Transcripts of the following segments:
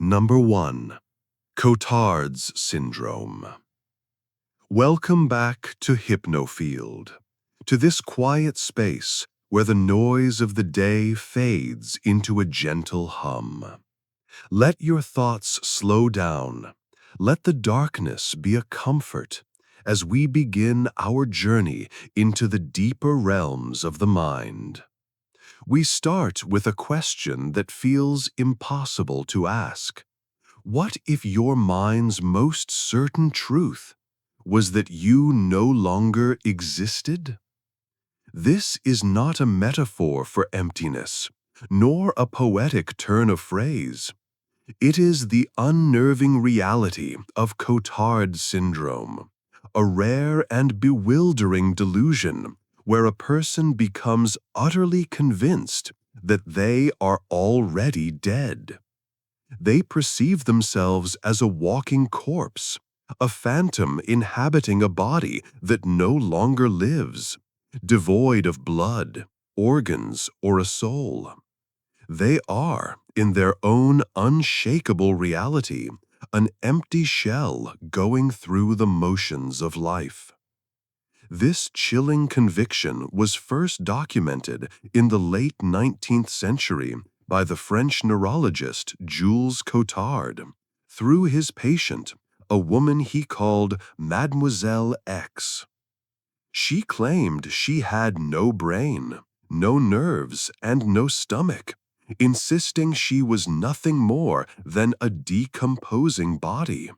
Number 1. Cotard's Syndrome. Welcome back to HypnoField, to this quiet space where the noise of the day fades into a gentle hum. Let your thoughts slow down. Let the darkness be a comfort as we begin our journey into the deeper realms of the mind. We start with a question that feels impossible to ask. What if your mind's most certain truth was that you no longer existed? This is not a metaphor for emptiness, nor a poetic turn of phrase. It is the unnerving reality of Cotard Syndrome, a rare and bewildering delusion where a person becomes utterly convinced that they are already dead. They perceive themselves as a walking corpse, a phantom inhabiting a body that no longer lives, devoid of blood, organs, or a soul. They are, in their own unshakable reality, an empty shell going through the motions of life. This chilling conviction was first documented in the late 19th century by the French neurologist Jules Cotard through his patient, a woman he called Mademoiselle X. She claimed she had no brain, no nerves, and no stomach, insisting she was nothing more than a decomposing body.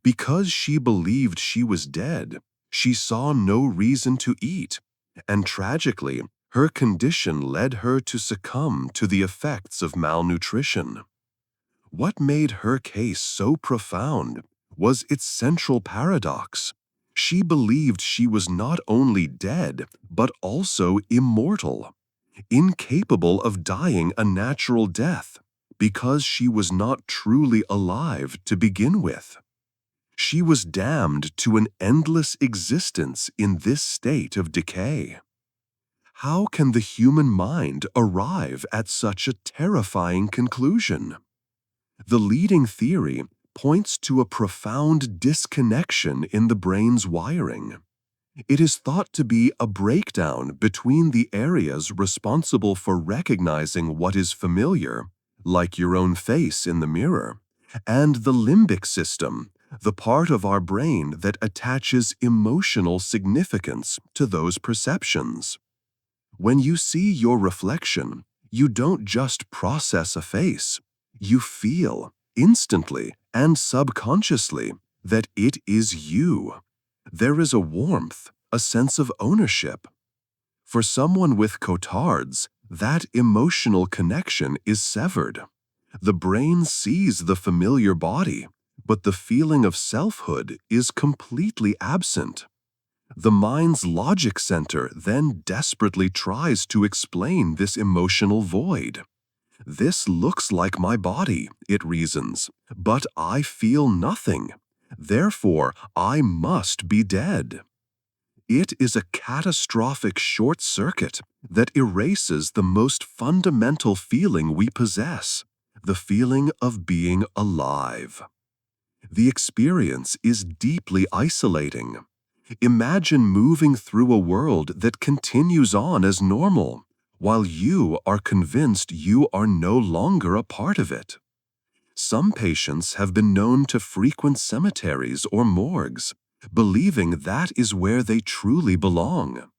Because she believed she was dead, she saw no reason to eat, and tragically, her condition led her to succumb to the effects of malnutrition. What made her case so profound was its central paradox. She believed she was not only dead, but also immortal, incapable of dying a natural death, because she was not truly alive to begin with. She was damned to an endless existence in this state of decay. How can the human mind arrive at such a terrifying conclusion? The leading theory points to a profound disconnection in the brain's wiring. It is thought to be a breakdown between the areas responsible for recognizing what is familiar, like your own face in the mirror, and the limbic system, the part of our brain that attaches emotional significance to those perceptions. When you see your reflection, you don't just process a face. You feel, instantly and subconsciously, that it is you. There is a warmth, a sense of ownership. For someone with Cotard's, that emotional connection is severed. The brain sees the familiar body, but the feeling of selfhood is completely absent. The mind's logic center then desperately tries to explain this emotional void. This looks like my body, it reasons, but I feel nothing. Therefore, I must be dead. It is a catastrophic short circuit that erases the most fundamental feeling we possess, the feeling of being alive. The experience is deeply isolating. Imagine moving through a world that continues on as normal, while you are convinced you are no longer a part of it. Some patients have been known to frequent cemeteries or morgues, believing that is where they truly belong.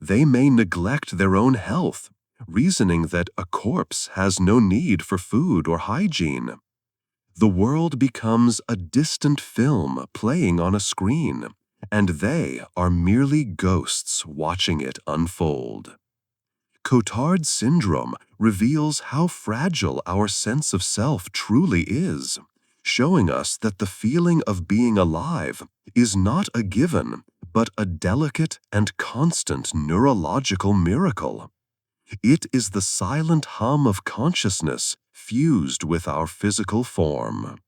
They may neglect their own health, reasoning that a corpse has no need for food or hygiene. The world becomes a distant film playing on a screen, and they are merely ghosts watching it unfold. Cotard Syndrome reveals how fragile our sense of self truly is, showing us that the feeling of being alive is not a given, but a delicate and constant neurological miracle. It is the silent hum of consciousness fused with our physical form.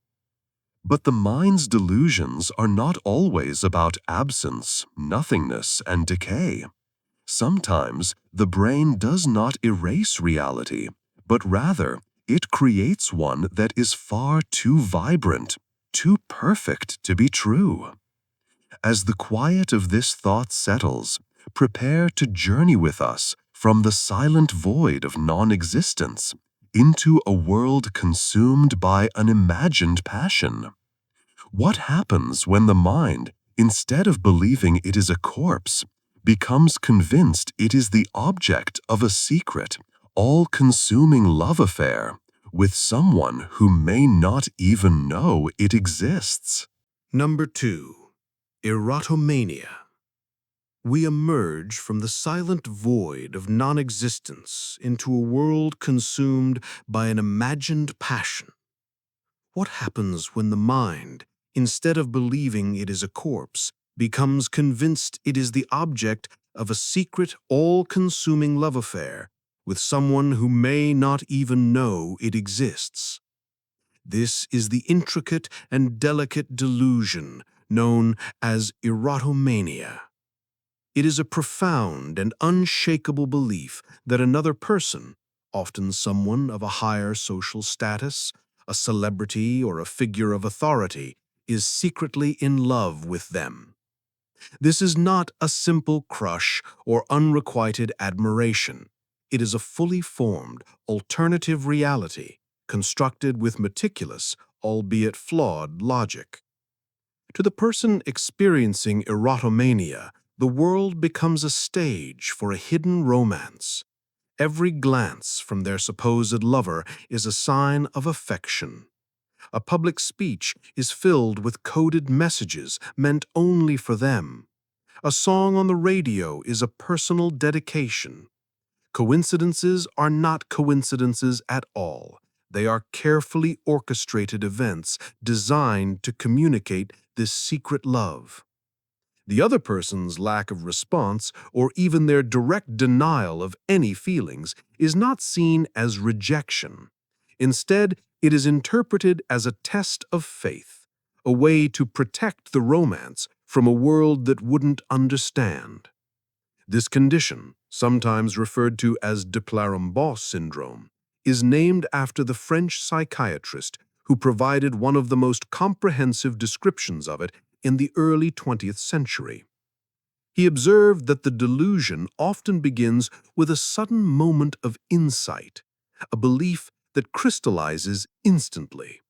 But the mind's delusions are not always about absence, nothingness, and decay. Sometimes the brain does not erase reality, but rather It creates one that is far too vibrant, too perfect to be true. As the quiet of this thought settles, prepare to journey with us from the silent void of non-existence into a world consumed by an imagined passion. What happens when the mind, instead of believing it is a corpse, becomes convinced it is the object of a secret, all-consuming love affair with someone who may not even know it exists? Number 2. Erotomania. We emerge from the silent void of non-existence into a world consumed by an imagined passion. What happens when the mind, instead of believing it is a corpse, becomes convinced it is the object of a secret, all-consuming love affair with someone who may not even know it exists? This is the intricate and delicate delusion known as erotomania. It is a profound and unshakable belief that another person, often someone of a higher social status, a celebrity or a figure of authority, is secretly in love with them. This is not a simple crush or unrequited admiration. It is a fully formed, alternative reality, constructed with meticulous, albeit flawed, logic. To the person experiencing erotomania, the world becomes a stage for a hidden romance. Every glance from their supposed lover is a sign of affection. A public speech is filled with coded messages meant only for them. A song on the radio is a personal dedication. Coincidences are not coincidences at all. They are carefully orchestrated events designed to communicate this secret love. The other person's lack of response, or even their direct denial of any feelings, is not seen as rejection. Instead, it is interpreted as a test of faith, a way to protect the romance from a world that wouldn't understand. This condition, sometimes referred to as Depersonalization syndrome, is named after the French psychiatrist who provided one of the most comprehensive descriptions of it in the early 20th century. He observed that the delusion often begins with a sudden moment of insight, a belief that crystallizes instantly.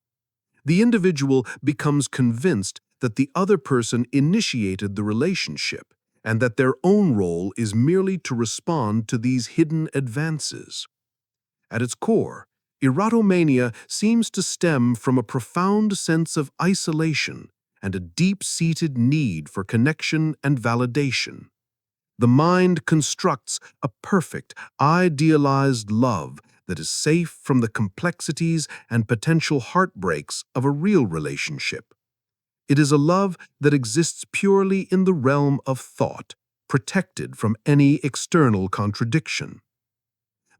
The individual becomes convinced that the other person initiated the relationship and that their own role is merely to respond to these hidden advances. At its core, erotomania seems to stem from a profound sense of isolation and a deep-seated need for connection and validation. The mind constructs a perfect, idealized love that is safe from the complexities and potential heartbreaks of a real relationship. It is a love that exists purely in the realm of thought, protected from any external contradiction.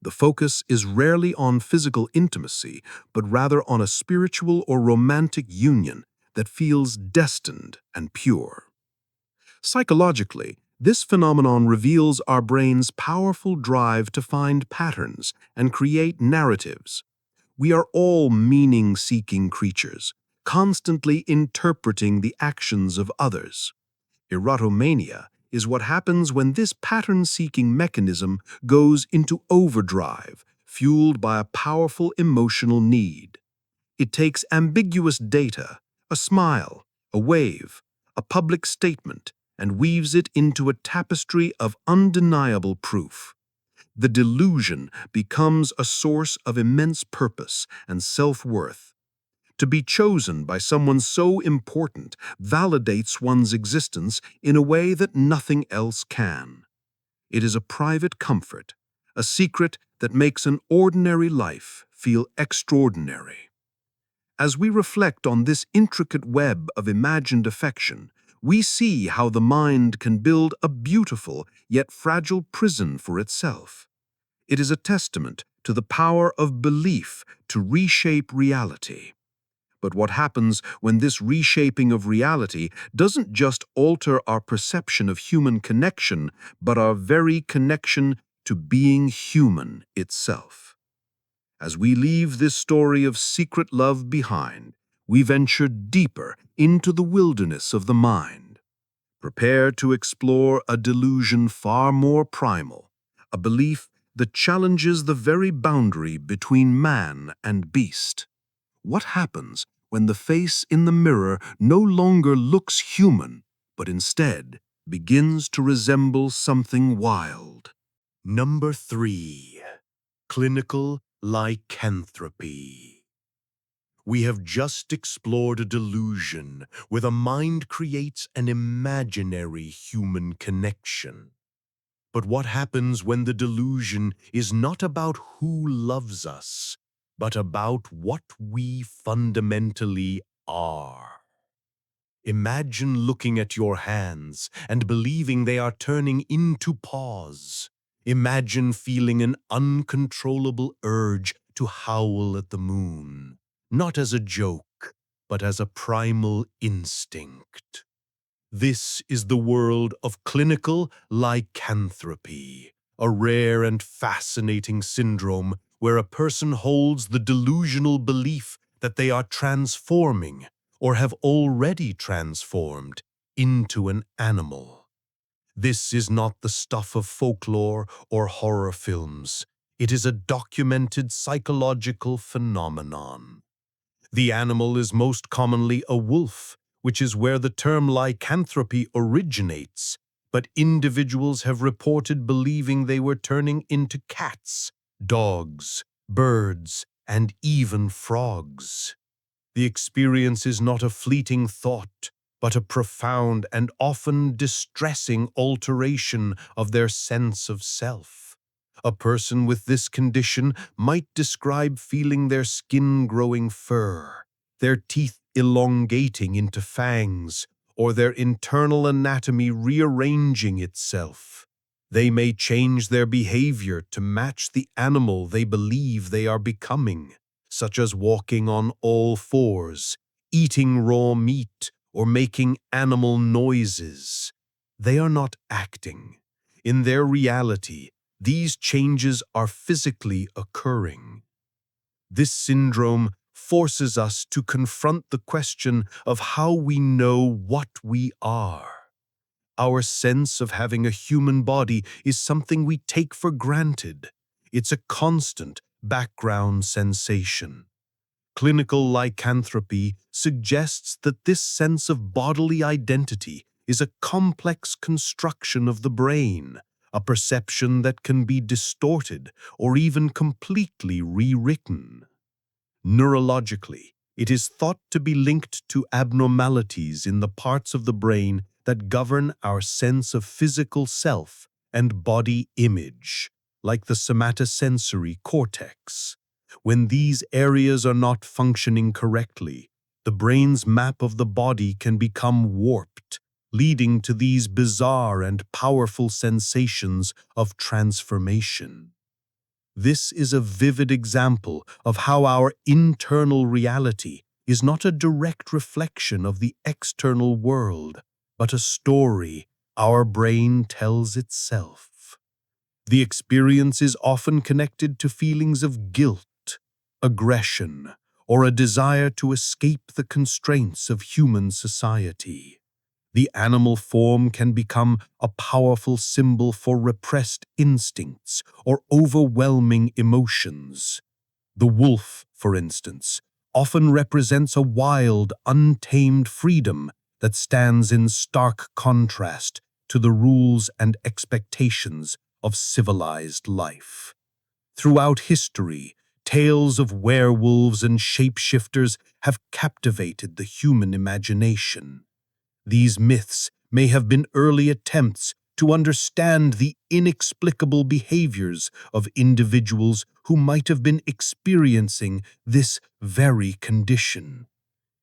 The focus is rarely on physical intimacy, but rather on a spiritual or romantic union that feels destined and pure. Psychologically, this phenomenon reveals our brain's powerful drive to find patterns and create narratives. We are all meaning-seeking creatures, constantly interpreting the actions of others. Erotomania is what happens when this pattern-seeking mechanism goes into overdrive, fueled by a powerful emotional need. It takes ambiguous data, a smile, a wave, a public statement, and weaves it into a tapestry of undeniable proof. The delusion becomes a source of immense purpose and self-worth. To be chosen by someone so important validates one's existence in a way that nothing else can. It is a private comfort, a secret that makes an ordinary life feel extraordinary. As we reflect on this intricate web of imagined affection, we see how the mind can build a beautiful yet fragile prison for itself. It is a testament to the power of belief to reshape reality. But what happens when this reshaping of reality doesn't just alter our perception of human connection, but our very connection to being human itself? As we leave this story of secret love behind, we venture deeper into the wilderness of the mind. Prepare to explore a delusion far more primal, a belief that challenges the very boundary between man and beast. What happens when the face in the mirror no longer looks human, but instead begins to resemble something wild? Number 3. Clinical lycanthropy. We have just explored a delusion where the mind creates an imaginary human connection. But what happens when the delusion is not about who loves us, but about what we fundamentally are? Imagine looking at your hands and believing they are turning into paws. Imagine feeling an uncontrollable urge to howl at the moon, not as a joke, but as a primal instinct. This is the world of clinical lycanthropy, a rare and fascinating syndrome where a person holds the delusional belief that they are transforming or have already transformed into an animal. This is not the stuff of folklore or horror films. It is a documented psychological phenomenon. The animal is most commonly a wolf, which is where the term lycanthropy originates, but individuals have reported believing they were turning into cats, dogs, birds, and even frogs. The experience is not a fleeting thought, but a profound and often distressing alteration of their sense of self. A person with this condition might describe feeling their skin growing fur, their teeth elongating into fangs, or their internal anatomy rearranging itself. They may change their behavior to match the animal they believe they are becoming, such as walking on all fours, eating raw meat, or making animal noises. They are not acting. In their reality, these changes are physically occurring. This syndrome forces us to confront the question of how we know what we are. Our sense of having a human body is something we take for granted. It's a constant background sensation. Clinical lycanthropy suggests that this sense of bodily identity is a complex construction of the brain, a perception that can be distorted or even completely rewritten. Neurologically, it is thought to be linked to abnormalities in the parts of the brain that govern our sense of physical self and body image, like the somatosensory cortex. When these areas are not functioning correctly, the brain's map of the body can become warped, leading to these bizarre and powerful sensations of transformation. This is a vivid example of how our internal reality is not a direct reflection of the external world, but a story our brain tells itself. The experience is often connected to feelings of guilt, aggression, or a desire to escape the constraints of human society. The animal form can become a powerful symbol for repressed instincts or overwhelming emotions. The wolf, for instance, often represents a wild, untamed freedom that stands in stark contrast to the rules and expectations of civilized life. Throughout history, tales of werewolves and shapeshifters have captivated the human imagination. These myths may have been early attempts to understand the inexplicable behaviors of individuals who might have been experiencing this very condition.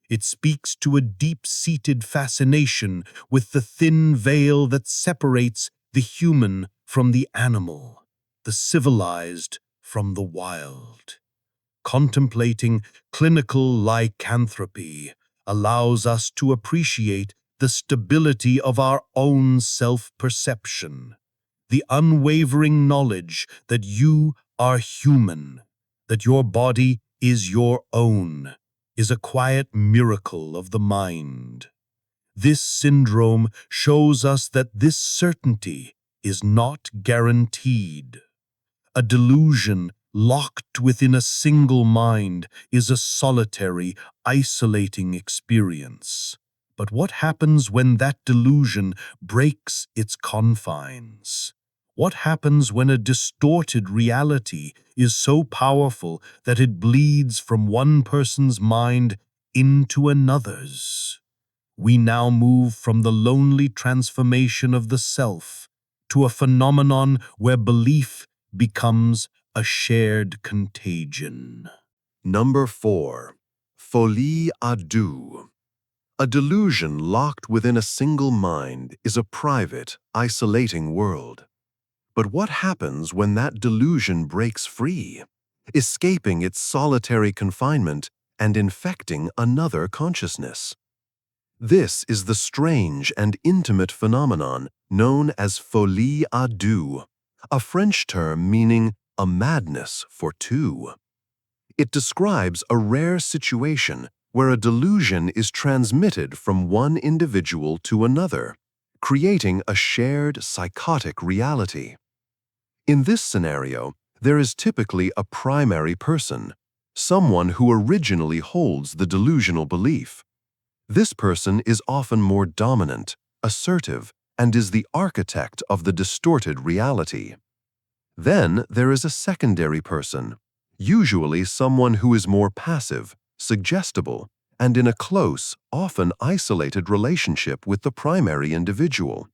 It speaks to a deep-seated fascination with the thin veil that separates the human from the animal, the civilized from the wild. Contemplating clinical lycanthropy allows us to appreciate the stability of our own self-perception, the unwavering knowledge that you are human, that your body is your own, is a quiet miracle of the mind. This syndrome shows us that this certainty is not guaranteed. A delusion locked within a single mind is a solitary, isolating experience. But what happens when that delusion breaks its confines? What happens when a distorted reality is so powerful that it bleeds from one person's mind into another's? We now move from the lonely transformation of the self to a phenomenon where belief becomes a shared contagion. Number 4. Folie à deux. A delusion locked within a single mind is a private, isolating world. But what happens when that delusion breaks free, escaping its solitary confinement and infecting another consciousness? This is the strange and intimate phenomenon known as folie à deux, a French term meaning a madness for two. It describes a rare situation where a delusion is transmitted from one individual to another, creating a shared psychotic reality. In this scenario, there is typically a primary person, someone who originally holds the delusional belief. This person is often more dominant, assertive, and is the architect of the distorted reality. Then there is a secondary person, usually someone who is more passive, suggestible, and in a close, often isolated relationship with the primary individual.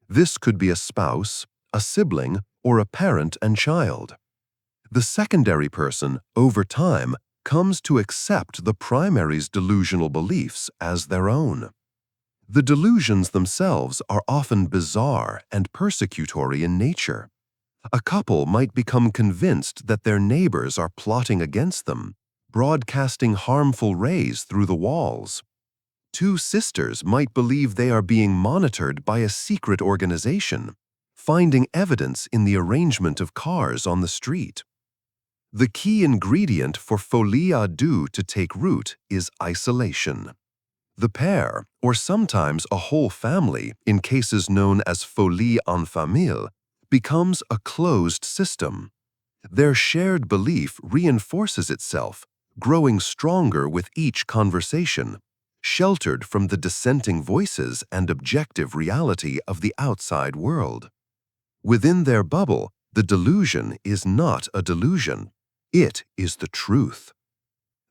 This could be a spouse, a sibling, or a parent and child. The secondary person, over time, comes to accept the primary's delusional beliefs as their own. The delusions themselves are often bizarre and persecutory in nature. A couple might become convinced that their neighbors are plotting against them, broadcasting harmful rays through the walls. Two sisters might believe they are being monitored by a secret organization, finding evidence in the arrangement of cars on the street. The key ingredient for folie à deux to take root is isolation. The pair, or sometimes a whole family, in cases known as folie en famille, becomes a closed system. Their shared belief reinforces itself, growing stronger with each conversation, sheltered from the dissenting voices and objective reality of the outside world. Within their bubble, the delusion is not a delusion. It is the truth.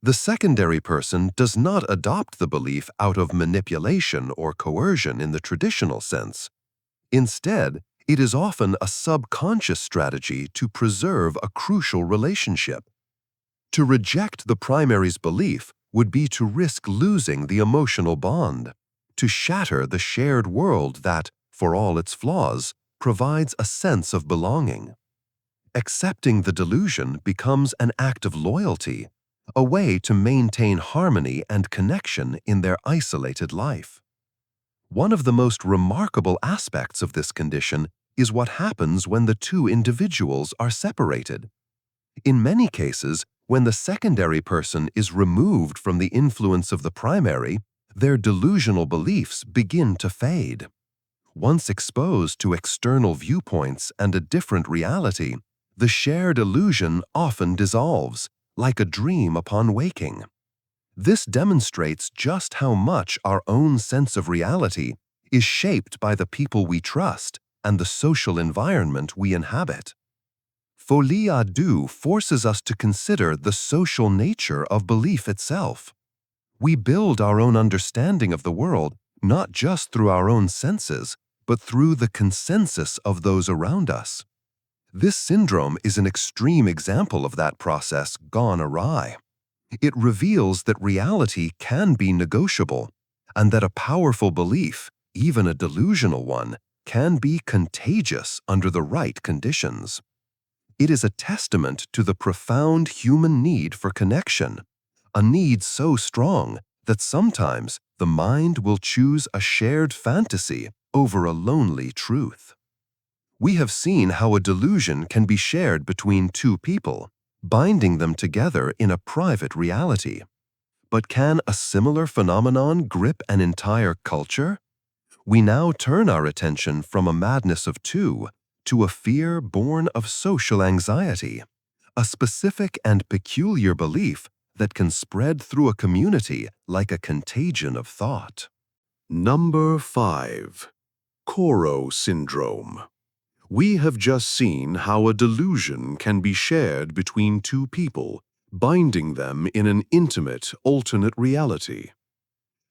The secondary person does not adopt the belief out of manipulation or coercion in the traditional sense. Instead, it is often a subconscious strategy to preserve a crucial relationship. To reject the primary's belief would be to risk losing the emotional bond, to shatter the shared world that, for all its flaws, provides a sense of belonging. Accepting the delusion becomes an act of loyalty, a way to maintain harmony and connection in their isolated life. One of the most remarkable aspects of this condition is what happens when the two individuals are separated. In many cases, when the secondary person is removed from the influence of the primary, their delusional beliefs begin to fade. Once exposed to external viewpoints and a different reality, the shared illusion often dissolves, like a dream upon waking. This demonstrates just how much our own sense of reality is shaped by the people we trust and the social environment we inhabit. Folie à deux forces us to consider the social nature of belief itself. We build our own understanding of the world not just through our own senses, but through the consensus of those around us. This syndrome is an extreme example of that process gone awry. It reveals that reality can be negotiable, and that a powerful belief, even a delusional one, can be contagious under the right conditions. It is a testament to the profound human need for connection, a need so strong that sometimes the mind will choose a shared fantasy over a lonely truth. We have seen how a delusion can be shared between two people, binding them together in a private reality. But can a similar phenomenon grip an entire culture? We now turn our attention from a madness of two to a fear born of social anxiety, a specific and peculiar belief that can spread through a community like a contagion of thought. Number 5. Koro Syndrome. We have just seen how a delusion can be shared between two people, binding them in an intimate, alternate reality.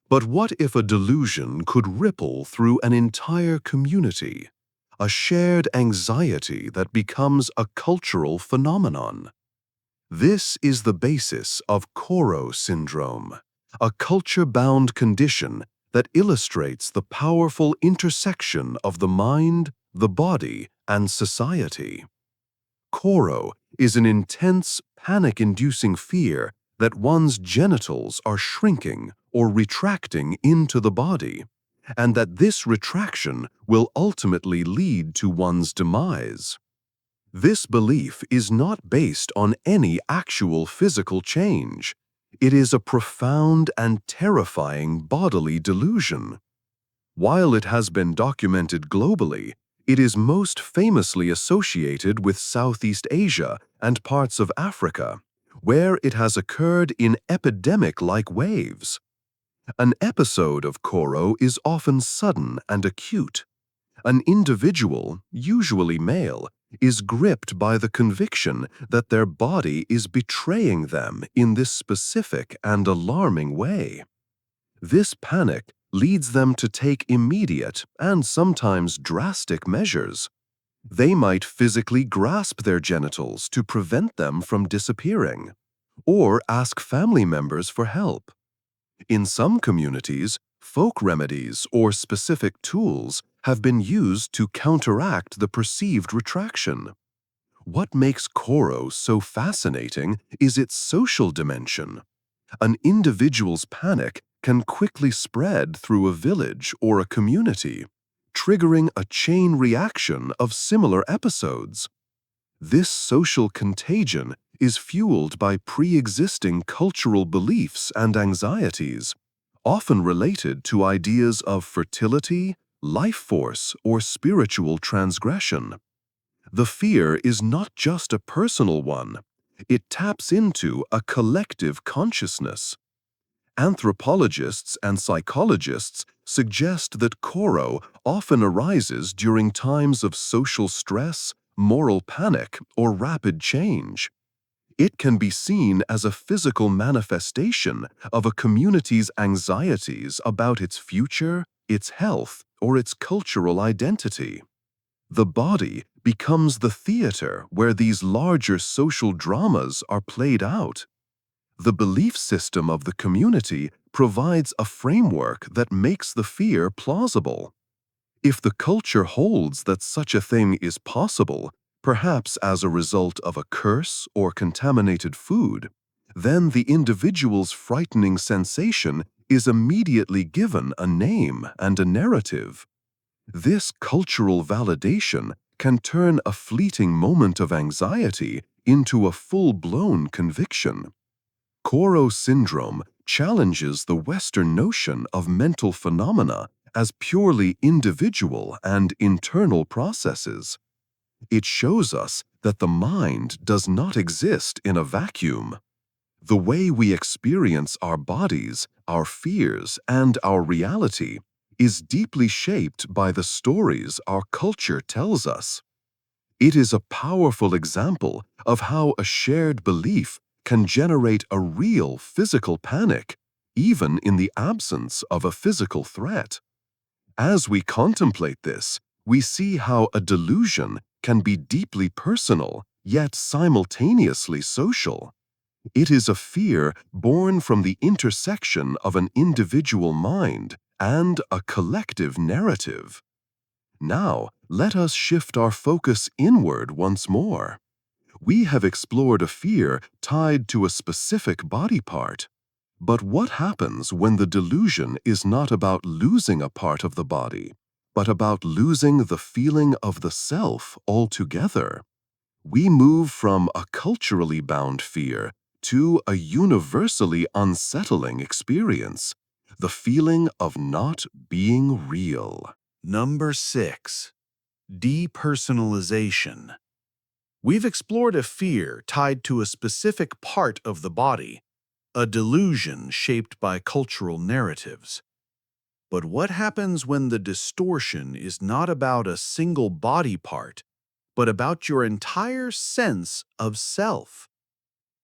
But what if a delusion could ripple through an entire community, a shared anxiety that becomes a cultural phenomenon? This is the basis of Koro Syndrome, a culture-bound condition that illustrates the powerful intersection of the mind, the body, and society. Koro is an intense, panic-inducing fear that one's genitals are shrinking or retracting into the body, and that this retraction will ultimately lead to one's demise. This belief is not based on any actual physical change. It is a profound and terrifying bodily delusion. While it has been documented globally, it is most famously associated with Southeast Asia and parts of Africa, where it has occurred in epidemic-like waves. An episode of Koro is often sudden and acute. An individual, usually male, is gripped by the conviction that their body is betraying them in this specific and alarming way. This panic leads them to take immediate and sometimes drastic measures. They might physically grasp their genitals to prevent them from disappearing, or ask family members for help. In some communities, folk remedies or specific tools have been used to counteract the perceived retraction. What makes Koro so fascinating is its social dimension. An individual's panic can quickly spread through a village or a community, triggering a chain reaction of similar episodes. This social contagion is fueled by pre-existing cultural beliefs and anxieties, often related to ideas of fertility, life force, or spiritual transgression. The fear is not just a personal one. It taps into a collective consciousness. Anthropologists and psychologists suggest that Koro often arises during times of social stress, moral panic, or rapid change. It can be seen as a physical manifestation of a community's anxieties about its future, its health, or its cultural identity. The body becomes the theater where these larger social dramas are played out. The belief system of the community provides a framework that makes the fear plausible. If the culture holds that such a thing is possible, perhaps as a result of a curse or contaminated food, then the individual's frightening sensation is immediately given a name and a narrative. This cultural validation can turn a fleeting moment of anxiety into a full-blown conviction. Koro Syndrome challenges the Western notion of mental phenomena as purely individual and internal processes. It shows us that the mind does not exist in a vacuum. The way we experience our bodies, our fears, and our reality is deeply shaped by the stories our culture tells us. It is a powerful example of how a shared belief can generate a real physical panic, even in the absence of a physical threat. As we contemplate this, we see how a delusion can be deeply personal, yet simultaneously social. It is a fear born from the intersection of an individual mind and a collective narrative. Now, let us shift our focus inward once more. We have explored a fear tied to a specific body part. But what happens when the delusion is not about losing a part of the body, but about losing the feeling of the self altogether? We move from a culturally bound fear to a universally unsettling experience, the feeling of not being real. Number 6. Depersonalization. We've explored a fear tied to a specific part of the body, a delusion shaped by cultural narratives. But what happens when the distortion is not about a single body part, but about your entire sense of self?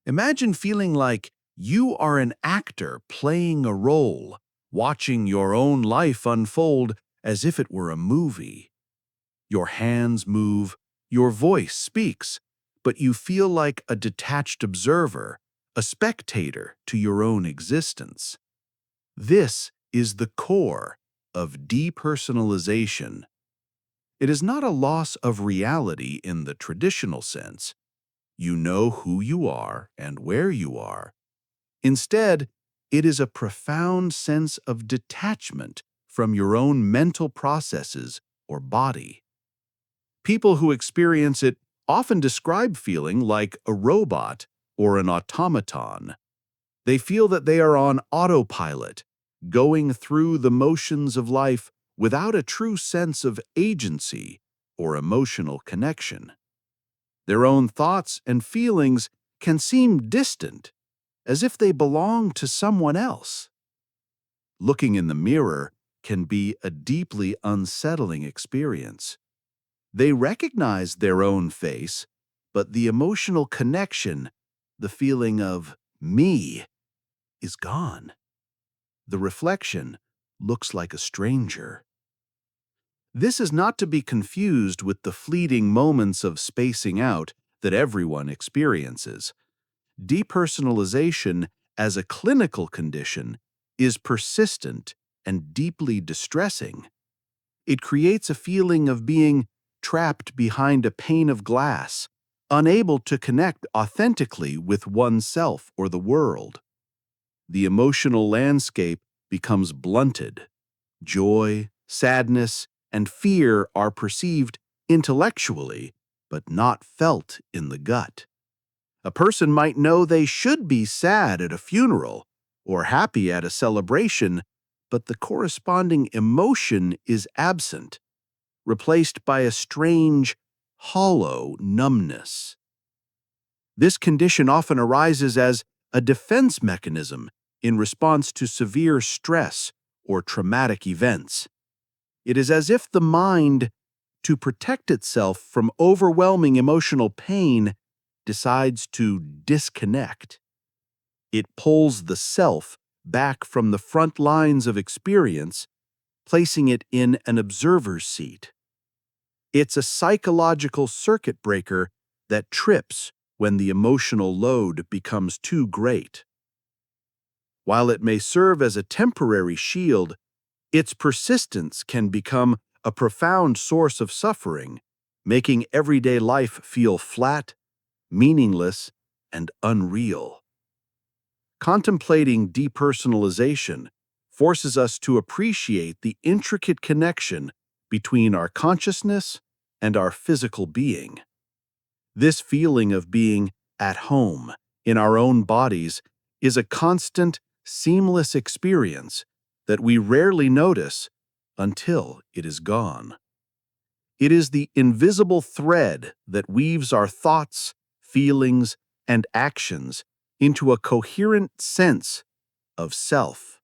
Imagine feeling like you are an actor playing a role, watching your own life unfold as if it were a movie. Your hands move, your voice speaks, but you feel like a detached observer, a spectator to your own existence. This is the core of depersonalization. It is not a loss of reality in the traditional sense. You know who you are and where you are. Instead, it is a profound sense of detachment from your own mental processes or body. People who experience it often describe feeling like a robot or an automaton. They feel that they are on autopilot, going through the motions of life without a true sense of agency or emotional connection. Their own thoughts and feelings can seem distant, as if they belong to someone else. Looking in the mirror can be a deeply unsettling experience. They recognize their own face, but the emotional connection, the feeling of me, is gone. The reflection looks like a stranger. This is not to be confused with the fleeting moments of spacing out that everyone experiences. Depersonalization as a clinical condition is persistent and deeply distressing. It creates a feeling of being trapped behind a pane of glass, unable to connect authentically with oneself or the world. The emotional landscape becomes blunted. Joy, sadness, and fear are perceived intellectually, but not felt in the gut. A person might know they should be sad at a funeral or happy at a celebration, but the corresponding emotion is absent, replaced by a strange, hollow numbness. This condition often arises as a defense mechanism in response to severe stress or traumatic events. It is as if the mind, to protect itself from overwhelming emotional pain, decides to disconnect. It pulls the self back from the front lines of experience, placing it in an observer's seat. It's a psychological circuit breaker that trips when the emotional load becomes too great. While it may serve as a temporary shield, its persistence can become a profound source of suffering, making everyday life feel flat, meaningless, and unreal. Contemplating depersonalization forces us to appreciate the intricate connection between our consciousness and our physical being. This feeling of being at home in our own bodies is a constant, seamless experience that we rarely notice until it is gone. It is the invisible thread that weaves our thoughts, feelings, and actions into a coherent sense of self.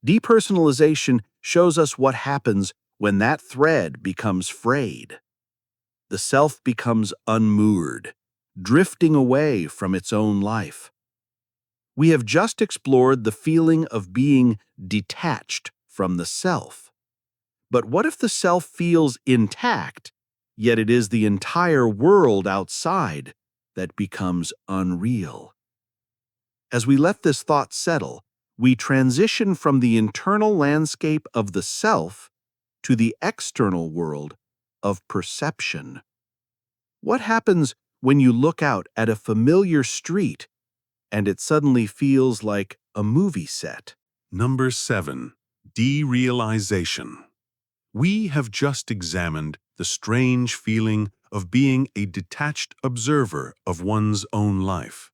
Depersonalization shows us what happens when that thread becomes frayed. The self becomes unmoored, drifting away from its own life. We have just explored the feeling of being detached from the self. But what if the self feels intact, yet it is the entire world outside that becomes unreal? As we let this thought settle, we transition from the internal landscape of the self to the external world of perception. What happens when you look out at a familiar street and it suddenly feels like a movie set? Number 7. Derealization. We have just examined the strange feeling of being a detached observer of one's own life.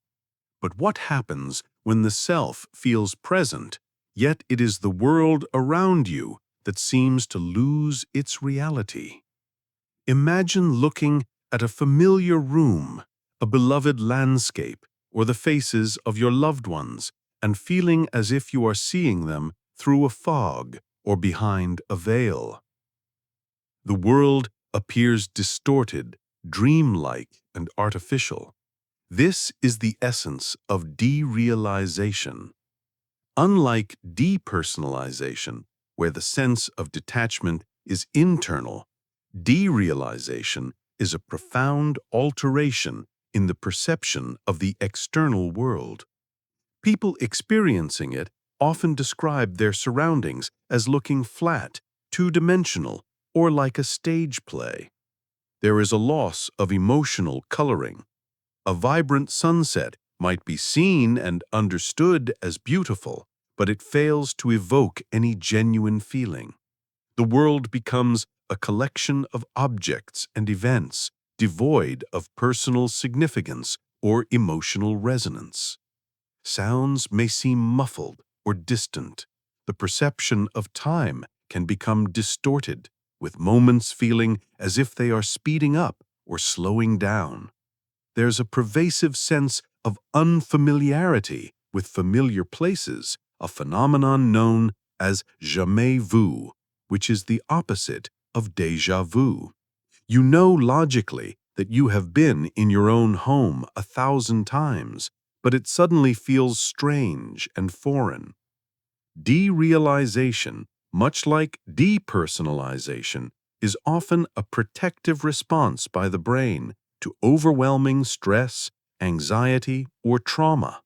But what happens when the self feels present, yet it is the world around you that seems to lose its reality? Imagine looking at a familiar room, a beloved landscape, or the faces of your loved ones, and feeling as if you are seeing them through a fog or behind a veil. The world appears distorted, dreamlike, and artificial. This is the essence of derealization. Unlike depersonalization, where the sense of detachment is internal, derealization is a profound alteration in the perception of the external world. People experiencing it often describe their surroundings as looking flat, two-dimensional, or like a stage play. There is a loss of emotional coloring. A vibrant sunset might be seen and understood as beautiful, but it fails to evoke any genuine feeling. The world becomes a collection of objects and events devoid of personal significance or emotional resonance. Sounds may seem muffled or distant. The perception of time can become distorted, with moments feeling as if they are speeding up or slowing down. There's a pervasive sense of unfamiliarity with familiar places, a phenomenon known as Jamais Vu, which is the opposite of déjà vu. You know logically that you have been in your own home 1,000 times, but it suddenly feels strange and foreign. Derealization, much like depersonalization, is often a protective response by the brain to overwhelming stress, anxiety, or trauma.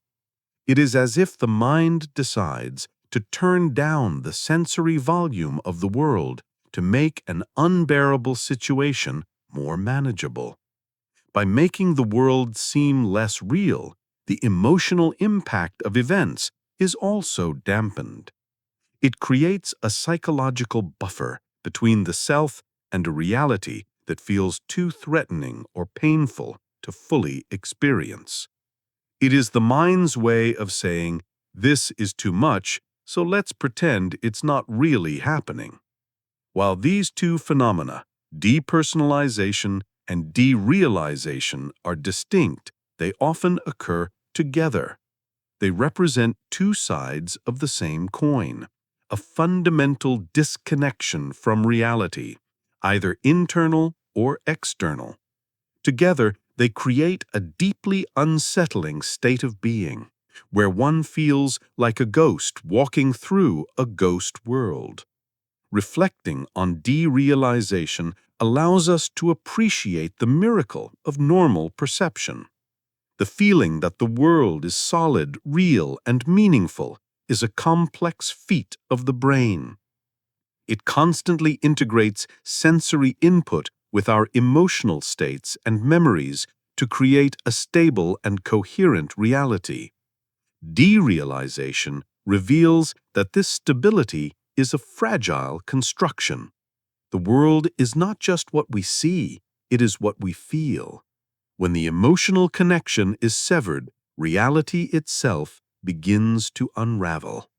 It is as if the mind decides to turn down the sensory volume of the world to make an unbearable situation more manageable. By making the world seem less real, the emotional impact of events is also dampened. It creates a psychological buffer between the self and a reality that feels too threatening or painful to fully experience. It is the mind's way of saying, "This is too much, so let's pretend it's not really happening." While these two phenomena, depersonalization and derealization, are distinct, they often occur together. They represent two sides of the same coin, a fundamental disconnection from reality, either internal or external. Together, they create a deeply unsettling state of being, where one feels like a ghost walking through a ghost world. Reflecting on derealization allows us to appreciate the miracle of normal perception. The feeling that the world is solid, real, and meaningful is a complex feat of the brain. It constantly integrates sensory input with our emotional states and memories to create a stable and coherent reality. Derealization reveals that this stability is a fragile construction. The world is not just what we see, it is what we feel. When the emotional connection is severed, reality itself begins to unravel.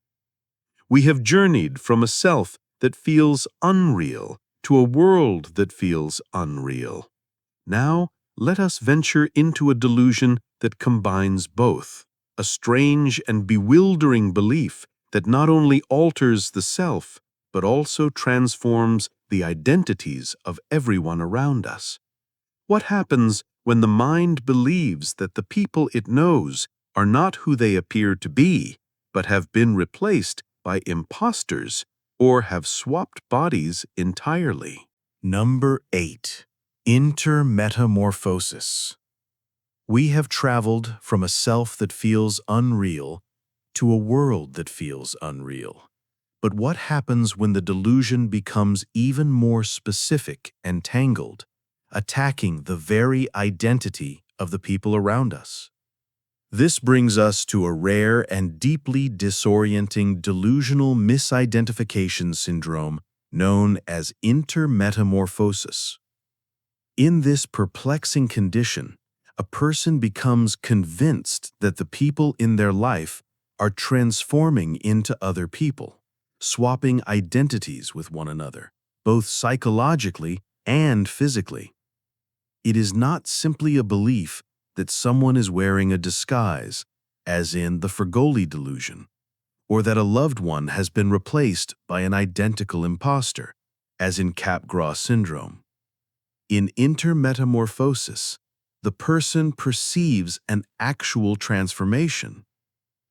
We have journeyed from a self that feels unreal to a world that feels unreal. Now, let us venture into a delusion that combines both, a strange and bewildering belief that not only alters the self, but also transforms the identities of everyone around us. What happens when the mind believes that the people it knows are not who they appear to be, but have been replaced by imposters or have swapped bodies entirely? Number 8. Intermetamorphosis. We have traveled from a self that feels unreal to a world that feels unreal. But what happens when the delusion becomes even more specific and tangled, attacking the very identity of the people around us? This brings us to a rare and deeply disorienting delusional misidentification syndrome known as intermetamorphosis. In this perplexing condition, a person becomes convinced that the people in their life are transforming into other people, swapping identities with one another, both psychologically and physically. It is not simply a belief that someone is wearing a disguise, as in the Folie delusion, or that a loved one has been replaced by an identical imposter, as in Koro Syndrome. In intermetamorphosis, the person perceives an actual transformation.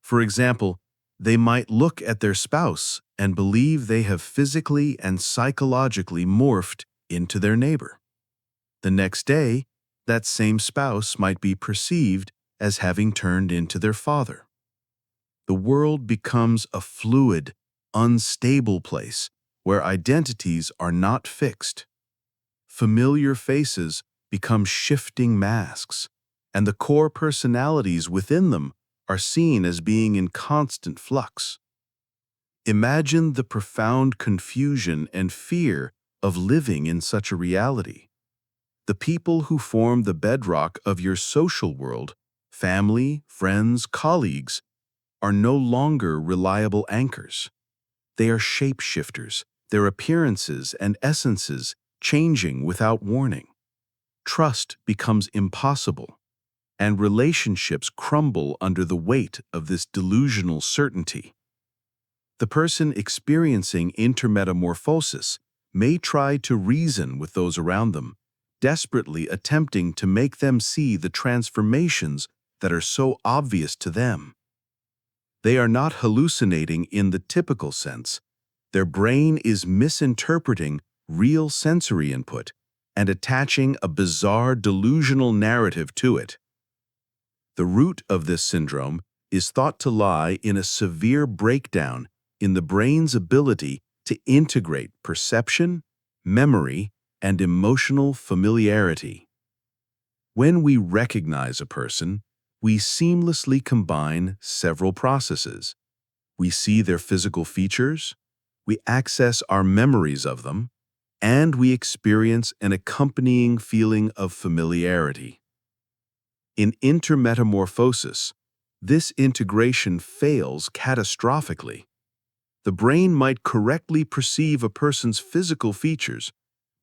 For example, they might look at their spouse and believe they have physically and psychologically morphed into their neighbor. The next day, that same spouse might be perceived as having turned into their father. The world becomes a fluid, unstable place where identities are not fixed. Familiar faces become shifting masks, and the core personalities within them are seen as being in constant flux. Imagine the profound confusion and fear of living in such a reality. The people who form the bedrock of your social world, family, friends, colleagues, are no longer reliable anchors. They are shapeshifters, their appearances and essences changing without warning. Trust becomes impossible, and relationships crumble under the weight of this delusional certainty. The person experiencing intermetamorphosis may try to reason with those around them, desperately attempting to make them see the transformations that are so obvious to them. They are not hallucinating in the typical sense. Their brain is misinterpreting real sensory input and attaching a bizarre delusional narrative to it. The root of this syndrome is thought to lie in a severe breakdown in the brain's ability to integrate perception, memory, and emotional familiarity. When we recognize a person, we seamlessly combine several processes. We see their physical features, we access our memories of them, and we experience an accompanying feeling of familiarity. In intermetamorphosis, this integration fails catastrophically. The brain might correctly perceive a person's physical features,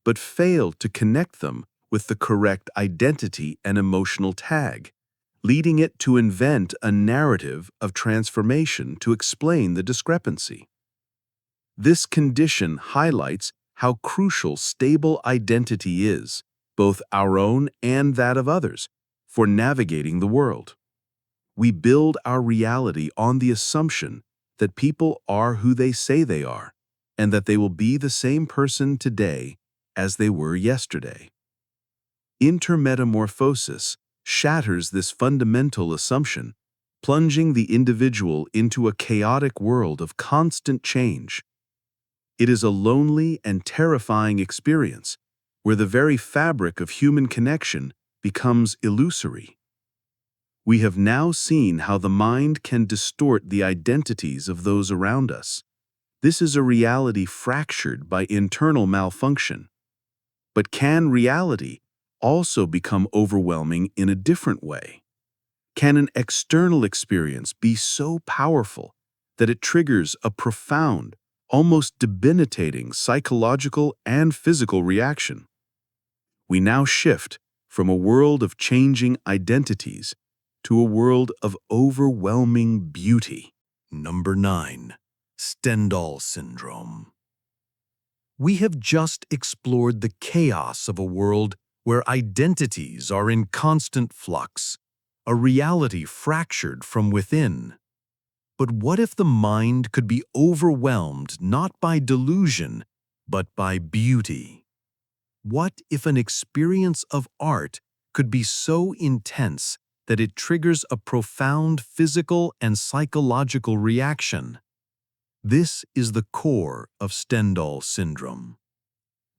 but fail to connect them with the correct identity and emotional tag, leading it to invent a narrative of transformation to explain the discrepancy. This condition highlights how crucial stable identity is, both our own and that of others, for navigating the world. We build our reality on the assumption that people are who they say they are, and that they will be the same person today as they were yesterday. Intermetamorphosis shatters this fundamental assumption, plunging the individual into a chaotic world of constant change. It is a lonely and terrifying experience, where the very fabric of human connection becomes illusory. We have now seen how the mind can distort the identities of those around us. This is a reality fractured by internal malfunction. But can reality also become overwhelming in a different way? Can an external experience be so powerful that it triggers a profound, almost debilitating psychological and physical reaction? We now shift from a world of changing identities to a world of overwhelming beauty. Number 9. Stendhal Syndrome. We have just explored the chaos of a world where identities are in constant flux, a reality fractured from within. But what if the mind could be overwhelmed not by delusion, but by beauty? What if an experience of art could be so intense that it triggers a profound physical and psychological reaction? This is the core of Stendhal Syndrome.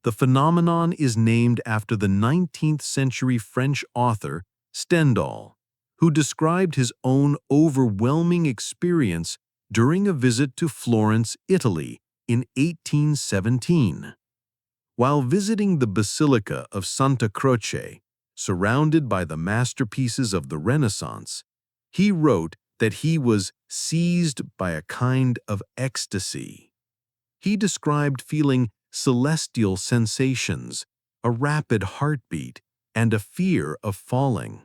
The phenomenon is named after the 19th century French author Stendhal, who described his own overwhelming experience during a visit to Florence, Italy in 1817. While visiting the Basilica of Santa Croce, surrounded by the masterpieces of the Renaissance, he wrote that he was seized by a kind of ecstasy. He described feeling celestial sensations, a rapid heartbeat, and a fear of falling.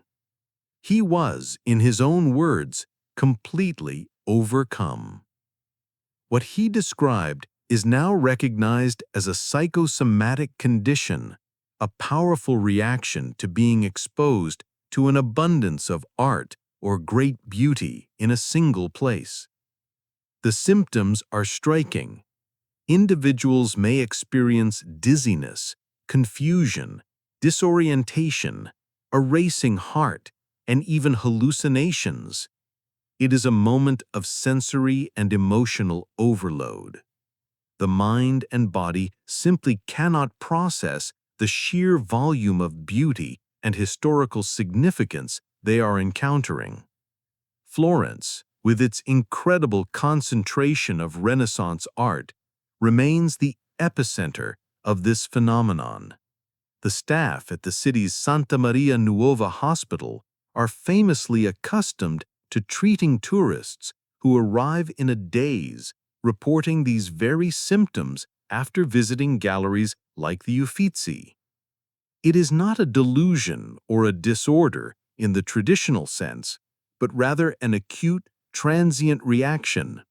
He was, in his own words, completely overcome. What he described is now recognized as a psychosomatic condition, a powerful reaction to being exposed to an abundance of art or great beauty in a single place. The symptoms are striking. Individuals may experience dizziness, confusion, disorientation, a racing heart, and even hallucinations. It is a moment of sensory and emotional overload. The mind and body simply cannot process the sheer volume of beauty and historical significance they are encountering. Florence, with its incredible concentration of Renaissance art, remains the epicenter of this phenomenon. The staff at the city's Santa Maria Nuova Hospital are famously accustomed to treating tourists who arrive in a daze, reporting these very symptoms after visiting galleries like the Uffizi. It is not a delusion or a disorder in the traditional sense, but rather an acute, transient reaction.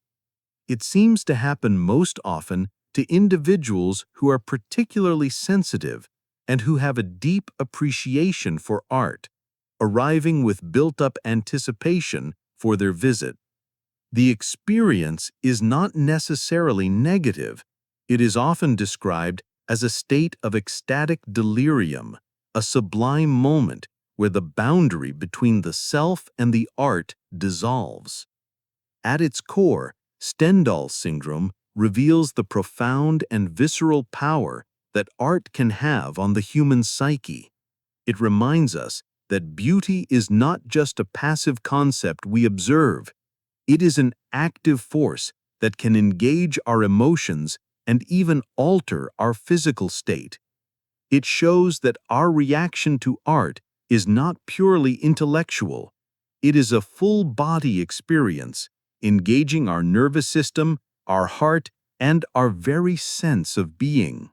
It seems to happen most often to individuals who are particularly sensitive and who have a deep appreciation for art, arriving with built-up anticipation for their visit. The experience is not necessarily negative. It is often described as a state of ecstatic delirium, a sublime moment where the boundary between the self and the art dissolves. At its core, Stendhal Syndrome reveals the profound and visceral power that art can have on the human psyche. It reminds us that beauty is not just a passive concept we observe. It is an active force that can engage our emotions and even alter our physical state. It shows that our reaction to art is not purely intellectual. It is a full-body experience, engaging our nervous system, our heart, and our very sense of being.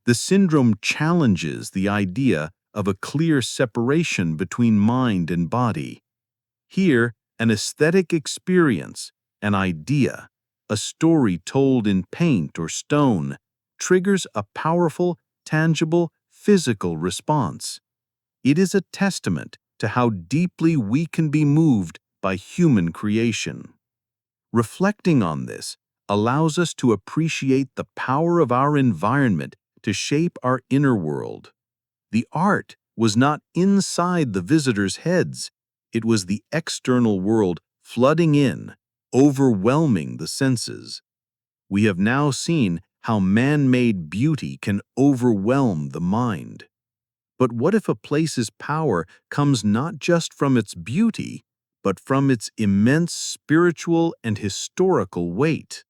The syndrome challenges the idea of a clear separation between mind and body. Here, an aesthetic experience, an idea, a story told in paint or stone, triggers a powerful, tangible, physical response. It is a testament to how deeply we can be moved by human creation. Reflecting on this allows us to appreciate the power of our environment to shape our inner world. The art was not inside the visitors' heads. It was the external world flooding in, overwhelming the senses. We have now seen how man-made beauty can overwhelm the mind. But what if a place's power comes not just from its beauty, but from its immense spiritual and historical weight?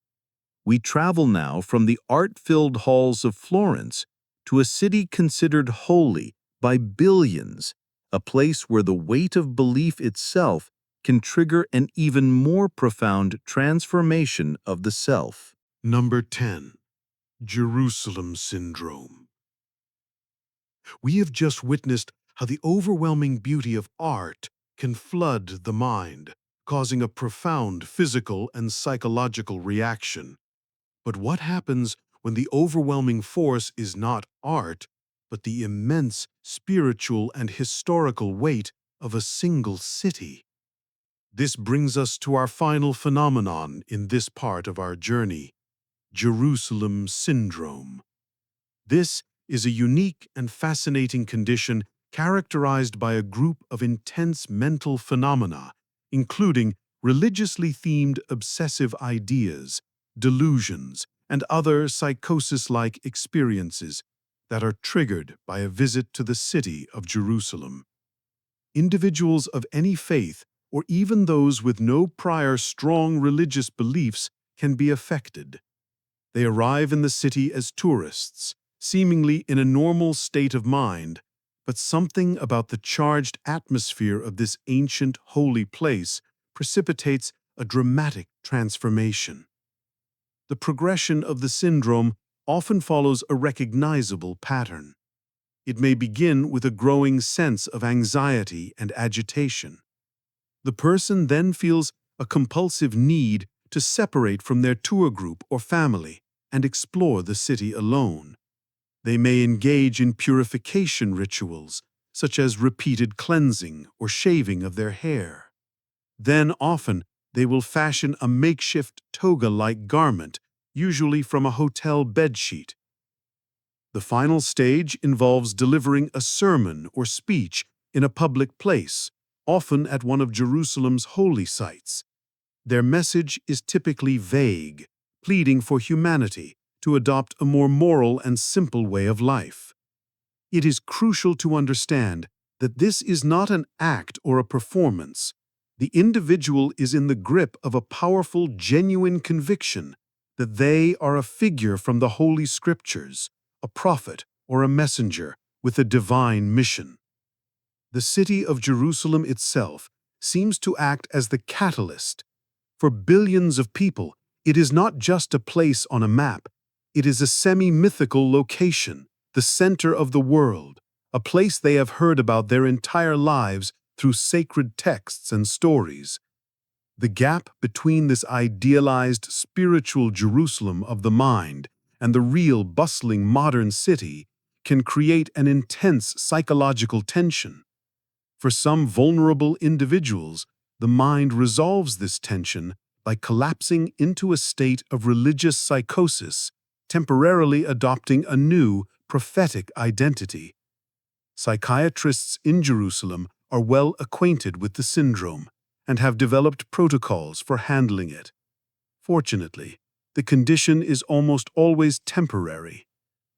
We travel now from the art-filled halls of Florence to a city considered holy by billions, a place where the weight of belief itself can trigger an even more profound transformation of the self. Number 10. Jerusalem Syndrome. We have just witnessed how the overwhelming beauty of art can flood the mind, causing a profound physical and psychological reaction. But what happens when the overwhelming force is not art, but the immense spiritual and historical weight of a single city? This brings us to our final phenomenon in this part of our journey, Jerusalem Syndrome. This is a unique and fascinating condition characterized by a group of intense mental phenomena, including religiously themed obsessive ideas, delusions, and other psychosis-like experiences that are triggered by a visit to the city of Jerusalem. Individuals of any faith, or even those with no prior strong religious beliefs, can be affected. They arrive in the city as tourists, seemingly in a normal state of mind, but something about the charged atmosphere of this ancient holy place precipitates a dramatic transformation. The progression of the syndrome often follows a recognizable pattern. It may begin with a growing sense of anxiety and agitation. The person then feels a compulsive need to separate from their tour group or family and explore the city alone. They may engage in purification rituals, such as repeated cleansing or shaving of their hair. Then often they will fashion a makeshift toga-like garment, usually from a hotel bedsheet. The final stage involves delivering a sermon or speech in a public place, often at one of Jerusalem's holy sites. Their message is typically vague, pleading for humanity to adopt a more moral and simple way of life. It is crucial to understand that this is not an act or a performance. The individual is in the grip of a powerful, genuine conviction that they are a figure from the Holy Scriptures, a prophet or a messenger with a divine mission. The city of Jerusalem itself seems to act as the catalyst. For billions of people, it is not just a place on a map. It is a semi-mythical location, the center of the world, a place they have heard about their entire lives through sacred texts and stories. The gap between this idealized spiritual Jerusalem of the mind and the real bustling modern city can create an intense psychological tension. For some vulnerable individuals, the mind resolves this tension by collapsing into a state of religious psychosis, temporarily adopting a new, prophetic identity. Psychiatrists in Jerusalem are well acquainted with the syndrome and have developed protocols for handling it. Fortunately, the condition is almost always temporary.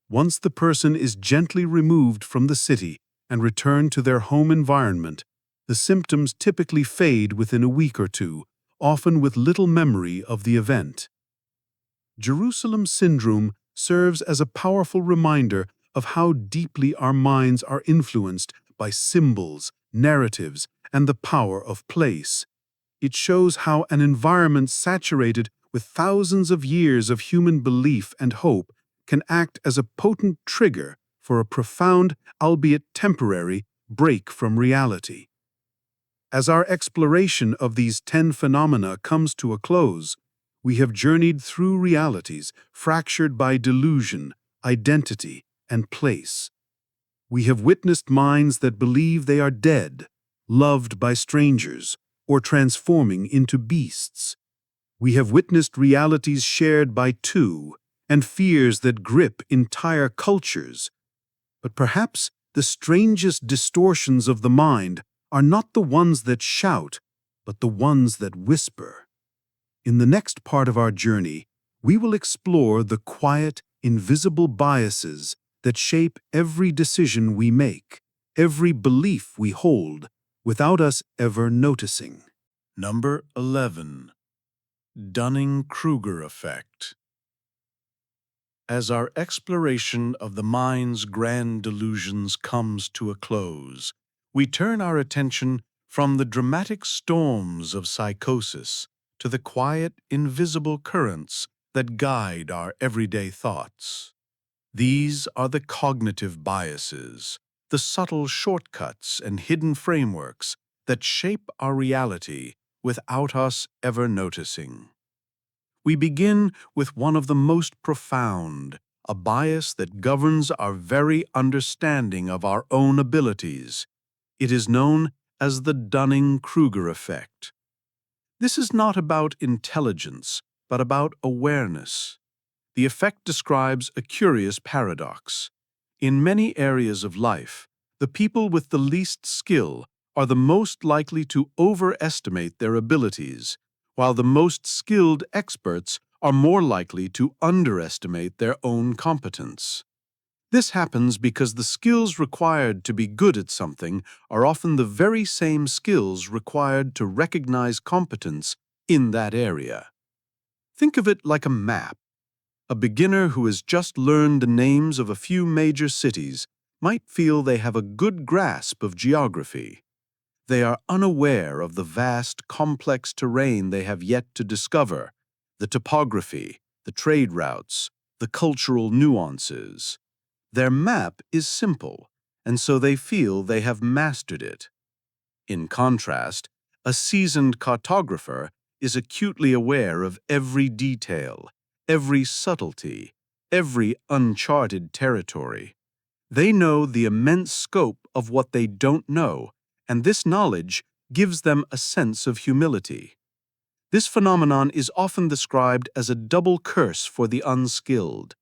Once the person is gently removed from the city and returned to their home environment, the symptoms typically fade within a week or two, often with little memory of the event. Jerusalem Syndrome serves as a powerful reminder of how deeply our minds are influenced by symbols, narratives, and the power of place. It shows how an environment saturated with thousands of years of human belief and hope can act as a potent trigger for a profound, albeit temporary, break from reality. As our exploration of these 10 phenomena comes to a close, we have journeyed through realities fractured by delusion, identity, and place. We have witnessed minds that believe they are dead, loved by strangers, or transforming into beasts. We have witnessed realities shared by two, and fears that grip entire cultures. But perhaps the strangest distortions of the mind are not the ones that shout, but the ones that whisper. In the next part of our journey, we will explore the quiet, invisible biases that shape every decision we make, every belief we hold, without us ever noticing. Number 11. Dunning-Kruger Effect. As our exploration of the mind's grand delusions comes to a close, we turn our attention from the dramatic storms of psychosis to the quiet, invisible currents that guide our everyday thoughts. These are the cognitive biases, the subtle shortcuts and hidden frameworks that shape our reality without us ever noticing. We begin with one of the most profound, a bias that governs our very understanding of our own abilities. It is known as the Dunning-Kruger Effect. This is not about intelligence, but about awareness. The effect describes a curious paradox. In many areas of life, the people with the least skill are the most likely to overestimate their abilities, while the most skilled experts are more likely to underestimate their own competence. This happens because the skills required to be good at something are often the very same skills required to recognize competence in that area. Think of it like a map. A beginner who has just learned the names of a few major cities might feel they have a good grasp of geography. They are unaware of the vast, complex terrain they have yet to discover, the topography, the trade routes, the cultural nuances. Their map is simple, and so they feel they have mastered it. In contrast, a seasoned cartographer is acutely aware of every detail, every subtlety, every uncharted territory. They know the immense scope of what they don't know, and this knowledge gives them a sense of humility. This phenomenon is often described as a double curse for the unskilled.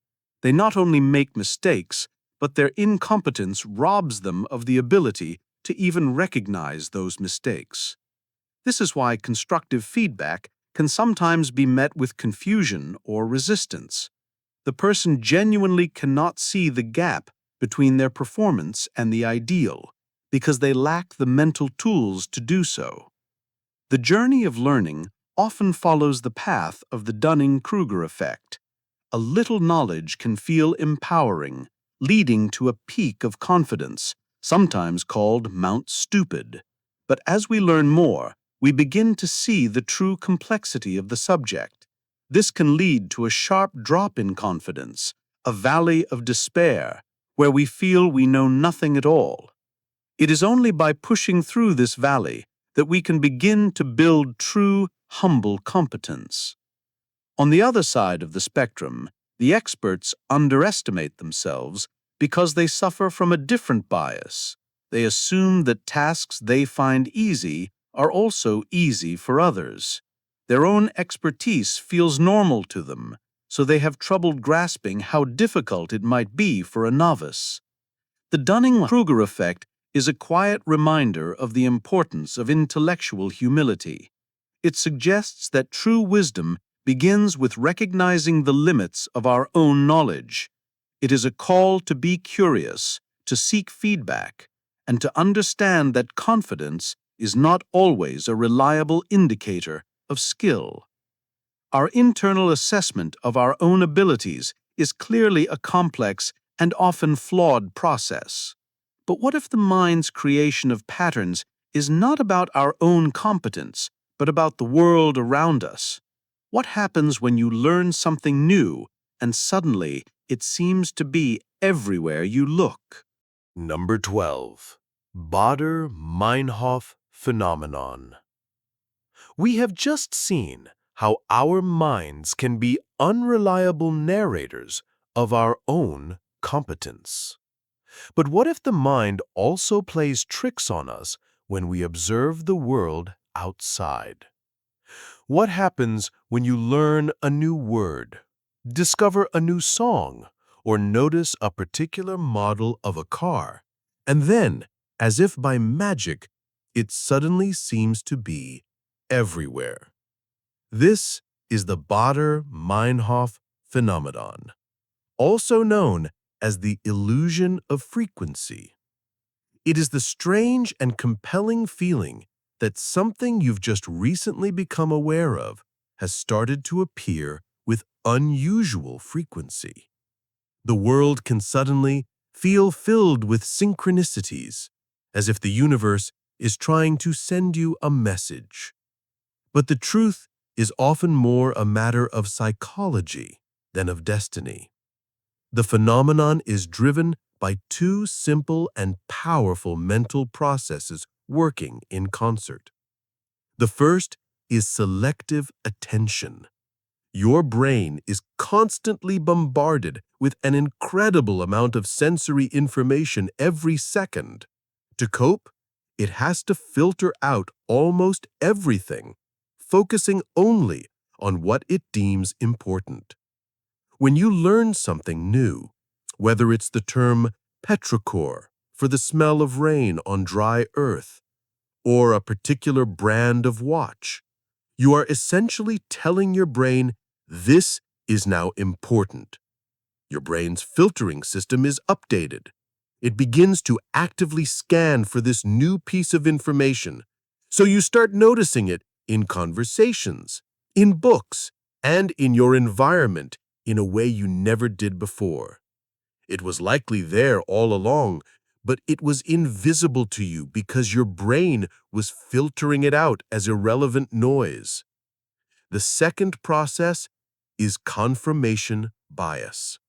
They not only make mistakes, but their incompetence robs them of the ability to even recognize those mistakes. This is why constructive feedback can sometimes be met with confusion or resistance. The person genuinely cannot see the gap between their performance and the ideal, because they lack the mental tools to do so. The journey of learning often follows the path of the Dunning-Kruger Effect. A little knowledge can feel empowering, leading to a peak of confidence, sometimes called Mount Stupid. But as we learn more, we begin to see the true complexity of the subject. This can lead to a sharp drop in confidence, a valley of despair, where we feel we know nothing at all. It is only by pushing through this valley that we can begin to build true, humble competence. On the other side of the spectrum, the experts underestimate themselves because they suffer from a different bias. They assume that tasks they find easy are also easy for others. Their own expertise feels normal to them, so they have trouble grasping how difficult it might be for a novice. The Dunning-Kruger effect is a quiet reminder of the importance of intellectual humility. It suggests that true wisdom begins with recognizing the limits of our own knowledge. It is a call to be curious, to seek feedback, and to understand that confidence is not always a reliable indicator of skill. Our internal assessment of our own abilities is clearly a complex and often flawed process. But what if the mind's creation of patterns is not about our own competence, but about the world around us? What happens when you learn something new and suddenly it seems to be everywhere you look? Number 12. Baader-Meinhof Phenomenon. We have just seen how our minds can be unreliable narrators of our own competence. But what if the mind also plays tricks on us when we observe the world outside? What happens when you learn a new word, discover a new song, or notice a particular model of a car, and then, as if by magic, it suddenly seems to be everywhere? This is the Baader-Meinhof Phenomenon, also known as the illusion of frequency. It is the strange and compelling feeling that something you've just recently become aware of has started to appear with unusual frequency. The world can suddenly feel filled with synchronicities, as if the universe is trying to send you a message. But the truth is often more a matter of psychology than of destiny. The phenomenon is driven by two simple and powerful mental processes working in concert. The first is selective attention. Your brain is constantly bombarded with an incredible amount of sensory information every second. To cope, it has to filter out almost everything, focusing only on what it deems important. When you learn something new, whether it's the term petrichor for the smell of rain on dry earth, or a particular brand of watch, you are essentially telling your brain, this is now important. Your brain's filtering system is updated. It begins to actively scan for this new piece of information, so you start noticing it in conversations, in books, and in your environment in a way you never did before. It was likely there all along, but it was invisible to you because your brain was filtering it out as irrelevant noise. The second process is confirmation bias.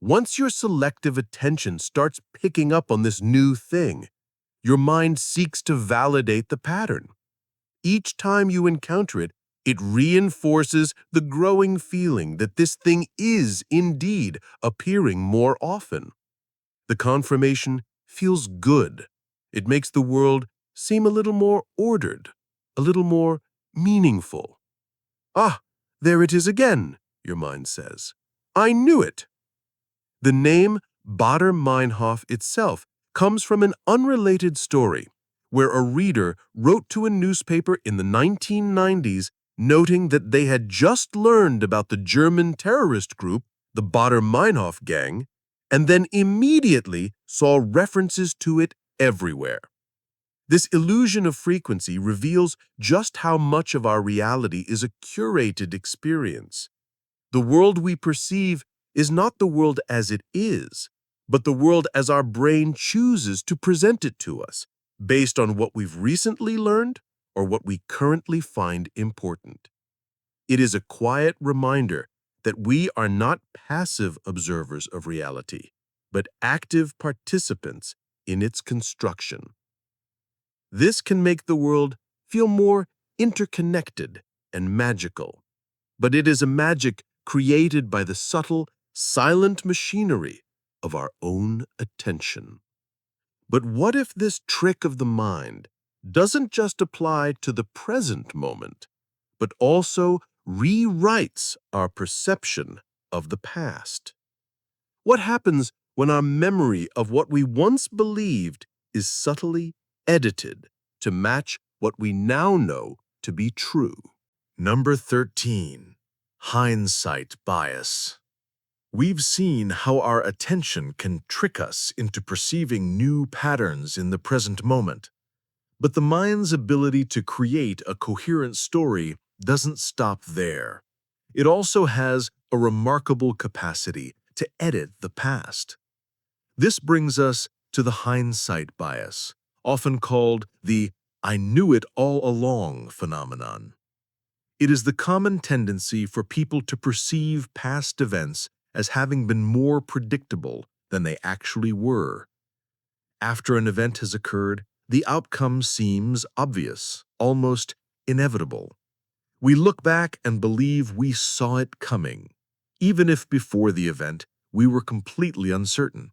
Once your selective attention starts picking up on this new thing, your mind seeks to validate the pattern. Each time you encounter it, it reinforces the growing feeling that this thing is indeed appearing more often. The confirmation feels good. It makes the world seem a little more ordered, a little more meaningful. Ah, there it is again, your mind says. I knew it. The name Baader-Meinhof itself comes from an unrelated story where a reader wrote to a newspaper in the 1990s noting that they had just learned about the German terrorist group, the Baader-Meinhof gang, and then immediately saw references to it everywhere. This illusion of frequency reveals just how much of our reality is a curated experience. The world we perceive is not the world as it is, but the world as our brain chooses to present it to us, based on what we've recently learned or what we currently find important. It is a quiet reminder that we are not passive observers of reality, but active participants in its construction. This can make the world feel more interconnected and magical, but it is a magic created by the subtle, silent machinery of our own attention. But what if this trick of the mind doesn't just apply to the present moment, but also rewrites our perception of the past? What happens when our memory of what we once believed is subtly edited to match what we now know to be true? Number 13. Hindsight bias. We've seen how our attention can trick us into perceiving new patterns in the present moment. But the mind's ability to create a coherent story doesn't stop there. It also has a remarkable capacity to edit the past. This brings us to the hindsight bias, often called the "I knew it all along" phenomenon. It is the common tendency for people to perceive past events as having been more predictable than they actually were. After an event has occurred, the outcome seems obvious, almost inevitable. We look back and believe we saw it coming, even if before the event we were completely uncertain.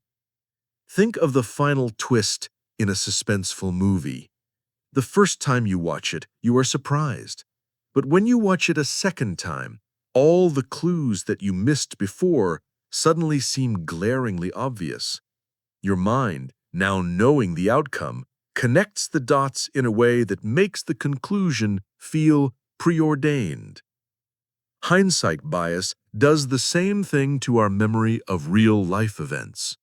Think of the final twist in a suspenseful movie. The first time you watch it, you are surprised. But when you watch it a second time, all the clues that you missed before suddenly seem glaringly obvious. Your mind, now knowing the outcome, connects the dots in a way that makes the conclusion feel preordained. Hindsight bias does the same thing to our memory of real-life events.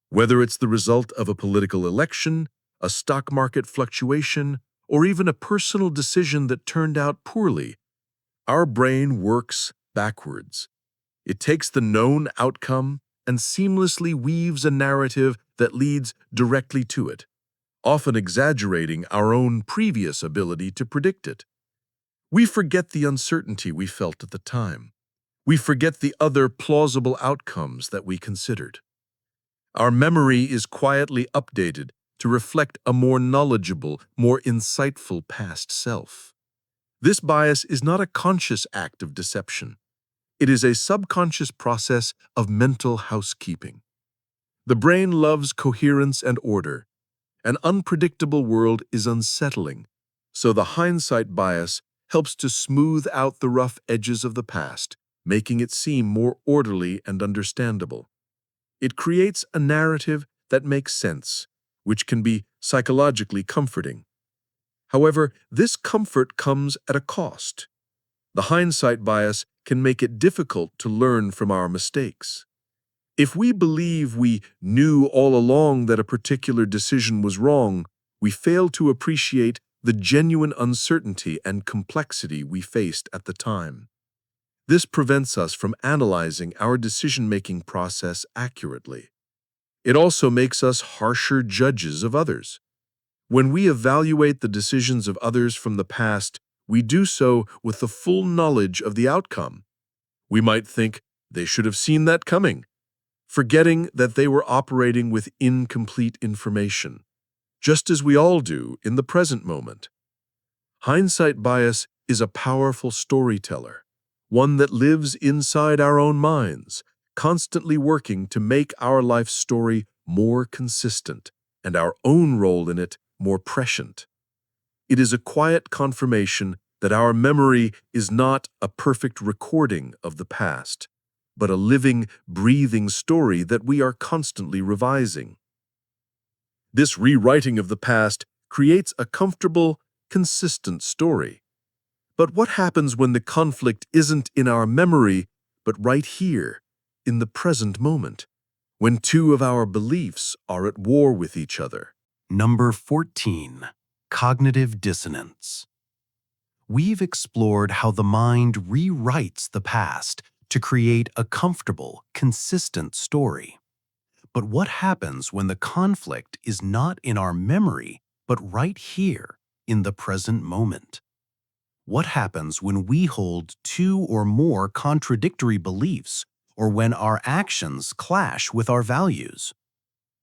Whether it's the result of a political election, a stock market fluctuation, or even a personal decision that turned out poorly, our brain works backwards. It takes the known outcome and seamlessly weaves a narrative that leads directly to it, often exaggerating our own previous ability to predict it. We forget the uncertainty we felt at the time. We forget the other plausible outcomes that we considered. Our memory is quietly updated to reflect a more knowledgeable, more insightful past self. This bias is not a conscious act of deception. It is a subconscious process of mental housekeeping. The brain loves coherence and order. An unpredictable world is unsettling, so the hindsight bias helps to smooth out the rough edges of the past, making it seem more orderly and understandable. It creates a narrative that makes sense, which can be psychologically comforting. However, this comfort comes at a cost. The hindsight bias can make it difficult to learn from our mistakes. If we believe we knew all along that a particular decision was wrong, we fail to appreciate the genuine uncertainty and complexity we faced at the time. This prevents us from analyzing our decision-making process accurately. It also makes us harsher judges of others. When we evaluate the decisions of others from the past, we do so with the full knowledge of the outcome. We might think they should have seen that coming, forgetting that they were operating with incomplete information, just as we all do in the present moment. Hindsight bias is a powerful storyteller, one that lives inside our own minds, constantly working to make our life story more consistent and our own role in it more prescient. It is a quiet confirmation that our memory is not a perfect recording of the past, but a living, breathing story that we are constantly revising. This rewriting of the past creates a comfortable, consistent story. But what happens when the conflict isn't in our memory, but right here, in the present moment, when two of our beliefs are at war with each other? Number 14. Cognitive dissonance. We've explored how the mind rewrites the past to create a comfortable, consistent story. But what happens when the conflict is not in our memory, but right here, in the present moment? What happens when we hold two or more contradictory beliefs, or when our actions clash with our values?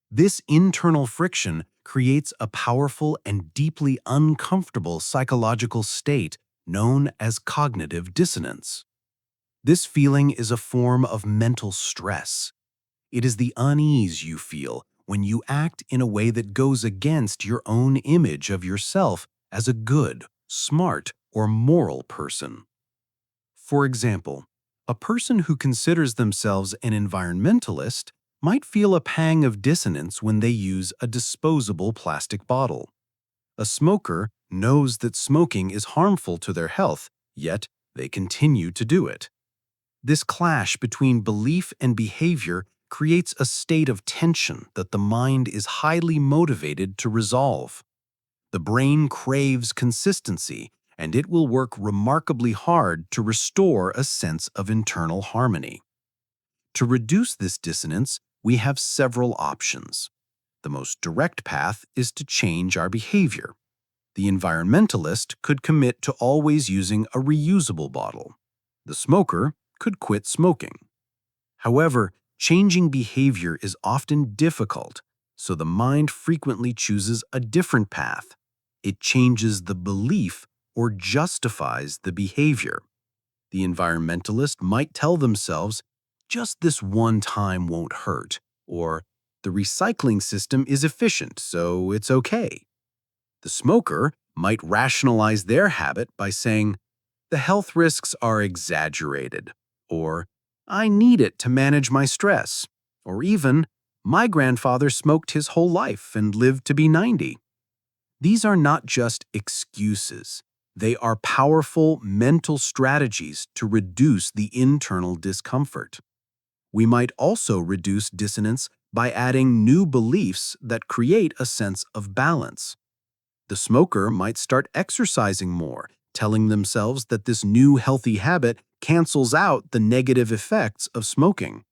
This internal friction creates a powerful and deeply uncomfortable psychological state known as cognitive dissonance. This feeling is a form of mental stress. It is the unease you feel when you act in a way that goes against your own image of yourself as a good, smart, or moral person. For example, a person who considers themselves an environmentalist might feel a pang of dissonance when they use a disposable plastic bottle. A smoker knows that smoking is harmful to their health, yet they continue to do it. This clash between belief and behavior creates a state of tension that the mind is highly motivated to resolve. The brain craves consistency, and it will work remarkably hard to restore a sense of internal harmony. To reduce this dissonance, we have several options. The most direct path is to change our behavior. The environmentalist could commit to always using a reusable bottle. The smoker could quit smoking. However, changing behavior is often difficult, so the mind frequently chooses a different path. It changes the belief or justifies the behavior. The environmentalist might tell themselves, "Just this one time won't hurt," or "The recycling system is efficient, so it's okay." The smoker might rationalize their habit by saying, "The health risks are exaggerated," or "I need it to manage my stress," or even, "My grandfather smoked his whole life and lived to be 90. These are not just excuses. They are powerful mental strategies to reduce the internal discomfort. We might also reduce dissonance by adding new beliefs that create a sense of balance. The smoker might start exercising more, telling themselves that this new healthy habit cancels out the negative effects of smoking.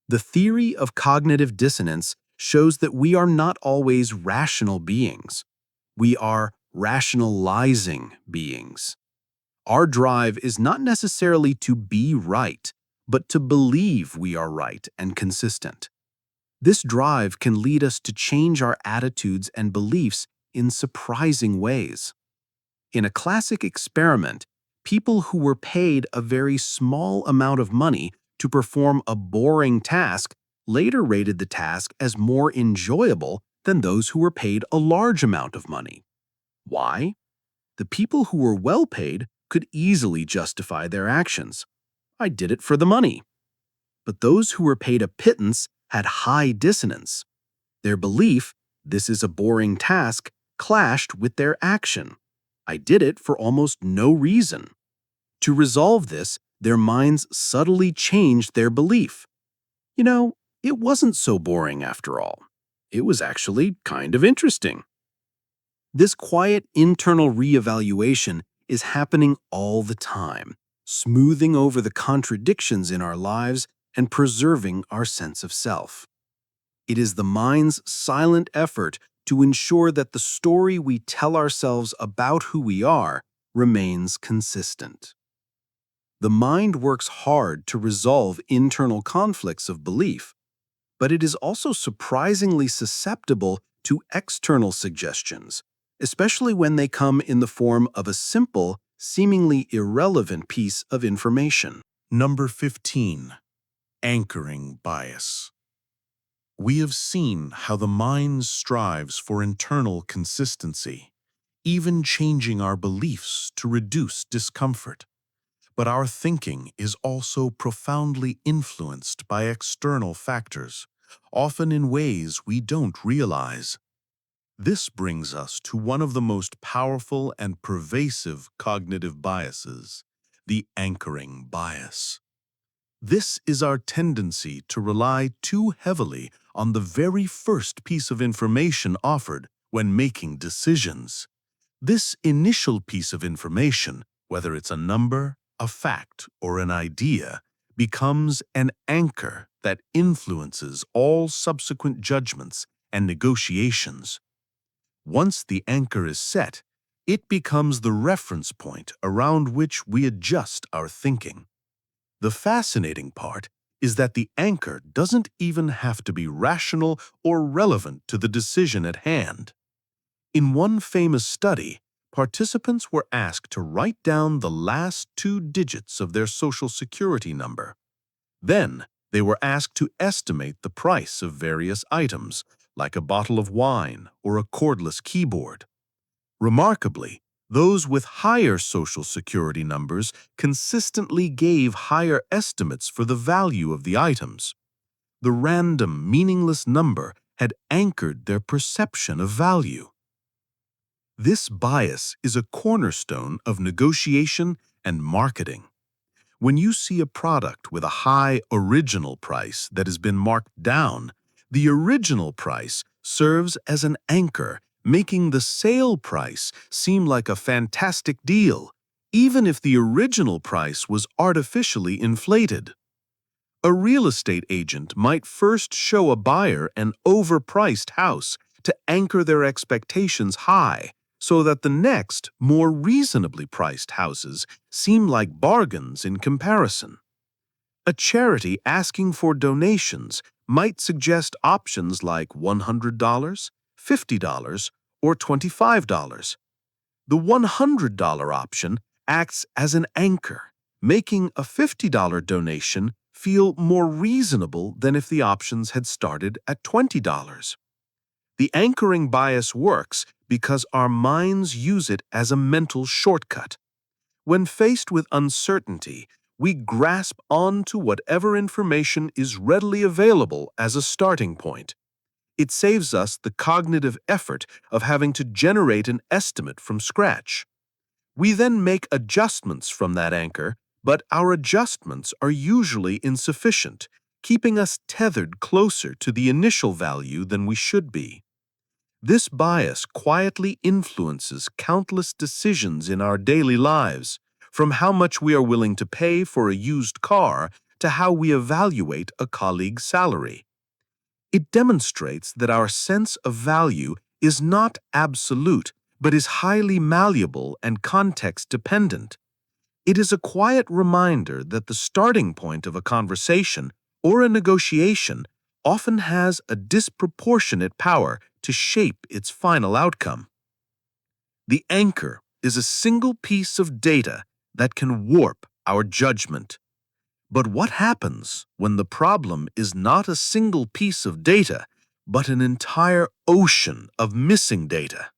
The theory of cognitive dissonance shows that we are not always rational beings. We are rationalizing beings. Our drive is not necessarily to be right, but to believe we are right and consistent. This drive can lead us to change our attitudes and beliefs in surprising ways. In a classic experiment, people who were paid a very small amount of money to perform a boring task later rated the task as more enjoyable than those who were paid a large amount of money. Why? The people who were well paid could easily justify their actions. "I did it for the money." But those who were paid a pittance had high dissonance. Their belief, "This is a boring task," clashed with their action. "I did it for almost no reason." To resolve this, their minds subtly changed their belief. It wasn't so boring after all. It was actually kind of interesting. This quiet internal reevaluation is happening all the time, smoothing over the contradictions in our lives and preserving our sense of self. It is the mind's silent effort to ensure that the story we tell ourselves about who we are remains consistent. The mind works hard to resolve internal conflicts of belief, but it is also surprisingly susceptible to external suggestions, especially when they come in the form of a simple, seemingly irrelevant piece of information. Number 15. Anchoring bias. We have seen how the mind strives for internal consistency, even changing our beliefs to reduce discomfort. But our thinking is also profoundly influenced by external factors, often in ways we don't realize. This brings us to one of the most powerful and pervasive cognitive biases, the anchoring bias. This is our tendency to rely too heavily on the very first piece of information offered when making decisions. This initial piece of information, whether it's a number, a fact, or an idea, becomes an anchor that influences all subsequent judgments and negotiations. Once the anchor is set, it becomes the reference point around which we adjust our thinking. The fascinating part is that the anchor doesn't even have to be rational or relevant to the decision at hand. In one famous study, participants were asked to write down the last 2 digits of their Social Security number. Then, they were asked to estimate the price of various items, like a bottle of wine or a cordless keyboard. Remarkably, those with higher Social Security numbers consistently gave higher estimates for the value of the items. The random, meaningless number had anchored their perception of value. This bias is a cornerstone of negotiation and marketing. When you see a product with a high original price that has been marked down, the original price serves as an anchor, making the sale price seem like a fantastic deal, even if the original price was artificially inflated. A real estate agent might first show a buyer an overpriced house to anchor their expectations high, so that the next, more reasonably priced houses seem like bargains in comparison. A charity asking for donations might suggest options like $100, $50, or $25. The $100 option acts as an anchor, making a $50 donation feel more reasonable than if the options had started at $20. The anchoring bias works because our minds use it as a mental shortcut. When faced with uncertainty, we grasp onto whatever information is readily available as a starting point. It saves us the cognitive effort of having to generate an estimate from scratch. We then make adjustments from that anchor, but our adjustments are usually insufficient, keeping us tethered closer to the initial value than we should be. This bias quietly influences countless decisions in our daily lives, from how much we are willing to pay for a used car to how we evaluate a colleague's salary. It demonstrates that our sense of value is not absolute, but is highly malleable and context-dependent. It is a quiet reminder that the starting point of a conversation or a negotiation often has a disproportionate power to shape its final outcome. The anchor is a single piece of data that can warp our judgment. But what happens when the problem is not a single piece of data, but an entire ocean of missing data?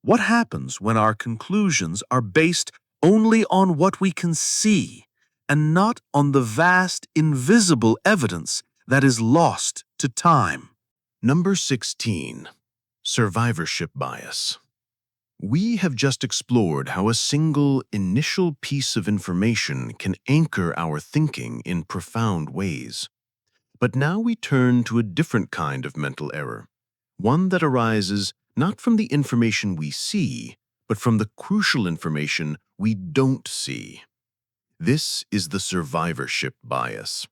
What happens when our conclusions are based only on what we can see and not on the vast, invisible evidence that is lost to time? Number 16. Survivorship bias. We have just explored how a single initial piece of information can anchor our thinking in profound ways. But now we turn to a different kind of mental error, one that arises not from the information we see, but from the crucial information we don't see. This is the survivorship bias.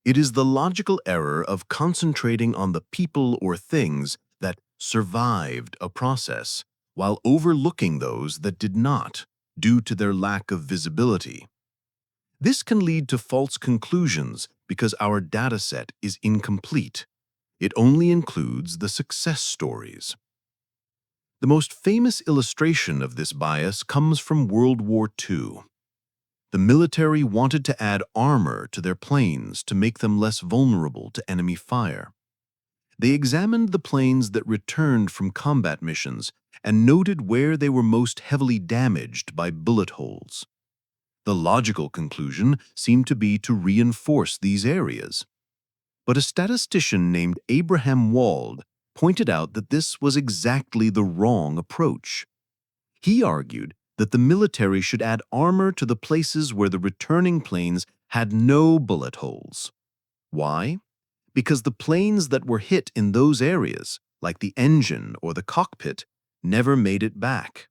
It is the logical error of concentrating on the people or things that survived a process while overlooking those that did not, due to their lack of visibility. This can lead to false conclusions because our dataset is incomplete. It only includes the success stories. The most famous illustration of this bias comes from World War II. The military wanted to add armor to their planes to make them less vulnerable to enemy fire. They examined the planes that returned from combat missions and noted where they were most heavily damaged by bullet holes. The logical conclusion seemed to be to reinforce these areas. But a statistician named Abraham Wald pointed out that this was exactly the wrong approach. He argued that the military should add armor to the places where the returning planes had no bullet holes. Why? Because the planes that were hit in those areas, like the engine or the cockpit, never made it back.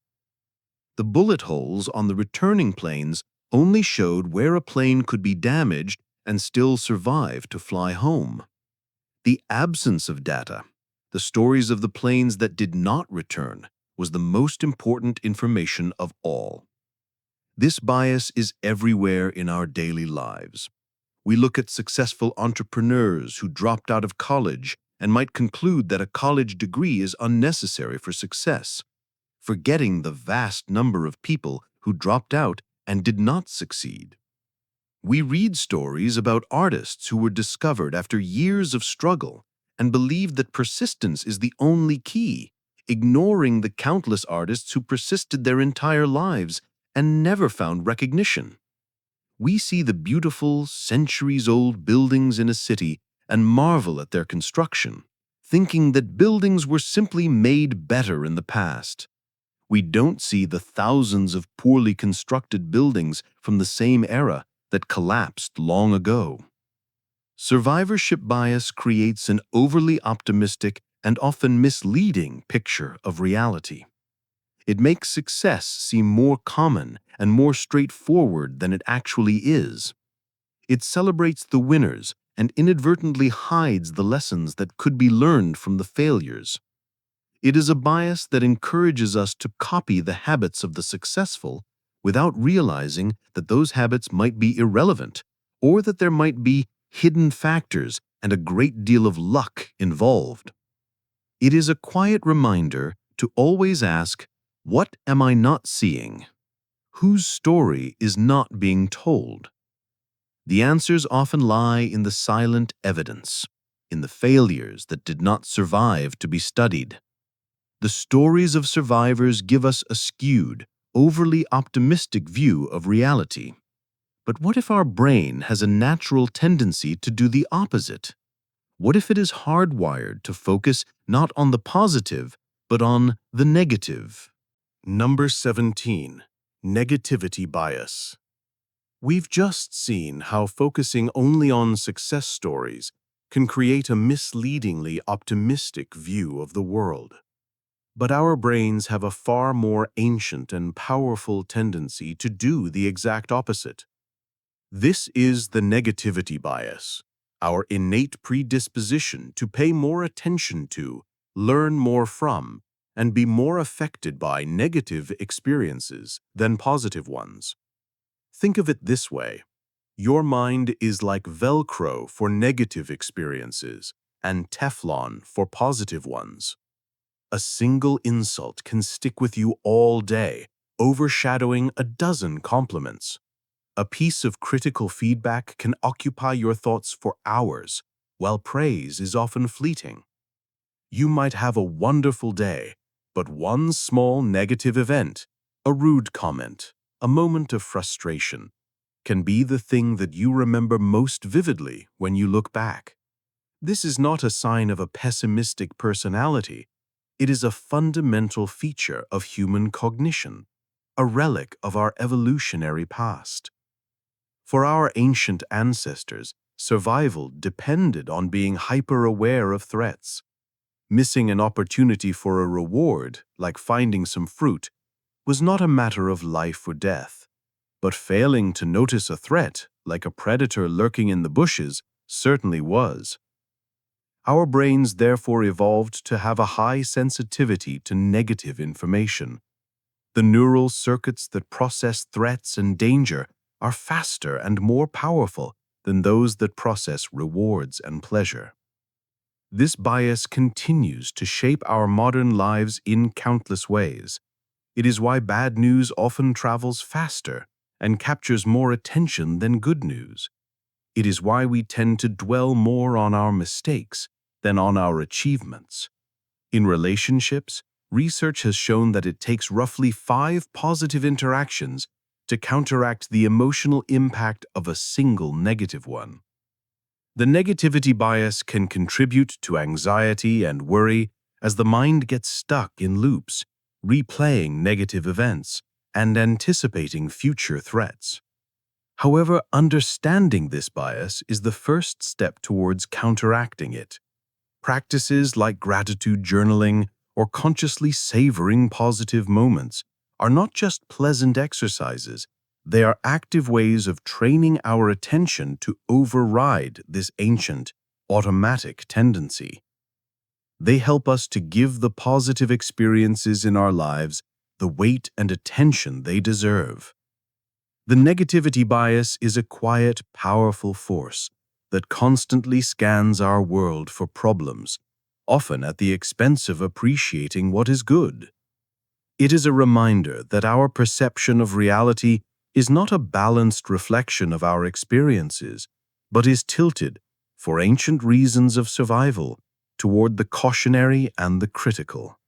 The bullet holes on the returning planes only showed where a plane could be damaged and still survive to fly home. The absence of data, the stories of the planes that did not return, was the most important information of all. This bias is everywhere in our daily lives. We look at successful entrepreneurs who dropped out of college and might conclude that a college degree is unnecessary for success, forgetting the vast number of people who dropped out and did not succeed. We read stories about artists who were discovered after years of struggle and believe that persistence is the only key, ignoring the countless artists who persisted their entire lives and never found recognition. We see the beautiful, centuries-old buildings in a city and marvel at their construction, thinking that buildings were simply made better in the past. We don't see the thousands of poorly constructed buildings from the same era that collapsed long ago. Survivorship bias creates an overly optimistic and often misleading picture of reality. It makes success seem more common and more straightforward than it actually is. It celebrates the winners and inadvertently hides the lessons that could be learned from the failures. It is a bias that encourages us to copy the habits of the successful without realizing that those habits might be irrelevant or that there might be hidden factors and a great deal of luck involved. It is a quiet reminder to always ask, what am I not seeing? Whose story is not being told? The answers often lie in the silent evidence, in the failures that did not survive to be studied. The stories of survivors give us a skewed, overly optimistic view of reality. But what if our brain has a natural tendency to do the opposite? What if it is hardwired to focus not on the positive, but on the negative? Number 17. Negativity bias. We've just seen how focusing only on success stories can create a misleadingly optimistic view of the world. But our brains have a far more ancient and powerful tendency to do the exact opposite. This is the negativity bias, our innate predisposition to pay more attention to, learn more from, and be more affected by negative experiences than positive ones. Think of it this way. Your mind is like Velcro for negative experiences and Teflon for positive ones. A single insult can stick with you all day, overshadowing a dozen compliments. A piece of critical feedback can occupy your thoughts for hours, while praise is often fleeting. You might have a wonderful day, but one small negative event, a rude comment, a moment of frustration, can be the thing that you remember most vividly when you look back. This is not a sign of a pessimistic personality. It is a fundamental feature of human cognition, a relic of our evolutionary past. For our ancient ancestors, survival depended on being hyper-aware of threats. Missing an opportunity for a reward, like finding some fruit, was not a matter of life or death. but failing to notice a threat, like a predator lurking in the bushes, certainly was. Our brains therefore evolved to have a high sensitivity to negative information. The neural circuits that process threats and danger are faster and more powerful than those that process rewards and pleasure. This bias continues to shape our modern lives in countless ways. It is why bad news often travels faster and captures more attention than good news. It is why we tend to dwell more on our mistakes than on our achievements. In relationships, research has shown that it takes roughly 5 positive interactions to counteract the emotional impact of a single negative one. The negativity bias can contribute to anxiety and worry as the mind gets stuck in loops, replaying negative events and anticipating future threats. However, understanding this bias is the first step towards counteracting it. Practices like gratitude journaling or consciously savoring positive moments are not just pleasant exercises, they are active ways of training our attention to override this ancient, automatic tendency. They help us to give the positive experiences in our lives the weight and attention they deserve. The negativity bias is a quiet, powerful force that constantly scans our world for problems, often at the expense of appreciating what is good. It is a reminder that our perception of reality is not a balanced reflection of our experiences, but is tilted, for ancient reasons of survival, toward the cautionary and the critical.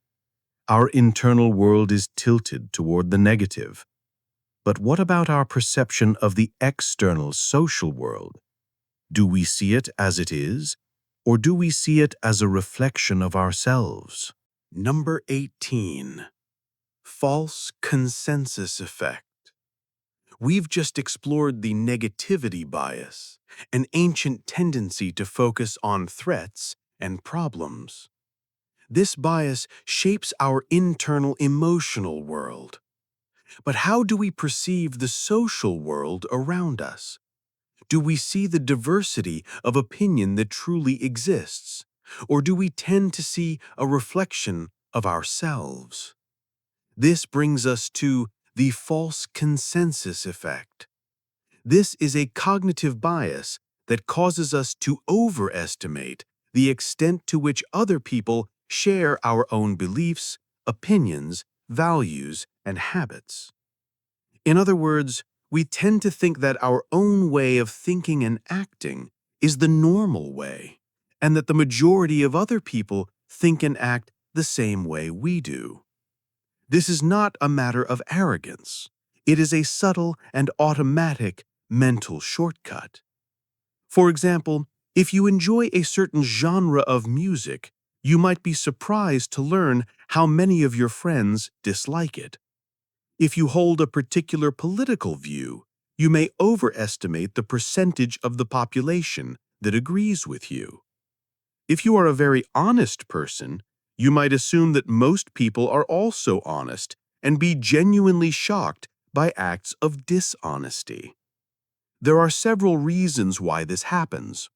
Our internal world is tilted toward the negative. But what about our perception of the external social world? Do we see it as it is, or do we see it as a reflection of ourselves? Number 18. False consensus effect. We've just explored the negativity bias, an ancient tendency to focus on threats and problems. This bias shapes our internal emotional world. But how do we perceive the social world around us? Do we see the diversity of opinion that truly exists, or do we tend to see a reflection of ourselves? This brings us to the false consensus effect. This is a cognitive bias that causes us to overestimate the extent to which other people share our own beliefs, opinions, values, and habits. In other words, we tend to think that our own way of thinking and acting is the normal way, and that the majority of other people think and act the same way we do. This is not a matter of arrogance. It is a subtle and automatic mental shortcut. For example, if you enjoy a certain genre of music, you might be surprised to learn how many of your friends dislike it. If you hold a particular political view, you may overestimate the percentage of the population that agrees with you. If you are a very honest person, you might assume that most people are also honest and be genuinely shocked by acts of dishonesty. There are several reasons why this happens.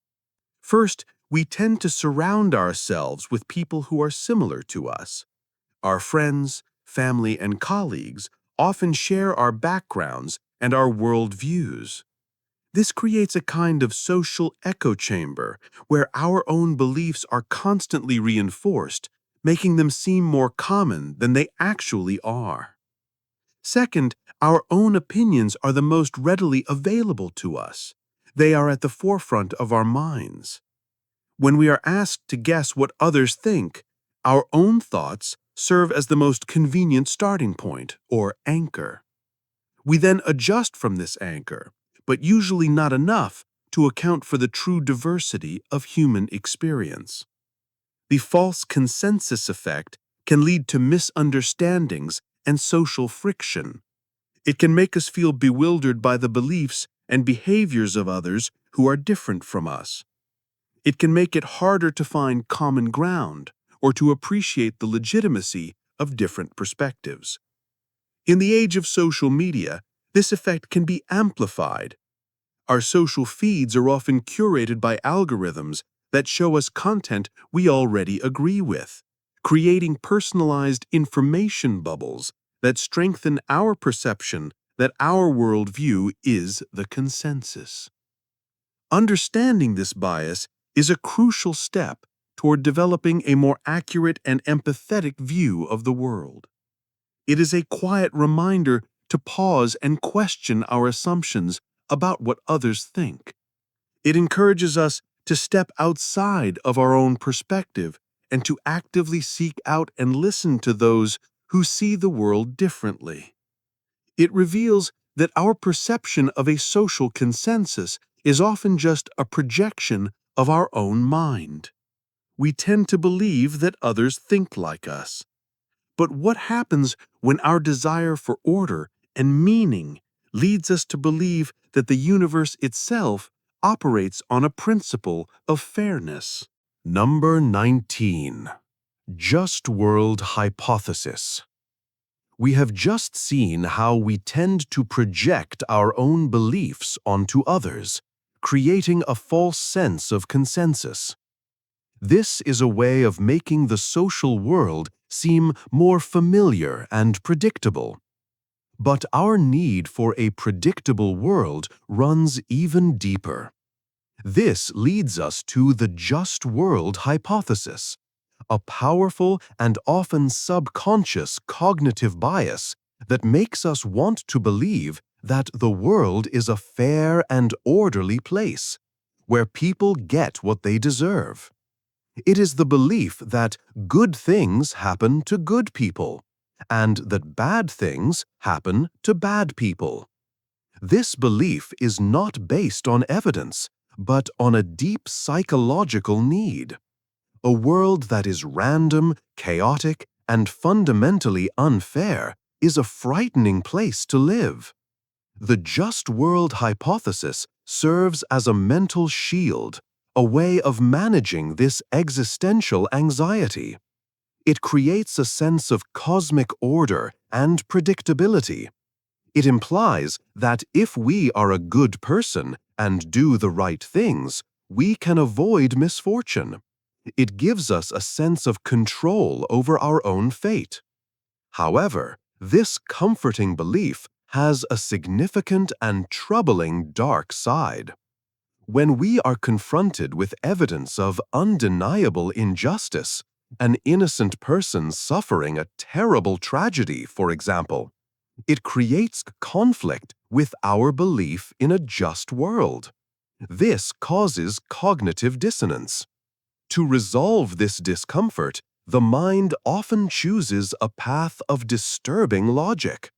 First, we tend to surround ourselves with people who are similar to us. Our friends, family, and colleagues often share our backgrounds and our worldviews. This creates a kind of social echo chamber where our own beliefs are constantly reinforced, making them seem more common than they actually are. Second, our own opinions are the most readily available to us. They are at the forefront of our minds. When we are asked to guess what others think, our own thoughts serve as the most convenient starting point, or anchor. We then adjust from this anchor, but usually not enough to account for the true diversity of human experience. The false consensus effect can lead to misunderstandings and social friction. It can make us feel bewildered by the beliefs and behaviors of others who are different from us. It can make it harder to find common ground or to appreciate the legitimacy of different perspectives. In the age of social media, This effect can be amplified. Our social feeds are often curated by algorithms that show us content we already agree with, creating personalized information bubbles that strengthen our perception that our worldview is the consensus. Understanding this bias is a crucial step toward developing a more accurate and empathetic view of the world. It is a quiet reminder to pause and question our assumptions about what others think. It encourages us to step outside of our own perspective and to actively seek out and listen to those who see the world differently. It reveals that our perception of a social consensus is often just a projection of our own mind. We tend to believe that others think like us. But what happens when our desire for order and meaning leads us to believe that the universe itself operates on a principle of fairness? Number 19. Just world hypothesis. We have just seen how we tend to project our own beliefs onto others, creating a false sense of consensus. This is a way of making the social world seem more familiar and predictable. But our need for a predictable world runs even deeper. This leads us to the just world hypothesis, a powerful and often subconscious cognitive bias that makes us want to believe that the world is a fair and orderly place, where people get what they deserve. It is the belief that good things happen to good people, and that bad things happen to bad people. This belief is not based on evidence, but on a deep psychological need. A world that is random, chaotic, and fundamentally unfair is a frightening place to live. The just world hypothesis serves as a mental shield, a way of managing this existential anxiety. It creates a sense of cosmic order and predictability. It implies that if we are a good person and do the right things, we can avoid misfortune. It gives us a sense of control over our own fate. However, this comforting belief has a significant and troubling dark side. When we are confronted with evidence of undeniable injustice, an innocent person suffering a terrible tragedy, for example, it creates conflict with our belief in a just world. This causes cognitive dissonance. To resolve this discomfort, the mind often chooses a path of disturbing logic.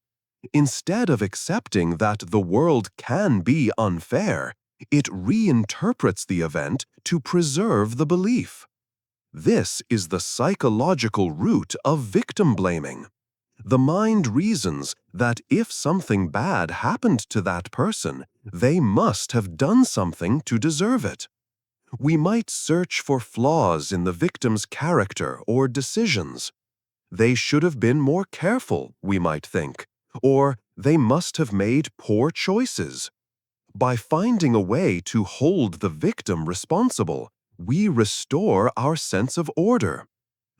Instead of accepting that the world can be unfair, it reinterprets the event to preserve the belief. This is the psychological root of victim blaming. The mind reasons that if something bad happened to that person, they must have done something to deserve it. We might search for flaws in the victim's character or decisions. They should have been more careful, we might think, or they must have made poor choices. By finding a way to hold the victim responsible, we restore our sense of order.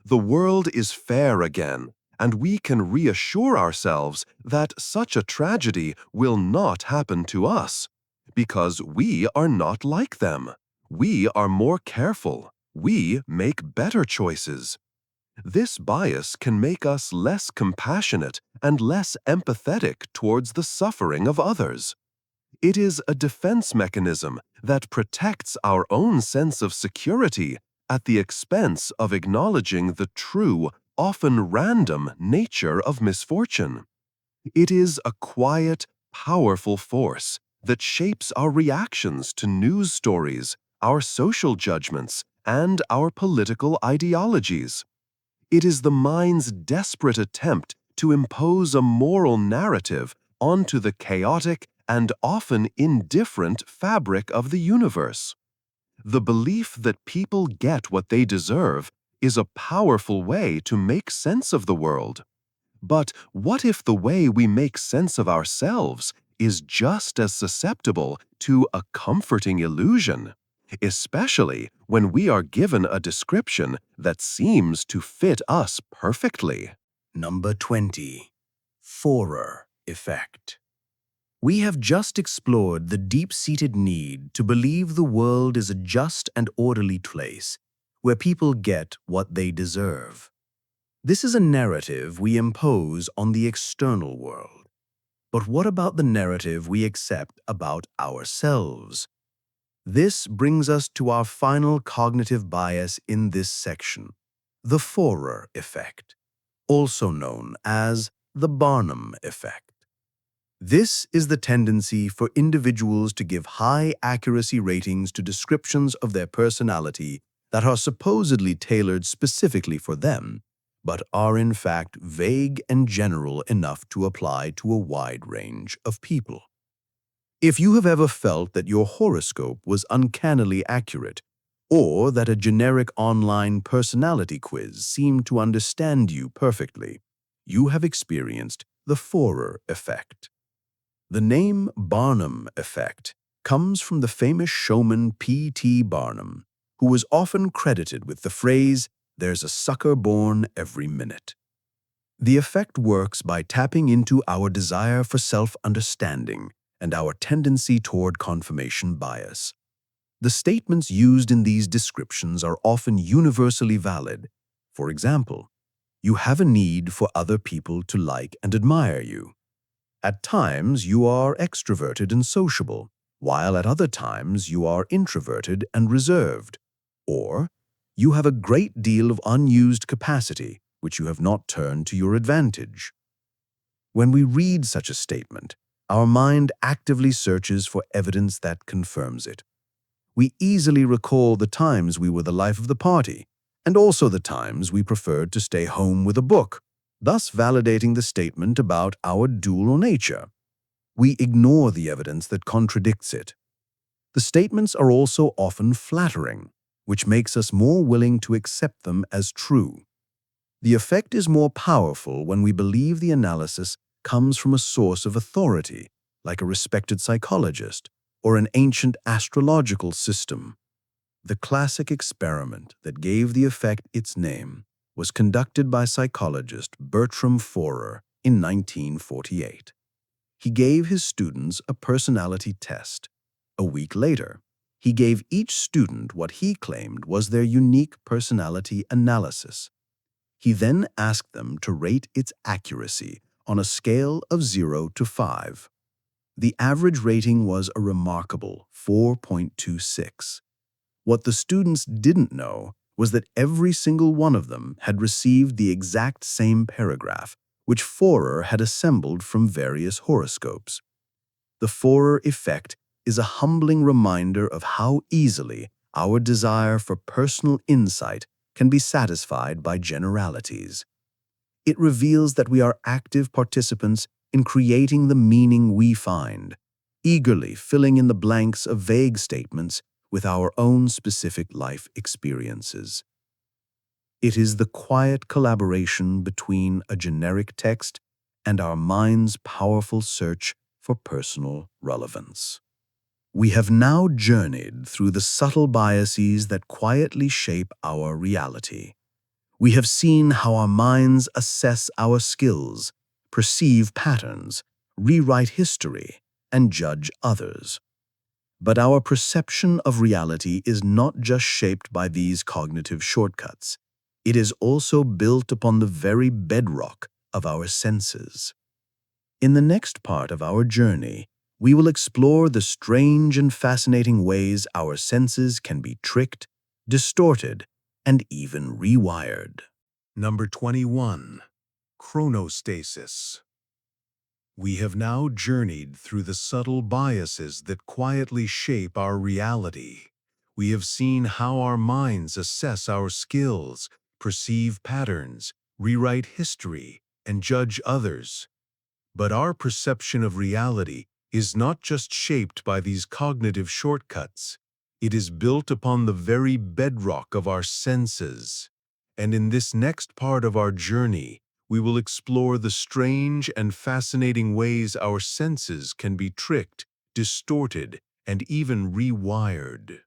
The world is fair again, and we can reassure ourselves that such a tragedy will not happen to us, because we are not like them. We are more careful. We make better choices. This bias can make us less compassionate and less empathetic towards the suffering of others. It is a defense mechanism that protects our own sense of security at the expense of acknowledging the true, often random nature of misfortune. It is a quiet, powerful force that shapes our reactions to news stories, our social judgments, and our political ideologies. It is the mind's desperate attempt to impose a moral narrative onto the chaotic and often indifferent fabric of the universe. The belief that people get what they deserve is a powerful way to make sense of the world. But what if the way we make sense of ourselves is just as susceptible to a comforting illusion, especially when we are given a description that seems to fit us perfectly. Number 20. Forer Effect. We have just explored the deep-seated need to believe the world is a just and orderly place where people get what they deserve. This is a narrative we impose on the external world. But what about the narrative we accept about ourselves? This brings us to our final cognitive bias in this section, the Forer Effect, also known as the Barnum Effect. This is the tendency for individuals to give high accuracy ratings to descriptions of their personality that are supposedly tailored specifically for them, but are in fact vague and general enough to apply to a wide range of people. If you have ever felt that your horoscope was uncannily accurate, or that a generic online personality quiz seemed to understand you perfectly, you have experienced the Forer Effect. The name Barnum Effect comes from the famous showman P.T. Barnum, who was often credited with the phrase, "There's a sucker born every minute." The effect works by tapping into our desire for self-understanding and our tendency toward confirmation bias. The statements used in these descriptions are often universally valid. For example, you have a need for other people to like and admire you. At times, you are extroverted and sociable, while at other times you are introverted and reserved. Or, you have a great deal of unused capacity, which you have not turned to your advantage. When we read such a statement, our mind actively searches for evidence that confirms it. We easily recall the times we were the life of the party, and also the times we preferred to stay home with a book, thus validating the statement about our dual nature. We ignore the evidence that contradicts it. The statements are also often flattering, which makes us more willing to accept them as true. The effect is more powerful when we believe the analysis comes from a source of authority, like a respected psychologist or an ancient astrological system. The classic experiment that gave the effect its name was conducted by psychologist Bertram Forer in 1948. He gave his students a personality test. A week later, he gave each student what he claimed was their unique personality analysis. He then asked them to rate its accuracy on a scale of 0 to 5. The average rating was a remarkable 4.26. What the students didn't know was that every single one of them had received the exact same paragraph, which Forer had assembled from various horoscopes. The Forer Effect is a humbling reminder of how easily our desire for personal insight can be satisfied by generalities. It reveals that we are active participants in creating the meaning we find, eagerly filling in the blanks of vague statements with our own specific life experiences. It is the quiet collaboration between a generic text and our mind's powerful search for personal relevance. We have now journeyed through the subtle biases that quietly shape our reality. We have seen how our minds assess our skills, perceive patterns, rewrite history, and judge others. But our perception of reality is not just shaped by these cognitive shortcuts. It is also built upon the very bedrock of our senses. In the next part of our journey, we will explore the strange and fascinating ways our senses can be tricked, distorted, and even rewired. Number 21. Chronostasis. We have now journeyed through the subtle biases that quietly shape our reality. We have seen how our minds assess our skills, perceive patterns, rewrite history, and judge others. But our perception of reality is not just shaped by these cognitive shortcuts. It is built upon the very bedrock of our senses. And in this next part of our journey, we will explore the strange and fascinating ways our senses can be tricked, distorted, and even rewired.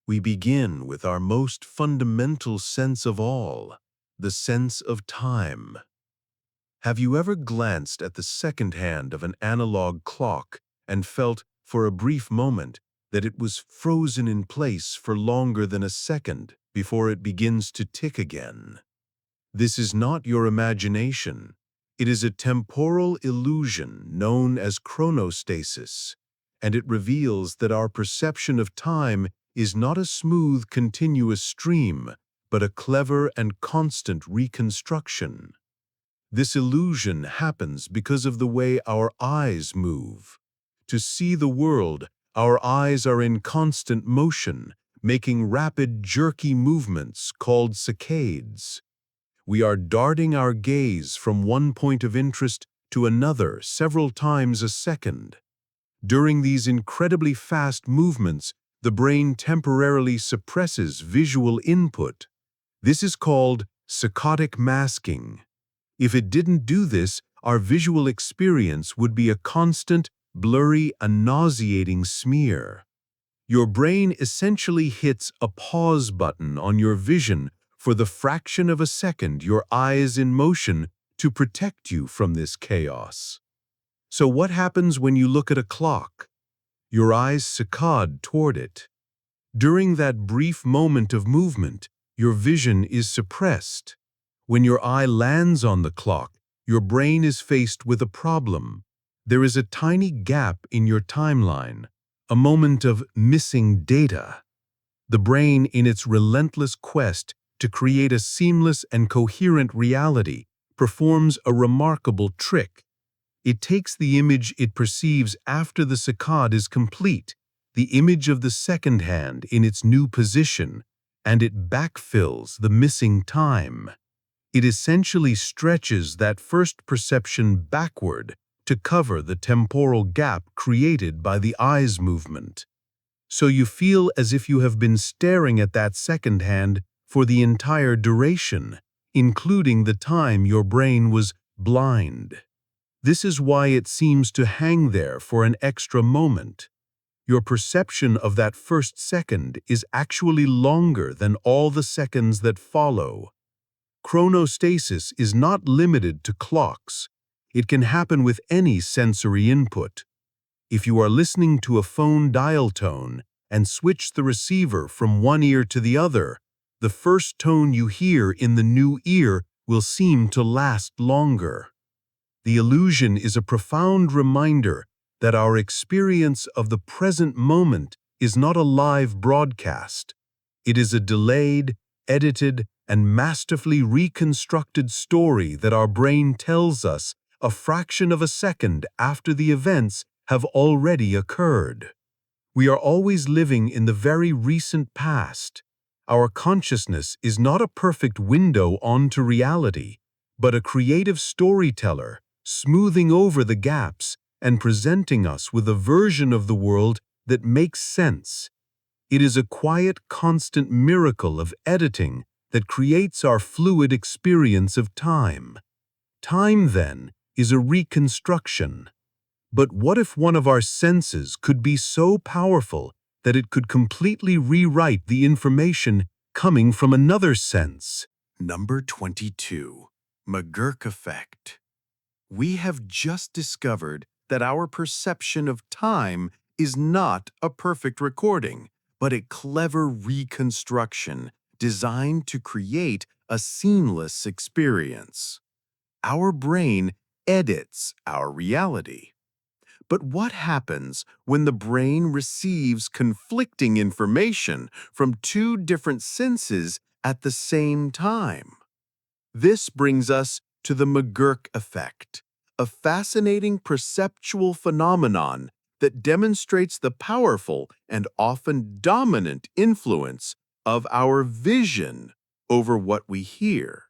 We begin with our most fundamental sense of all, the sense of time. Have you ever glanced at the second hand of an analog clock and felt, for a brief moment, that it was frozen in place for longer than a second before it begins to tick again? This is not your imagination. It is a temporal illusion known as chronostasis, and it reveals that our perception of time is not a smooth, continuous stream, but a clever and constant reconstruction. This illusion happens because of the way our eyes move. To see the world, our eyes are in constant motion, making rapid, jerky movements called saccades. We are darting our gaze from one point of interest to another several times a second. During these incredibly fast movements, the brain temporarily suppresses visual input. This is called saccadic masking. If it didn't do this, our visual experience would be a constant, blurry, and nauseating smear. Your brain essentially hits a pause button on your vision for the fraction of a second your eye is in motion to protect you from this chaos. So what happens when you look at a clock? Your eyes saccade toward it. During that brief moment of movement, your vision is suppressed. When your eye lands on the clock, your brain is faced with a problem. There is a tiny gap in your timeline, a moment of missing data. The brain, in its relentless quest to create a seamless and coherent reality, performs a remarkable trick. It takes the image it perceives after the saccade is complete, the image of the second hand in its new position, and it backfills the missing time. It essentially stretches that first perception backward to cover the temporal gap created by the eye's movement. So you feel as if you have been staring at that second hand for the entire duration, including the time your brain was blind. This is why it seems to hang there for an extra moment. Your perception of that first second is actually longer than all the seconds that follow. Chronostasis is not limited to clocks. It can happen with any sensory input. If you are listening to a phone dial tone and switch the receiver from one ear to the other, the first tone you hear in the new ear will seem to last longer. The illusion is a profound reminder that our experience of the present moment is not a live broadcast. It is a delayed, edited, and masterfully reconstructed story that our brain tells us a fraction of a second after the events have already occurred. We are always living in the very recent past. Our consciousness is not a perfect window onto reality, but a creative storyteller, smoothing over the gaps and presenting us with a version of the world that makes sense. It is a quiet, constant miracle of editing that creates our fluid experience of time. Time, then, is a reconstruction. But what if one of our senses could be so powerful that it could completely rewrite the information coming from another sense? Number 22. McGurk Effect. We have just discovered that our perception of time is not a perfect recording, but a clever reconstruction designed to create a seamless experience. Our brain edits our reality. But what happens when the brain receives conflicting information from two different senses at the same time? This brings us to the McGurk Effect, a fascinating perceptual phenomenon that demonstrates the powerful and often dominant influence of our vision over what we hear.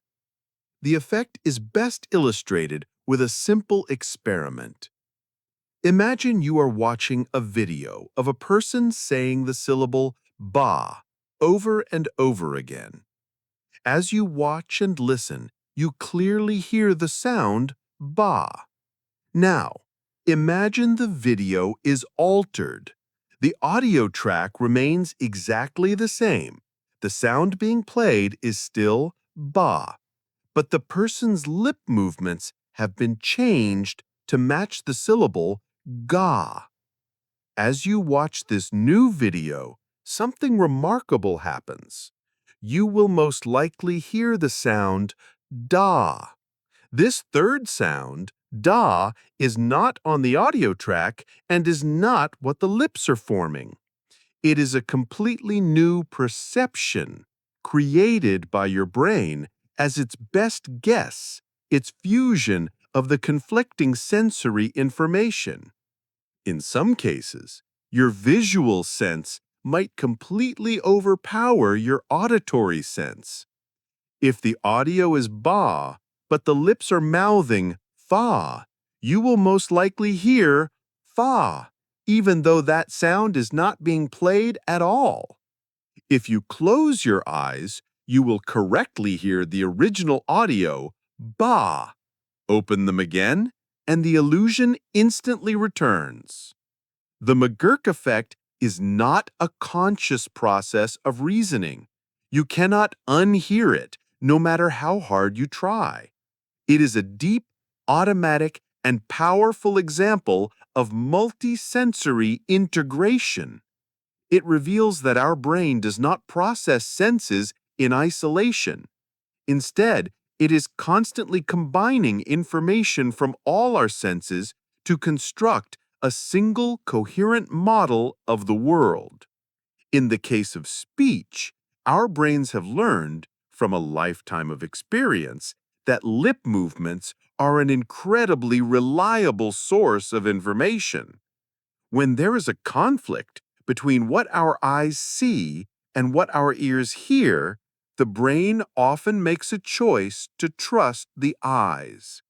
The effect is best illustrated with a simple experiment. Imagine you are watching a video of a person saying the syllable ba over and over again. As you watch and listen, you clearly hear the sound ba. Now, imagine the video is altered. The audio track remains exactly the same. The sound being played is still ba, but the person's lip movements have been changed to match the syllable ga. As you watch this new video, something remarkable happens. You will most likely hear the sound da. This third sound, da, is not on the audio track and is not what the lips are forming. It is a completely new perception created by your brain as its best guess, its fusion of the conflicting sensory information. In some cases, your visual sense might completely overpower your auditory sense. If the audio is ba, but the lips are mouthing fa, you will most likely hear fa, even though that sound is not being played at all. If you close your eyes, you will correctly hear the original audio ba. Open them again, and the illusion instantly returns. The McGurk effect is not a conscious process of reasoning. You cannot unhear it, no matter how hard you try. It is a deep, automatic, and powerful example of multisensory integration. It reveals that our brain does not process senses in isolation. Instead, it is constantly combining information from all our senses to construct a single coherent model of the world. In the case of speech, our brains have learned, from a lifetime of experience, that lip movements are an incredibly reliable source of information. When there is a conflict between what our eyes see and what our ears hear, the brain often makes a choice to trust the eyes.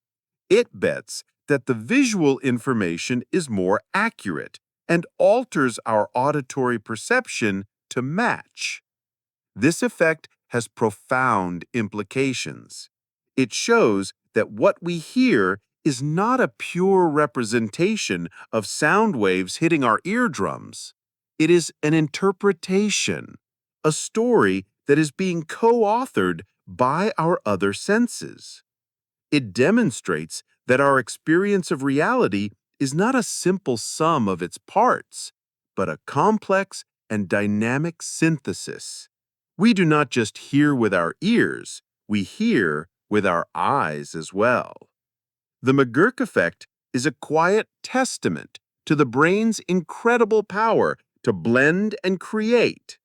It bets that the visual information is more accurate and alters our auditory perception to match. This effect has profound implications. It shows that what we hear is not a pure representation of sound waves hitting our eardrums. It is an interpretation, a story that is being co-authored by our other senses. It demonstrates that our experience of reality is not a simple sum of its parts, but a complex and dynamic synthesis. We do not just hear with our ears, we hear with our eyes as well. The McGurk effect is a quiet testament to the brain's incredible power to blend and create.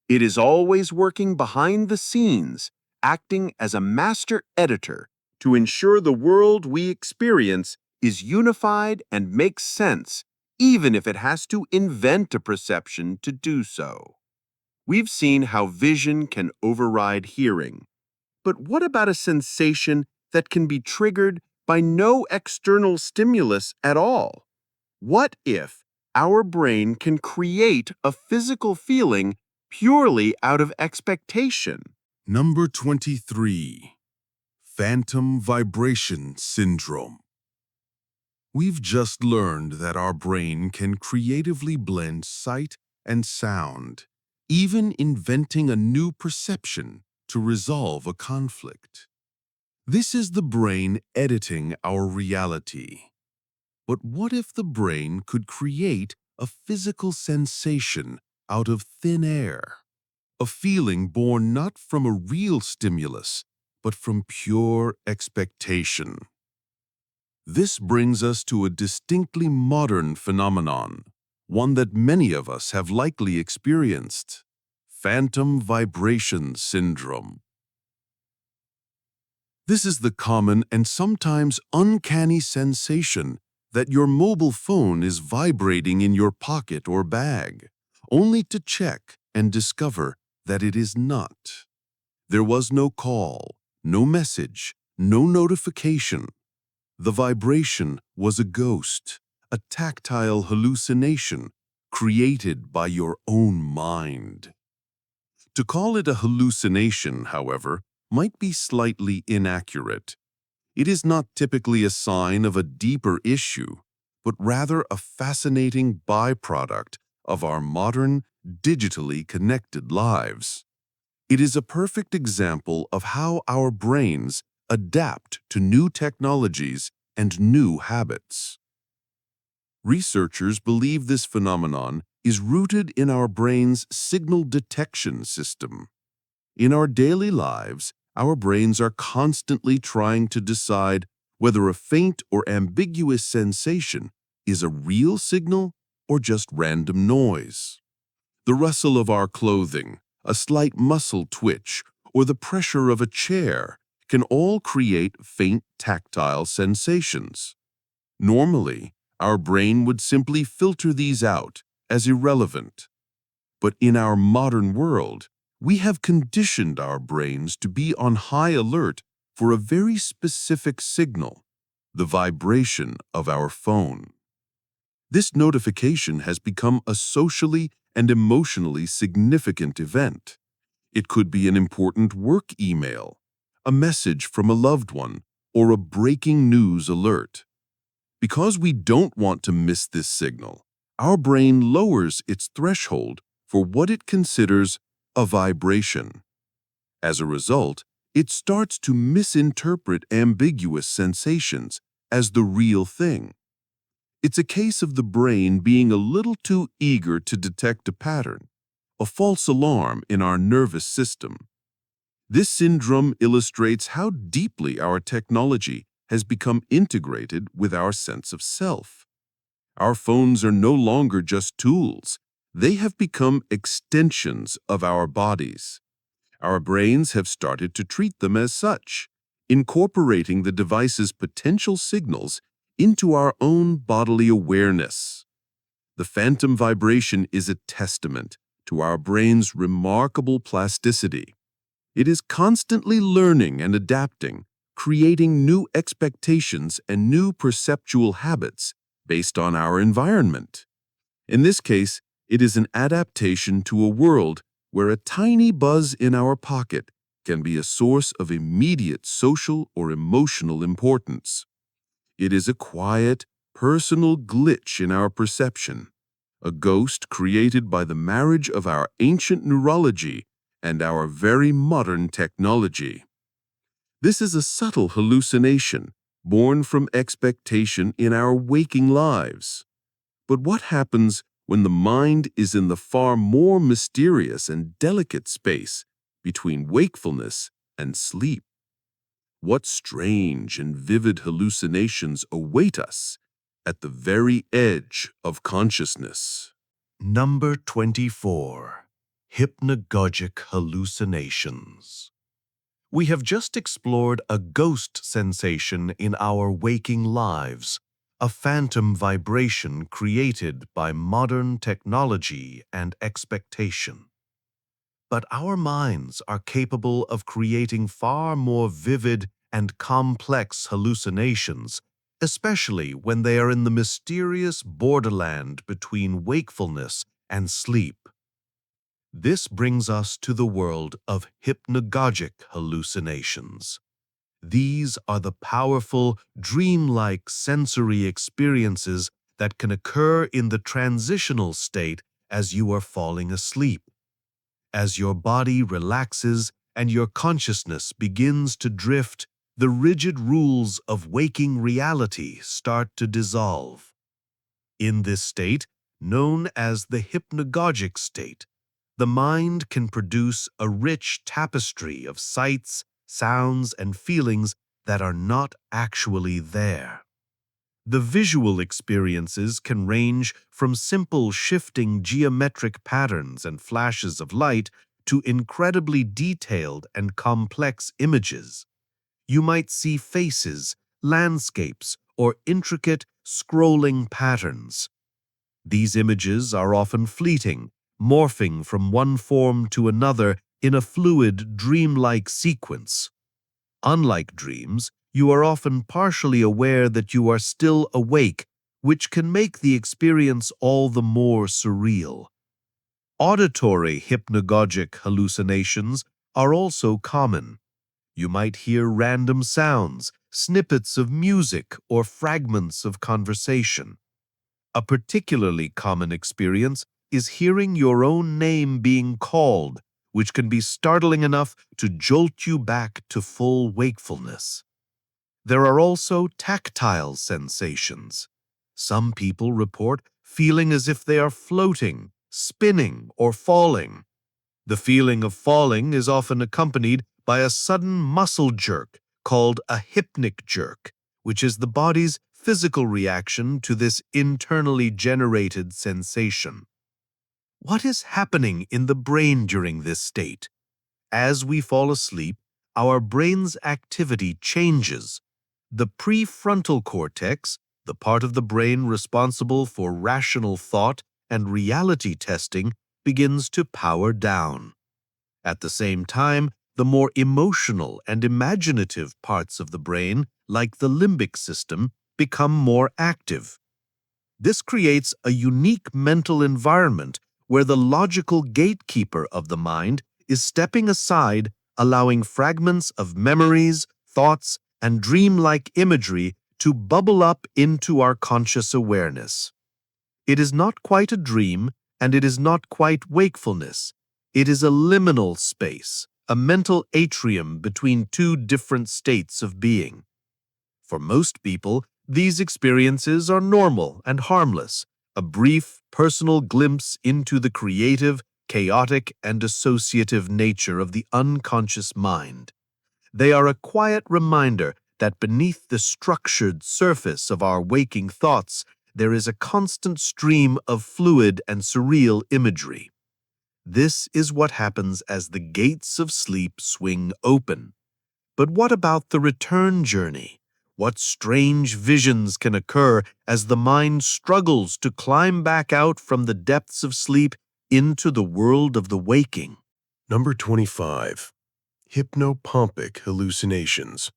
It is always working behind the scenes, acting as a master editor to ensure the world we experience is unified and makes sense, even if it has to invent a perception to do so. We've seen how vision can override hearing. But what about a sensation that can be triggered by no external stimulus at all? What if our brain can create a physical feeling purely out of expectation? Number 23. Phantom Vibration Syndrome. We've just learned that our brain can creatively blend sight and sound, even inventing a new perception to resolve a conflict. This is the brain editing our reality. But what if the brain could create a physical sensation out of thin air? A feeling born not from a real stimulus, but from pure expectation. This brings us to a distinctly modern phenomenon, one that many of us have likely experienced: phantom vibration syndrome. This is the common and sometimes uncanny sensation that your mobile phone is vibrating in your pocket or bag, only to check and discover that it is not. There was no call, no message, no notification. The vibration was a ghost, a tactile hallucination created by your own mind. To call it a hallucination, however, might be slightly inaccurate. It is not typically a sign of a deeper issue, but rather a fascinating byproduct of our modern, digitally connected lives. It is a perfect example of how our brains adapt to new technologies and new habits. Researchers believe this phenomenon is rooted in our brain's signal detection system. In our daily lives, our brains are constantly trying to decide whether a faint or ambiguous sensation is a real signal or just random noise. The rustle of our clothing, a slight muscle twitch, or the pressure of a chair can all create faint tactile sensations. Normally, our brain would simply filter these out as irrelevant. But in our modern world, we have conditioned our brains to be on high alert for a very specific signal, the vibration of our phone. This notification has become a socially and emotionally significant event. It could be an important work email, a message from a loved one, or a breaking news alert. Because we don't want to miss this signal, our brain lowers its threshold for what it considers a vibration. As a result, it starts to misinterpret ambiguous sensations as the real thing. It's a case of the brain being a little too eager to detect a pattern, a false alarm in our nervous system. This syndrome illustrates how deeply our technology has become integrated with our sense of self. Our phones are no longer just tools. They have become extensions of our bodies. Our brains have started to treat them as such, incorporating the device's potential signals into our own bodily awareness. The phantom vibration is a testament to our brain's remarkable plasticity. It is constantly learning and adapting, creating new expectations and new perceptual habits based on our environment. In this case, it is an adaptation to a world where a tiny buzz in our pocket can be a source of immediate social or emotional importance. It is a quiet, personal glitch in our perception, a ghost created by the marriage of our ancient neurology and our very modern technology. This is a subtle hallucination born from expectation in our waking lives. But what happens when the mind is in the far more mysterious and delicate space between wakefulness and sleep? What strange and vivid hallucinations await us at the very edge of consciousness? Number 24. Hypnagogic Hallucinations. We have just explored a ghost sensation in our waking lives, a phantom vibration created by modern technology and expectation. But our minds are capable of creating far more vivid and complex hallucinations, especially when they are in the mysterious borderland between wakefulness and sleep. This brings us to the world of hypnagogic hallucinations. These are the powerful, dreamlike sensory experiences that can occur in the transitional state as you are falling asleep. As your body relaxes and your consciousness begins to drift, the rigid rules of waking reality start to dissolve. In this state, known as the hypnagogic state, the mind can produce a rich tapestry of sights, sounds, and feelings that are not actually there. The visual experiences can range from simple shifting geometric patterns and flashes of light to incredibly detailed and complex images. You might see faces, landscapes, or intricate scrolling patterns. These images are often fleeting, morphing from one form to another in a fluid, dreamlike sequence. Unlike dreams, you are often partially aware that you are still awake, which can make the experience all the more surreal. Auditory hypnagogic hallucinations are also common. You might hear random sounds, snippets of music, or fragments of conversation. A particularly common experience is hearing your own name being called, which can be startling enough to jolt you back to full wakefulness. There are also tactile sensations. Some people report feeling as if they are floating, spinning, or falling. The feeling of falling is often accompanied by a sudden muscle jerk called a hypnic jerk, which is the body's physical reaction to this internally generated sensation. What is happening in the brain during this state? As we fall asleep, our brain's activity changes. The prefrontal cortex, the part of the brain responsible for rational thought and reality testing, begins to power down. At the same time, the more emotional and imaginative parts of the brain, like the limbic system, become more active. This creates a unique mental environment where the logical gatekeeper of the mind is stepping aside, allowing fragments of memories, thoughts, and dreamlike imagery to bubble up into our conscious awareness. It is not quite a dream, and it is not quite wakefulness. It is a liminal space, a mental atrium between two different states of being. For most people, these experiences are normal and harmless, a brief, personal glimpse into the creative, chaotic, and associative nature of the unconscious mind. They are a quiet reminder that beneath the structured surface of our waking thoughts, there is a constant stream of fluid and surreal imagery. This is what happens as the gates of sleep swing open. But what about the return journey? What strange visions can occur as the mind struggles to climb back out from the depths of sleep into the world of the waking? Number 25. Hypnopompic Hallucinations.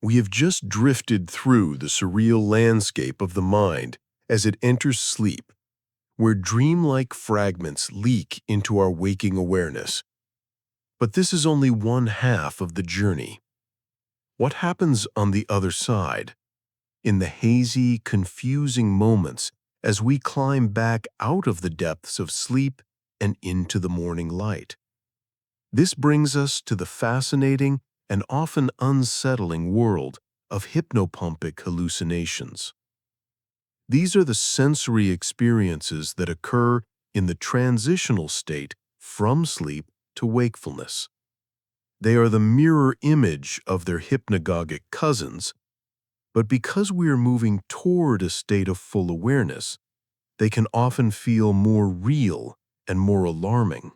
We have just drifted through the surreal landscape of the mind as it enters sleep, where dreamlike fragments leak into our waking awareness. But this is only one half of the journey. What happens on the other side? In the hazy, confusing moments as we climb back out of the depths of sleep and into the morning light. This brings us to the fascinating and often unsettling world of hypnopompic hallucinations. These are the sensory experiences that occur in the transitional state from sleep to wakefulness. They are the mirror image of their hypnagogic cousins, but because we are moving toward a state of full awareness, they can often feel more real and more alarming.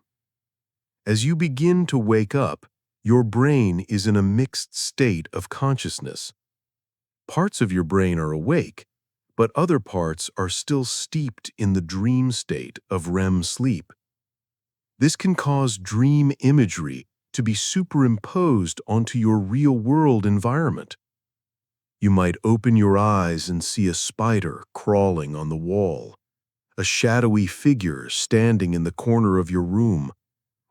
As you begin to wake up, your brain is in a mixed state of consciousness. Parts of your brain are awake, but other parts are still steeped in the dream state of REM sleep. This can cause dream imagery to be superimposed onto your real-world environment. You might open your eyes and see a spider crawling on the wall, a shadowy figure standing in the corner of your room,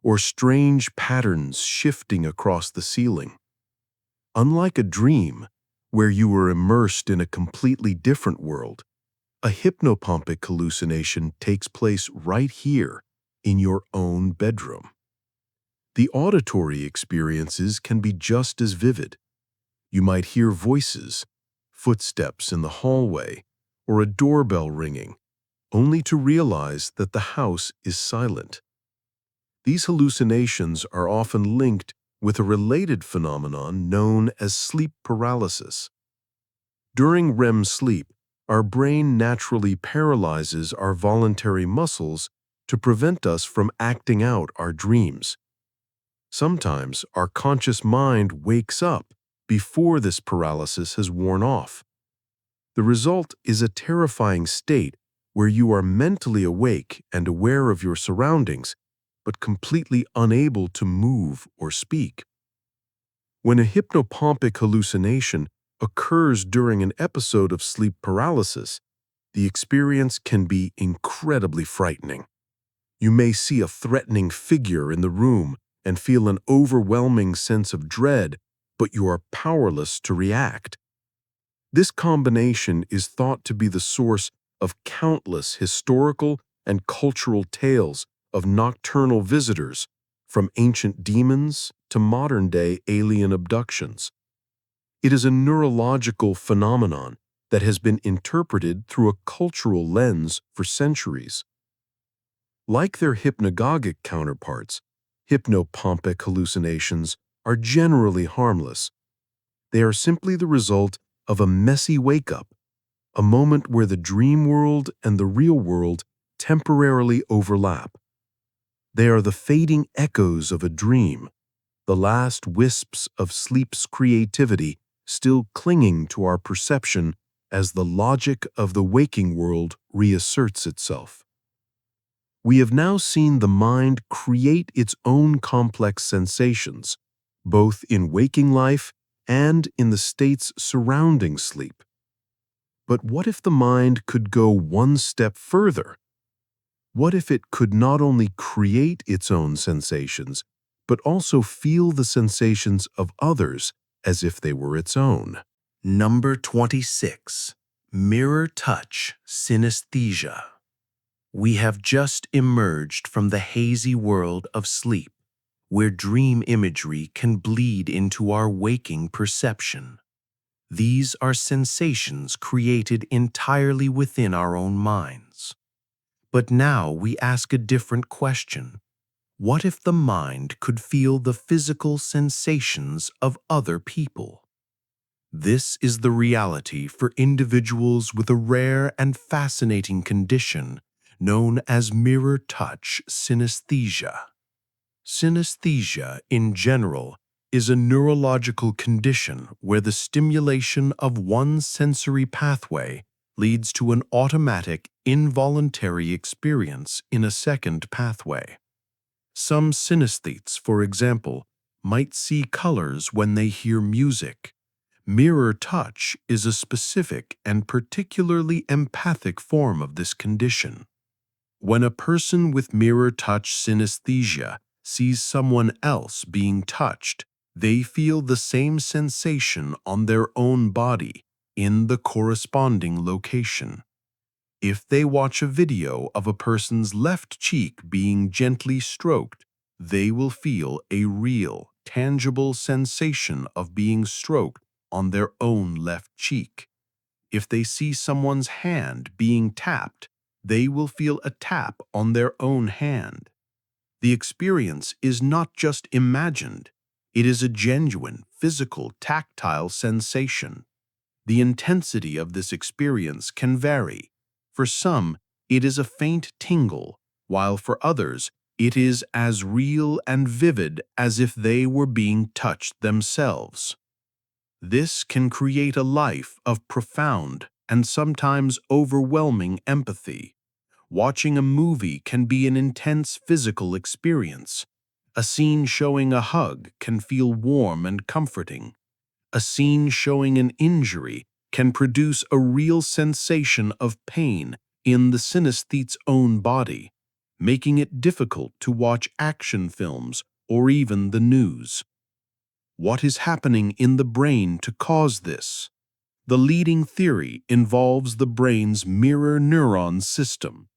or strange patterns shifting across the ceiling. Unlike a dream, where you were immersed in a completely different world, a hypnopompic hallucination takes place right here in your own bedroom. The auditory experiences can be just as vivid. You might hear voices, footsteps in the hallway, or a doorbell ringing, only to realize that the house is silent. These hallucinations are often linked with a related phenomenon known as sleep paralysis. During REM sleep, our brain naturally paralyzes our voluntary muscles to prevent us from acting out our dreams. Sometimes our conscious mind wakes up before this paralysis has worn off. The result is a terrifying state where you are mentally awake and aware of your surroundings, but completely unable to move or speak. When a hypnopompic hallucination occurs during an episode of sleep paralysis, the experience can be incredibly frightening. You may see a threatening figure in the room and feel an overwhelming sense of dread, but you are powerless to react. This combination is thought to be the source of countless historical and cultural tales of nocturnal visitors, from ancient demons to modern-day alien abductions. It is a neurological phenomenon that has been interpreted through a cultural lens for centuries. Like their hypnagogic counterparts, hypnopompic hallucinations are generally harmless. They are simply the result of a messy wake-up, a moment where the dream world and the real world temporarily overlap. They are the fading echoes of a dream, the last wisps of sleep's creativity still clinging to our perception as the logic of the waking world reasserts itself. We have now seen the mind create its own complex sensations, both in waking life and in the states surrounding sleep. But what if the mind could go one step further? What if it could not only create its own sensations, but also feel the sensations of others as if they were its own? Number 26. Mirror touch synesthesia. We have just emerged from the hazy world of sleep, where dream imagery can bleed into our waking perception. These are sensations created entirely within our own minds. But now we ask a different question. What if the mind could feel the physical sensations of other people? This is the reality for individuals with a rare and fascinating condition known as mirror touch synesthesia. Synesthesia, in general, is a neurological condition where the stimulation of one sensory pathway leads to an automatic, involuntary experience in a second pathway. Some synesthetes, for example, might see colors when they hear music. Mirror touch is a specific and particularly empathic form of this condition. When a person with mirror touch synesthesia sees someone else being touched, they feel the same sensation on their own body in the corresponding location. If they watch a video of a person's left cheek being gently stroked, they will feel a real, tangible sensation of being stroked on their own left cheek. If they see someone's hand being tapped, they will feel a tap on their own hand. The experience is not just imagined, it is a genuine, physical, tactile sensation. The intensity of this experience can vary. For some, it is a faint tingle, while for others, it is as real and vivid as if they were being touched themselves. This can create a life of profound and sometimes overwhelming empathy. Watching a movie can be an intense physical experience. A scene showing a hug can feel warm and comforting. A scene showing an injury can produce a real sensation of pain in the synesthete's own body, making it difficult to watch action films or even the news. What is happening in the brain to cause this? The leading theory involves the brain's mirror neuron system.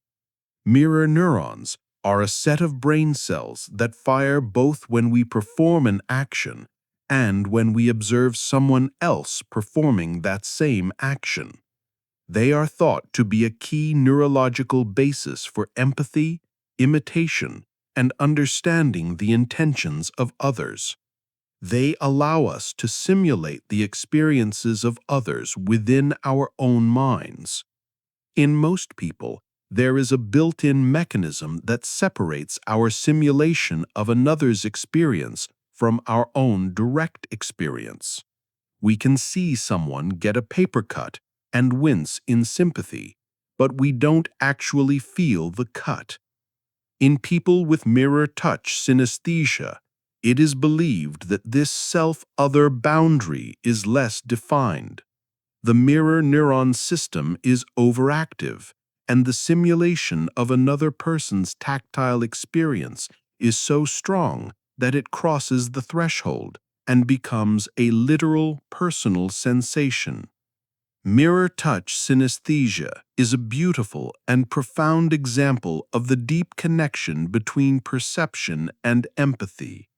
Mirror neurons are a set of brain cells that fire both when we perform an action and when we observe someone else performing that same action. They are thought to be a key neurological basis for empathy, imitation, and understanding the intentions of others. They allow us to simulate the experiences of others within our own minds. In most people, there is a built-in mechanism that separates our simulation of another's experience from our own direct experience. We can see someone get a paper cut and wince in sympathy, but we don't actually feel the cut. In people with mirror touch synesthesia, it is believed that this self-other boundary is less defined. The mirror neuron system is overactive, and the simulation of another person's tactile experience is so strong that it crosses the threshold and becomes a literal personal sensation. Mirror touch synesthesia is a beautiful and profound example of the deep connection between perception and empathy.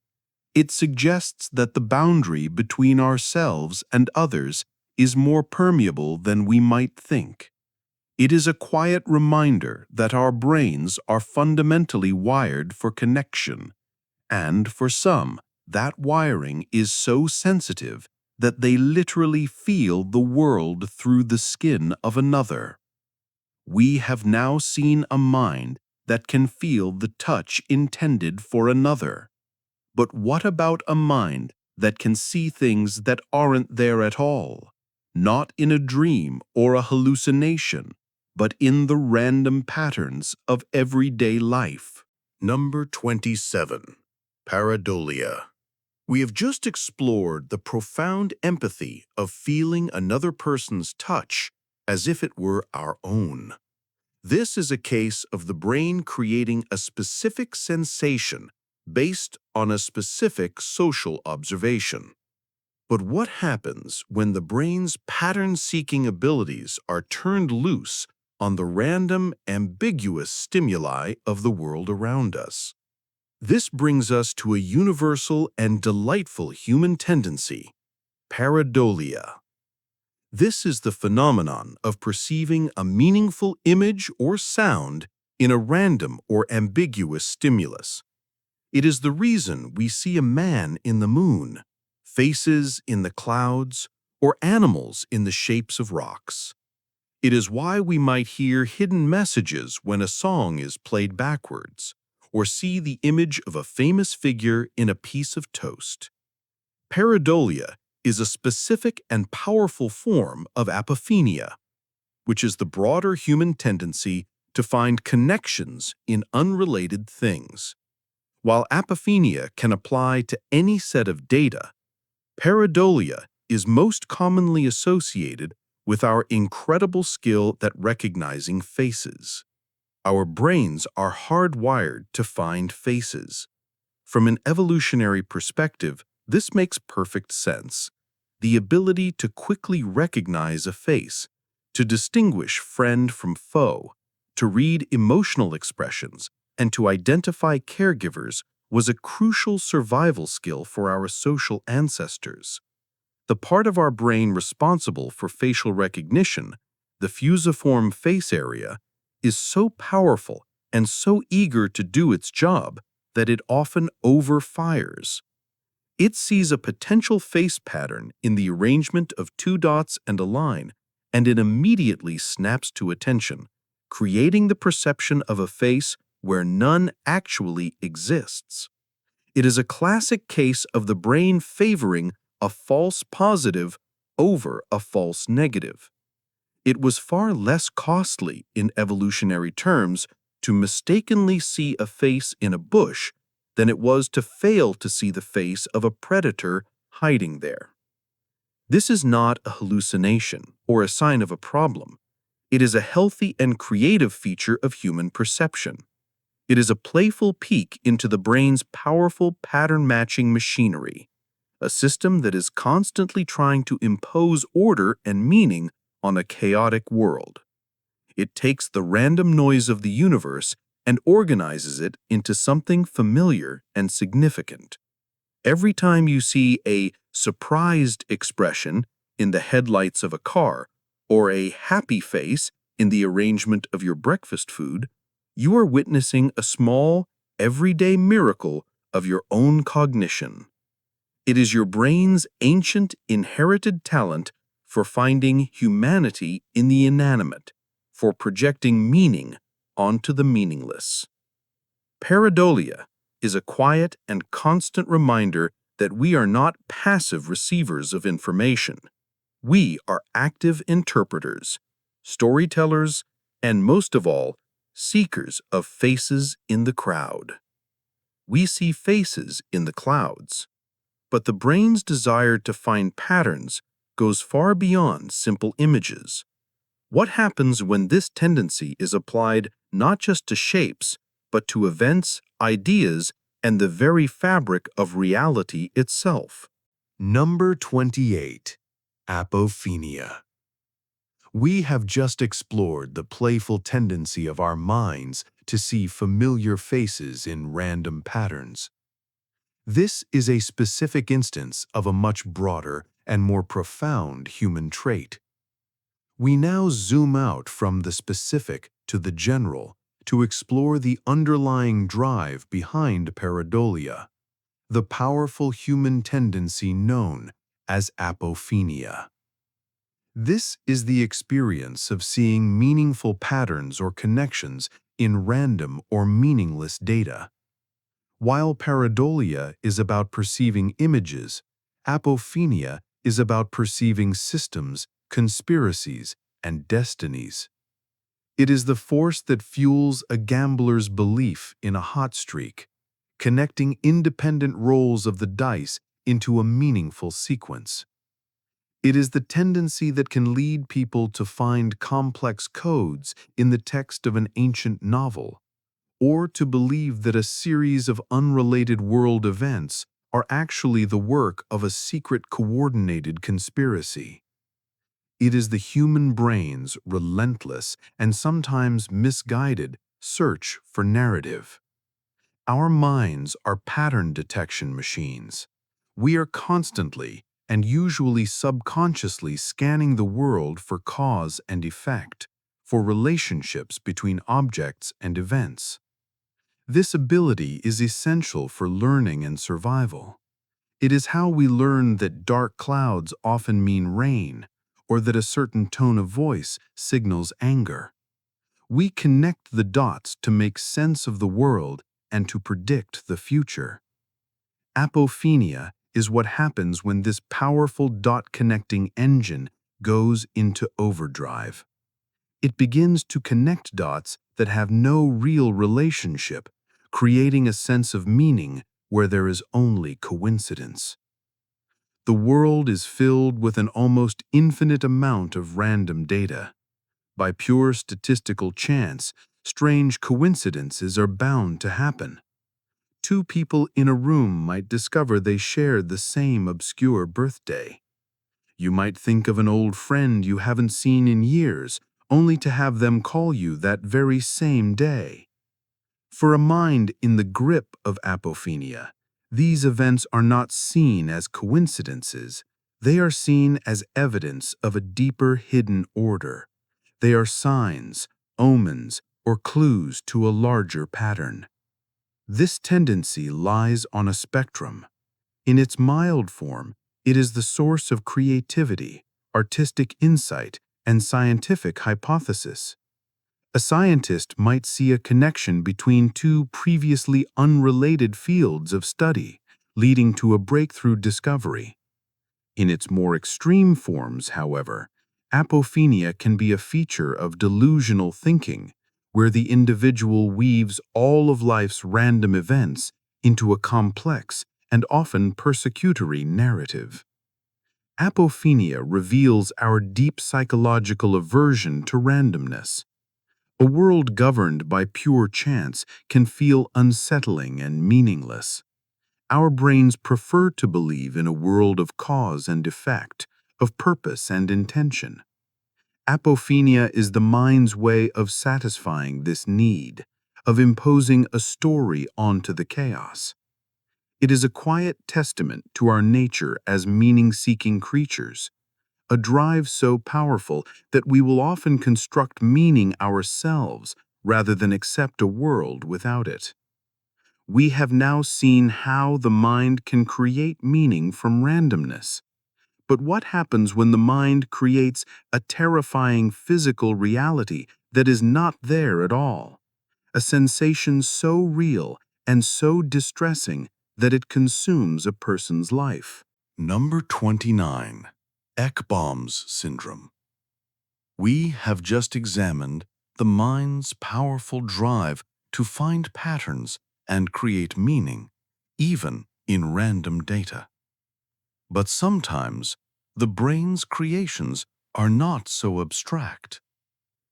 It suggests that the boundary between ourselves and others is more permeable than we might think. It is a quiet reminder that our brains are fundamentally wired for connection, and for some, that wiring is so sensitive that they literally feel the world through the skin of another. We have now seen a mind that can feel the touch intended for another. But what about a mind that can see things that aren't there at all? Not in a dream or a hallucination, but in the random patterns of everyday life. Number 27. Pareidolia. We have just explored the profound empathy of feeling another person's touch as if it were our own. This is a case of the brain creating a specific sensation based on a specific social observation. But what happens when the brain's pattern-seeking abilities are turned loose on the random, ambiguous stimuli of the world around us? This brings us to a universal and delightful human tendency, pareidolia. This is the phenomenon of perceiving a meaningful image or sound in a random or ambiguous stimulus. It is the reason we see a man in the moon, faces in the clouds, or animals in the shapes of rocks. It is why we might hear hidden messages when a song is played backwards, or see the image of a famous figure in a piece of toast. Pareidolia is a specific and powerful form of apophenia, which is the broader human tendency to find connections in unrelated things. While apophenia can apply to any set of data, pareidolia is most commonly associated with our incredible skill at recognizing faces. Our brains are hardwired to find faces. From an evolutionary perspective, this makes perfect sense. The ability to quickly recognize a face, to distinguish friend from foe, to read emotional expressions, and to identify caregivers was a crucial survival skill for our social ancestors. The part of our brain responsible for facial recognition, the fusiform face area, is so powerful and so eager to do its job that it often overfires. It sees a potential face pattern in the arrangement of two dots and a line, and it immediately snaps to attention, creating the perception of a face where none actually exists. It is a classic case of the brain favoring a false positive over a false negative. It was far less costly in evolutionary terms to mistakenly see a face in a bush than it was to fail to see the face of a predator hiding there. This is not a hallucination or a sign of a problem. It is a healthy and creative feature of human perception. It is a playful peek into the brain's powerful pattern-matching machinery, a system that is constantly trying to impose order and meaning on a chaotic world. It takes the random noise of the universe and organizes it into something familiar and significant. Every time you see a surprised expression in the headlights of a car or a happy face in the arrangement of your breakfast food, you are witnessing a small, everyday miracle of your own cognition. It is your brain's ancient, inherited talent for finding humanity in the inanimate, for projecting meaning onto the meaningless. Pareidolia is a quiet and constant reminder that we are not passive receivers of information. We are active interpreters, storytellers, and most of all, seekers of faces in the crowd. We see faces in the clouds, but the brain's desire to find patterns goes far beyond simple images. What happens when this tendency is applied not just to shapes, but to events, ideas, and the very fabric of reality itself. Number 28. Apophenia. We have just explored the playful tendency of our minds to see familiar faces in random patterns. This is a specific instance of a much broader and more profound human trait. We now zoom out from the specific to the general to explore the underlying drive behind pareidolia, the powerful human tendency known as apophenia. This is the experience of seeing meaningful patterns or connections in random or meaningless data. While pareidolia is about perceiving images, apophenia is about perceiving systems, conspiracies, and destinies. It is the force that fuels a gambler's belief in a hot streak, connecting independent rolls of the dice into a meaningful sequence. It is the tendency that can lead people to find complex codes in the text of an ancient novel, or to believe that a series of unrelated world events are actually the work of a secret coordinated conspiracy. It is the human brain's relentless and sometimes misguided search for narrative. Our minds are pattern detection machines. We are constantly and usually subconsciously scanning the world for cause and effect, for relationships between objects and events. This ability is essential for learning and survival. It is how we learn that dark clouds often mean rain, or that a certain tone of voice signals anger. We connect the dots to make sense of the world and to predict the future. Apophenia is what happens when this powerful dot-connecting engine goes into overdrive. It begins to connect dots that have no real relationship, creating a sense of meaning where there is only coincidence. The world is filled with an almost infinite amount of random data. By pure statistical chance, strange coincidences are bound to happen. Two people in a room might discover they shared the same obscure birthday. You might think of an old friend you haven't seen in years, only to have them call you that very same day. For a mind in the grip of apophenia, these events are not seen as coincidences. They are seen as evidence of a deeper hidden order. They are signs, omens, or clues to a larger pattern. This tendency lies on a spectrum. In its mild form, it is the source of creativity, artistic insight, and scientific hypothesis. A scientist might see a connection between two previously unrelated fields of study, leading to a breakthrough discovery. In its more extreme forms, however, apophenia can be a feature of delusional thinking, where the individual weaves all of life's random events into a complex and often persecutory narrative. Apophenia reveals our deep psychological aversion to randomness. A world governed by pure chance can feel unsettling and meaningless. Our brains prefer to believe in a world of cause and effect, of purpose and intention. Apophenia is the mind's way of satisfying this need, of imposing a story onto the chaos. It is a quiet testament to our nature as meaning-seeking creatures, a drive so powerful that we will often construct meaning ourselves rather than accept a world without it. We have now seen how the mind can create meaning from randomness. But what happens when the mind creates a terrifying physical reality that is not there at all? A sensation so real and so distressing that it consumes a person's life. Number 29. Ekbom's Syndrome. We have just examined the mind's powerful drive to find patterns and create meaning, even in random data. But sometimes, the brain's creations are not so abstract.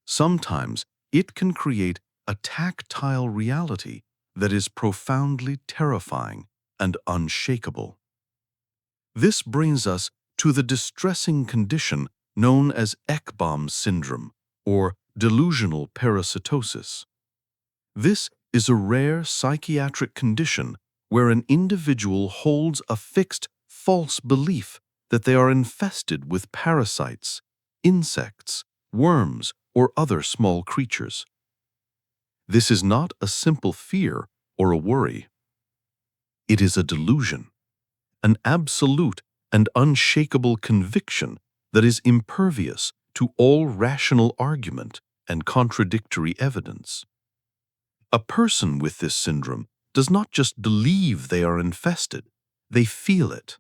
Sometimes, it can create a tactile reality that is profoundly terrifying and unshakable. This brings us to the distressing condition known as Ekbom syndrome or delusional parasitosis. This is a rare psychiatric condition where an individual holds a fixed, false belief that they are infested with parasites, insects, worms, or other small creatures. This is not a simple fear or a worry. It is a delusion, an absolute and unshakable conviction that is impervious to all rational argument and contradictory evidence. A person with this syndrome does not just believe they are infested, they feel it.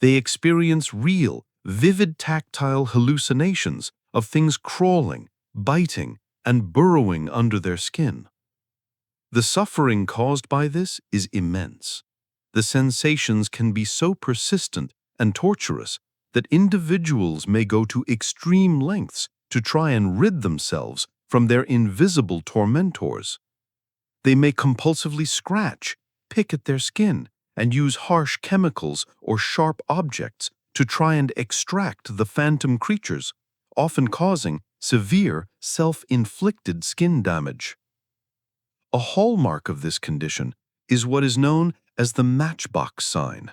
They experience real, vivid tactile hallucinations of things crawling, biting, and burrowing under their skin. The suffering caused by this is immense. The sensations can be so persistent and torturous that individuals may go to extreme lengths to try and rid themselves from their invisible tormentors. They may compulsively scratch, pick at their skin, and use harsh chemicals or sharp objects to try and extract the phantom creatures, often causing severe self-inflicted skin damage. A hallmark of this condition is what is known as the matchbox sign.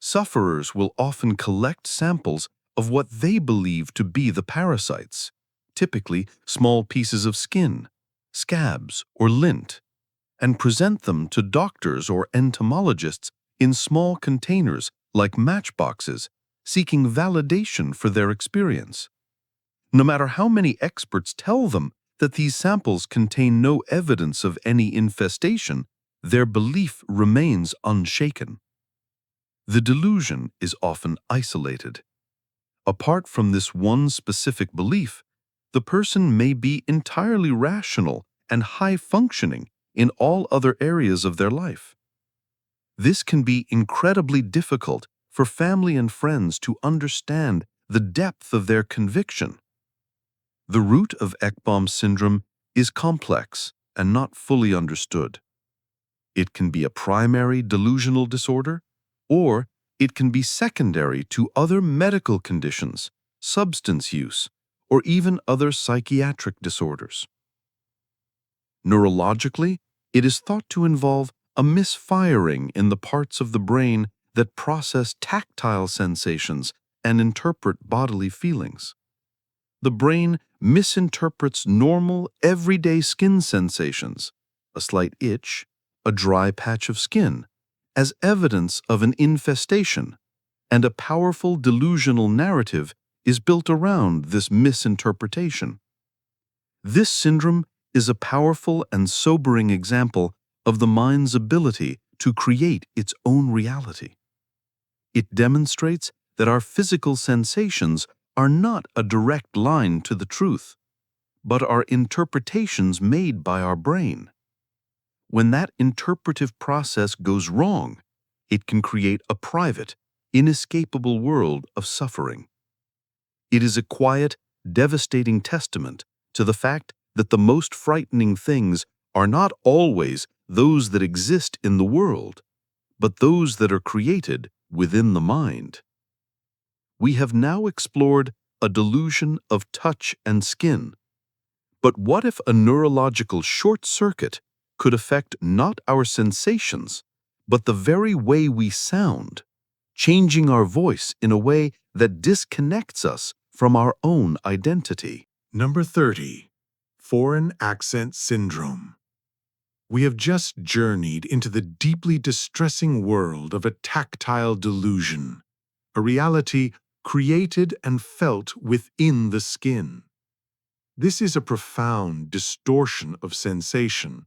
Sufferers will often collect samples of what they believe to be the parasites, typically small pieces of skin, scabs, or lint, and present them to doctors or entomologists in small containers like matchboxes, seeking validation for their experience. No matter how many experts tell them that these samples contain no evidence of any infestation, their belief remains unshaken. The delusion is often isolated. Apart from this one specific belief, the person may be entirely rational and high-functioning in all other areas of their life. This can be incredibly difficult for family and friends to understand the depth of their conviction. The root of Ekbom syndrome is complex and not fully understood. It can be a primary delusional disorder, or it can be secondary to other medical conditions, substance use, or even other psychiatric disorders. Neurologically, it is thought to involve a misfiring in the parts of the brain that process tactile sensations and interpret bodily feelings. The brain misinterprets normal, everyday skin sensations, a slight itch, a dry patch of skin, as evidence of an infestation, and a powerful delusional narrative is built around this misinterpretation. This syndrome is a powerful and sobering example of the mind's ability to create its own reality. It demonstrates that our physical sensations are not a direct line to the truth, but are interpretations made by our brain. When that interpretive process goes wrong, it can create a private, inescapable world of suffering. It is a quiet, devastating testament to the fact that the most frightening things are not always those that exist in the world, but those that are created within the mind. We have now explored a delusion of touch and skin. But what if a neurological short circuit could affect not our sensations, but the very way we sound, changing our voice in a way that disconnects us from our own identity? Number 30. Foreign Accent Syndrome. We have just journeyed into the deeply distressing world of a tactile delusion, a reality created and felt within the skin. This is a profound distortion of sensation.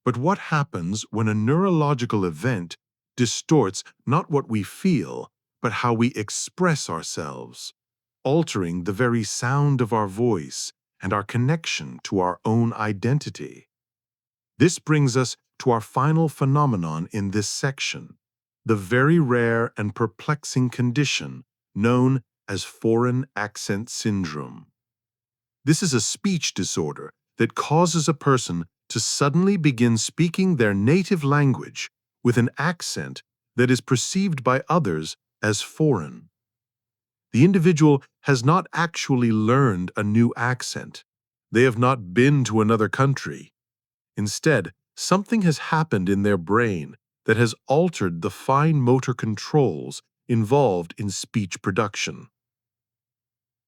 But what happens when a neurological event distorts not what we feel, but how we express ourselves, altering the very sound of our voice and our connection to our own identity? This brings us to our final phenomenon in this section, the very rare and perplexing condition known as Foreign Accent Syndrome. This is a speech disorder that causes a person to suddenly begin speaking their native language with an accent that is perceived by others as foreign. The individual has not actually learned a new accent. They have not been to another country. Instead, something has happened in their brain that has altered the fine motor controls involved in speech production.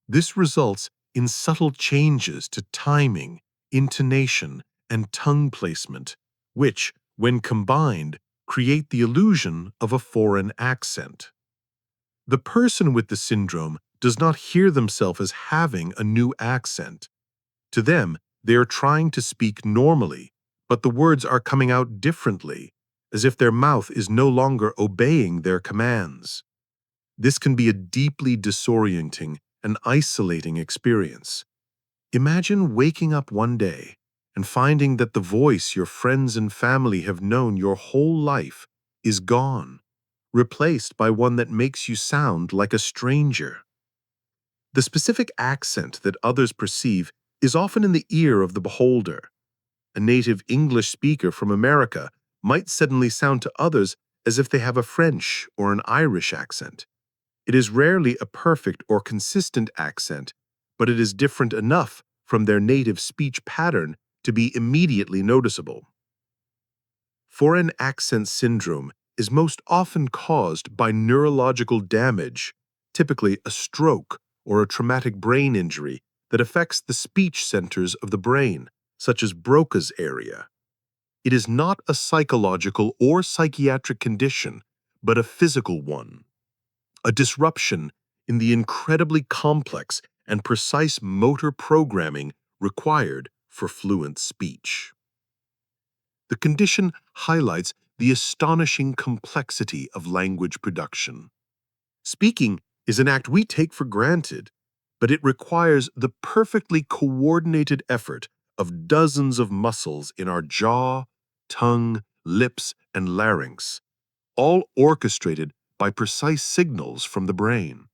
This results in subtle changes to timing, intonation, and tongue placement, which, when combined, create the illusion of a foreign accent. The person with the syndrome does not hear themselves as having a new accent. To them, they are trying to speak normally, but the words are coming out differently, as if their mouth is no longer obeying their commands. This can be a deeply disorienting and isolating experience. Imagine waking up one day and finding that the voice your friends and family have known your whole life is gone, replaced by one that makes you sound like a stranger. The specific accent that others perceive is often in the ear of the beholder. A native English speaker from America might suddenly sound to others as if they have a French or an Irish accent. It is rarely a perfect or consistent accent, but it is different enough from their native speech pattern to be immediately noticeable. Foreign accent syndrome is most often caused by neurological damage, typically a stroke or a traumatic brain injury that affects the speech centers of the brain, such as Broca's area. It is not a psychological or psychiatric condition, but a physical one. A disruption in the incredibly complex and precise motor programming required for fluent speech. The condition highlights the astonishing complexity of language production. Speaking is an act we take for granted, but it requires the perfectly coordinated effort of dozens of muscles in our jaw, tongue, lips, and larynx, all orchestrated by precise signals from the brain.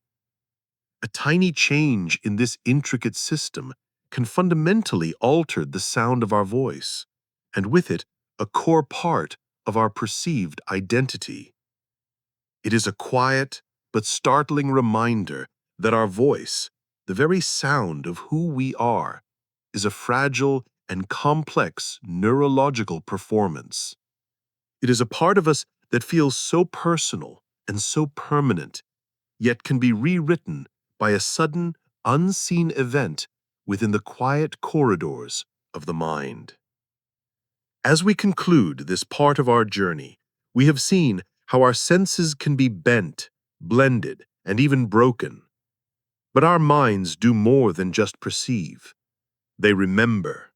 A tiny change in this intricate system can fundamentally alter the sound of our voice, and with it, a core part of our perceived identity. It is a quiet but startling reminder that our voice, the very sound of who we are, is a fragile and complex neurological performance. It is a part of us that feels so personal and so permanent, yet can be rewritten by a sudden, unseen event within the quiet corridors of the mind. As we conclude this part of our journey, we have seen how our senses can be bent, blended, and even broken. But our minds do more than just perceive. They remember.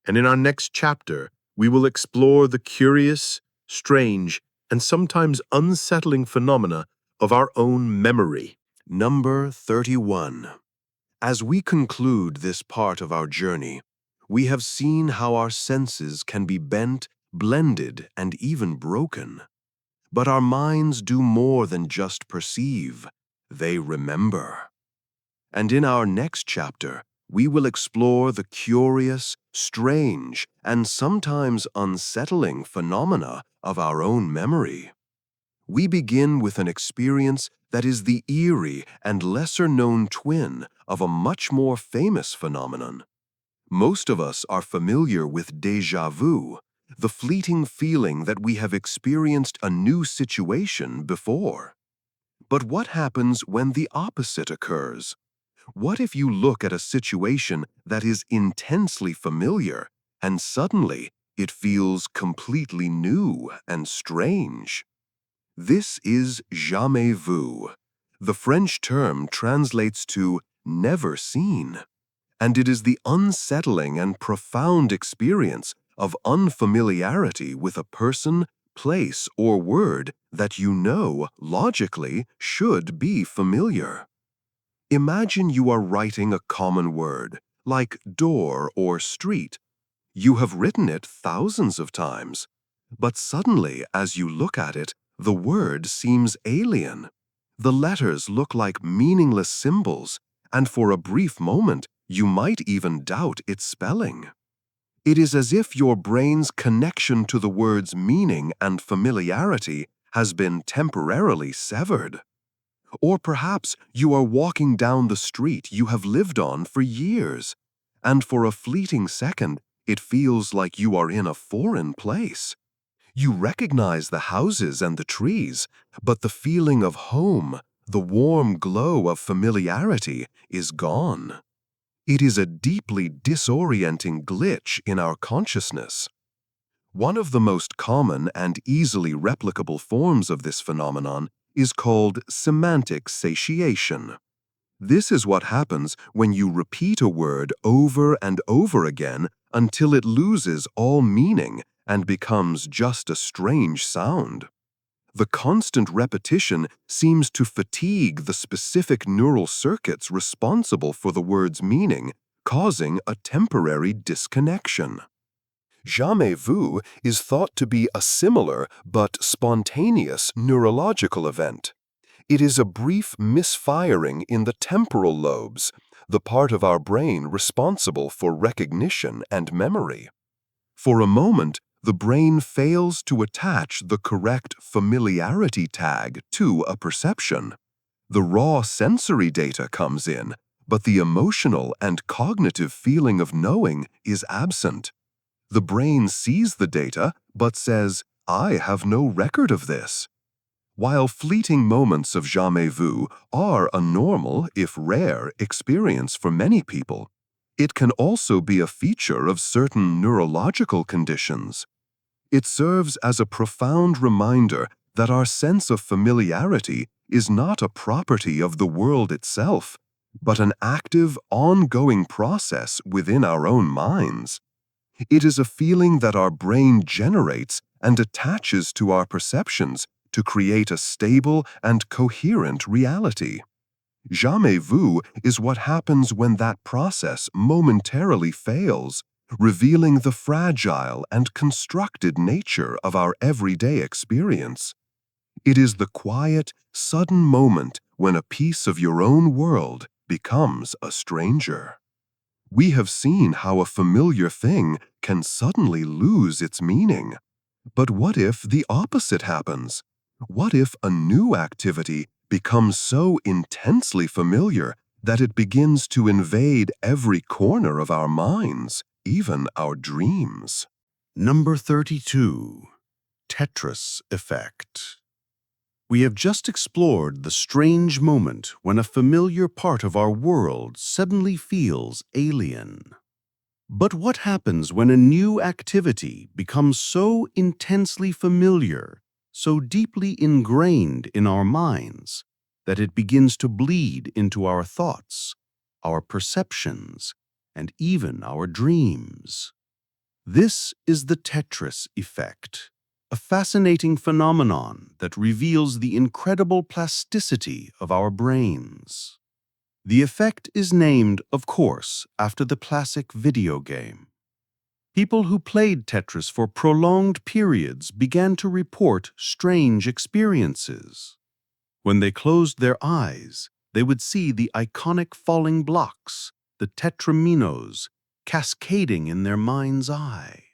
And in our next chapter, we will explore the curious, strange, and sometimes unsettling phenomena of our own memory. Number 31. As we conclude this part of our journey, we have seen how our senses can be bent, blended, and even broken. But our minds do more than just perceive, they remember. And in our next chapter, we will explore the curious, strange, and sometimes unsettling phenomena of our own memory. We begin with an experience that is the eerie and lesser-known twin of a much more famous phenomenon. Most of us are familiar with déjà vu, the fleeting feeling that we have experienced a new situation before. But what happens when the opposite occurs? What if you look at a situation that is intensely familiar and suddenly it feels completely new and strange? This is Jamais Vu. The French term translates to never seen, and it is the unsettling and profound experience of unfamiliarity with a person, place, or word that you know logically should be familiar. Imagine you are writing a common word, like door or street. You have written it thousands of times, but suddenly, as you look at it, the word seems alien. The letters look like meaningless symbols, and for a brief moment, you might even doubt its spelling. It is as if your brain's connection to the word's meaning and familiarity has been temporarily severed. Or perhaps you are walking down the street you have lived on for years, and for a fleeting second, it feels like you are in a foreign place. You recognize the houses and the trees, but the feeling of home, the warm glow of familiarity, is gone. It is a deeply disorienting glitch in our consciousness. One of the most common and easily replicable forms of this phenomenon is called semantic satiation. This is what happens when you repeat a word over and over again until it loses all meaning and becomes just a strange sound. The constant repetition seems to fatigue the specific neural circuits responsible for the word's meaning, causing a temporary disconnection. Jamais Vu is thought to be a similar but spontaneous neurological event. It is a brief misfiring in the temporal lobes, the part of our brain responsible for recognition and memory. For a moment, the brain fails to attach the correct familiarity tag to a perception. The raw sensory data comes in, but the emotional and cognitive feeling of knowing is absent. The brain sees the data, but says, "I have no record of this." While fleeting moments of jamais vu are a normal, if rare, experience for many people, it can also be a feature of certain neurological conditions. It serves as a profound reminder that our sense of familiarity is not a property of the world itself, but an active, ongoing process within our own minds. It is a feeling that our brain generates and attaches to our perceptions to create a stable and coherent reality. Jamais vu is what happens when that process momentarily fails, revealing the fragile and constructed nature of our everyday experience. It is the quiet, sudden moment when a piece of your own world becomes a stranger. We have seen how a familiar thing can suddenly lose its meaning. But what if the opposite happens? What if a new activity becomes so intensely familiar that it begins to invade every corner of our minds, even our dreams? Number 32. Tetris Effect. We have just explored the strange moment when a familiar part of our world suddenly feels alien. But what happens when a new activity becomes so intensely familiar, so deeply ingrained in our minds, that it begins to bleed into our thoughts, our perceptions, and even our dreams? This is the Tetris Effect, a fascinating phenomenon that reveals the incredible plasticity of our brains. The effect is named, of course, after the classic video game. People who played Tetris for prolonged periods began to report strange experiences. When they closed their eyes, they would see the iconic falling blocks, the tetraminos, cascading in their mind's eye.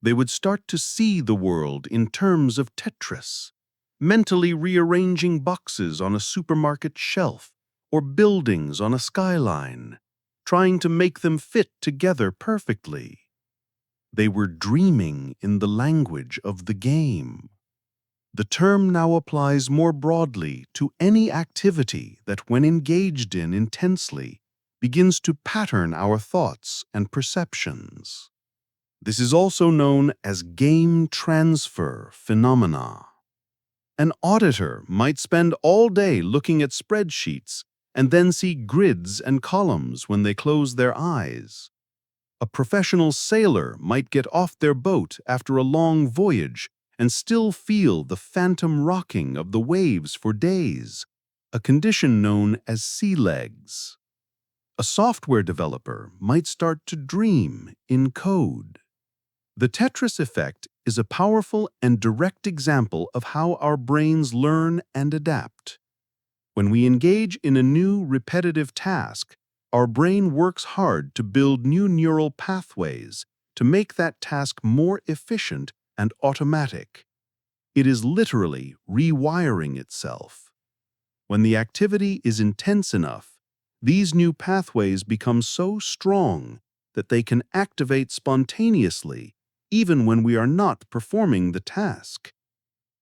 They would start to see the world in terms of Tetris, mentally rearranging boxes on a supermarket shelf or buildings on a skyline, trying to make them fit together perfectly. They were dreaming in the language of the game. The term now applies more broadly to any activity that, when engaged in intensely, begins to pattern our thoughts and perceptions. This is also known as game transfer phenomena. An auditor might spend all day looking at spreadsheets and then see grids and columns when they close their eyes. A professional sailor might get off their boat after a long voyage and still feel the phantom rocking of the waves for days, a condition known as sea legs. A software developer might start to dream in code. The Tetris effect is a powerful and direct example of how our brains learn and adapt. When we engage in a new repetitive task, our brain works hard to build new neural pathways, to make that task more efficient and automatic. It is literally rewiring itself. When the activity is intense enough, these new pathways become so strong that they can activate spontaneously, even when we are not performing the task.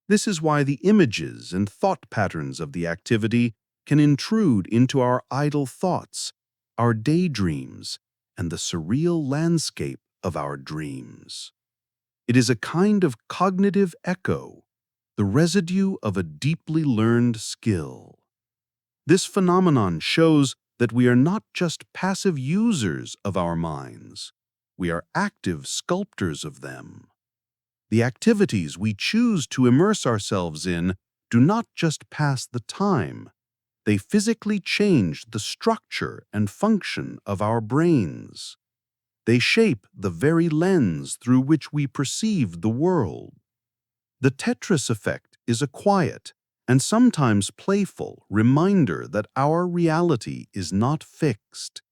This is why the images and thought patterns of the activity can intrude into our idle thoughts, our daydreams, and the surreal landscape of our dreams. It is a kind of cognitive echo, the residue of a deeply learned skill. This phenomenon shows that we are not just passive users of our minds, we are active sculptors of them. The activities we choose to immerse ourselves in do not just pass the time, they physically change the structure and function of our brains. They shape the very lens through which we perceive the world. The Tetris Effect is a quiet and sometimes playful reminder that our reality is not fixed.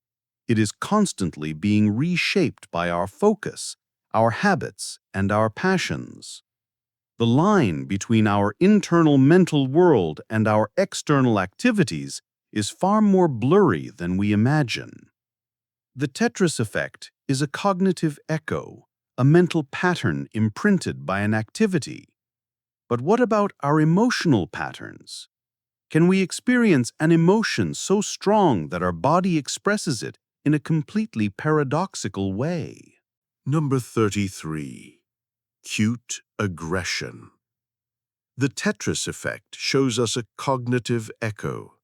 It is constantly being reshaped by our focus, our habits, and our passions. The line between our internal mental world and our external activities is far more blurry than we imagine. The Tetris Effect is a cognitive echo, a mental pattern imprinted by an activity. But what about our emotional patterns? Can we experience an emotion so strong that our body expresses it in a completely paradoxical way? Number 33. Cute aggression. The Tetris Effect shows us a cognitive echo,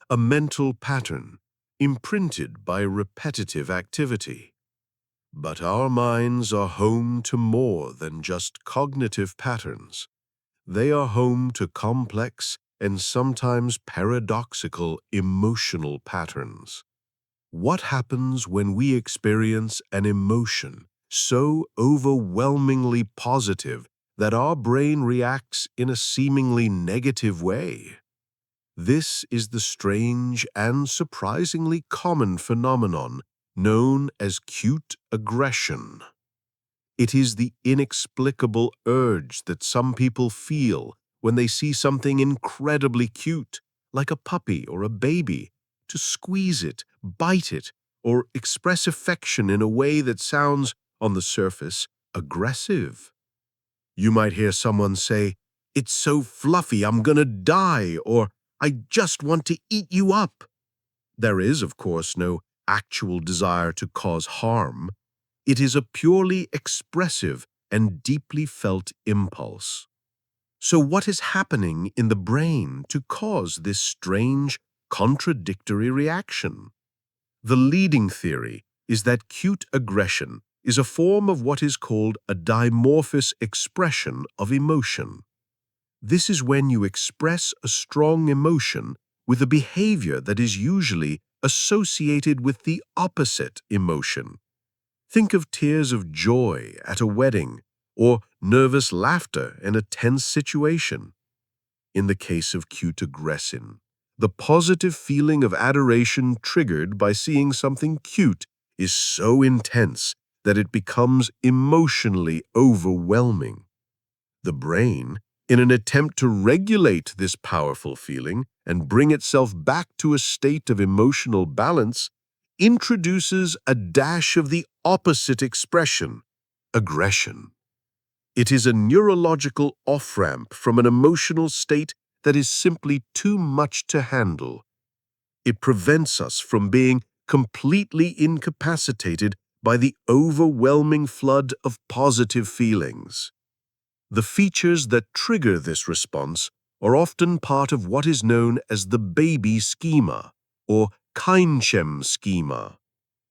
a mental pattern imprinted by repetitive activity. But our minds are home to more than just cognitive patterns. They are home to complex and sometimes paradoxical emotional patterns. What happens when we experience an emotion so overwhelmingly positive that our brain reacts in a seemingly negative way? This is the strange and surprisingly common phenomenon known as cute aggression. It is the inexplicable urge that some people feel when they see something incredibly cute, like a puppy or a baby, to squeeze it, bite it, or express affection in a way that sounds, on the surface, aggressive. You might hear someone say, "It's so fluffy, I'm gonna die," or "I just want to eat you up." There is, of course, no actual desire to cause harm. It is a purely expressive and deeply felt impulse. So what is happening in the brain to cause this strange, contradictory reaction? The leading theory is that cute aggression is a form of what is called a dimorphous expression of emotion. This is when you express a strong emotion with a behavior that is usually associated with the opposite emotion. Think of tears of joy at a wedding or nervous laughter in a tense situation. In the case of cute aggression, the positive feeling of adoration triggered by seeing something cute is so intense that it becomes emotionally overwhelming. The brain, in an attempt to regulate this powerful feeling and bring itself back to a state of emotional balance, introduces a dash of the opposite expression, aggression. It is a neurological off-ramp from an emotional state that is simply too much to handle. It prevents us from being completely incapacitated by the overwhelming flood of positive feelings. The features that trigger this response are often part of what is known as the baby schema, or Kindchem schema.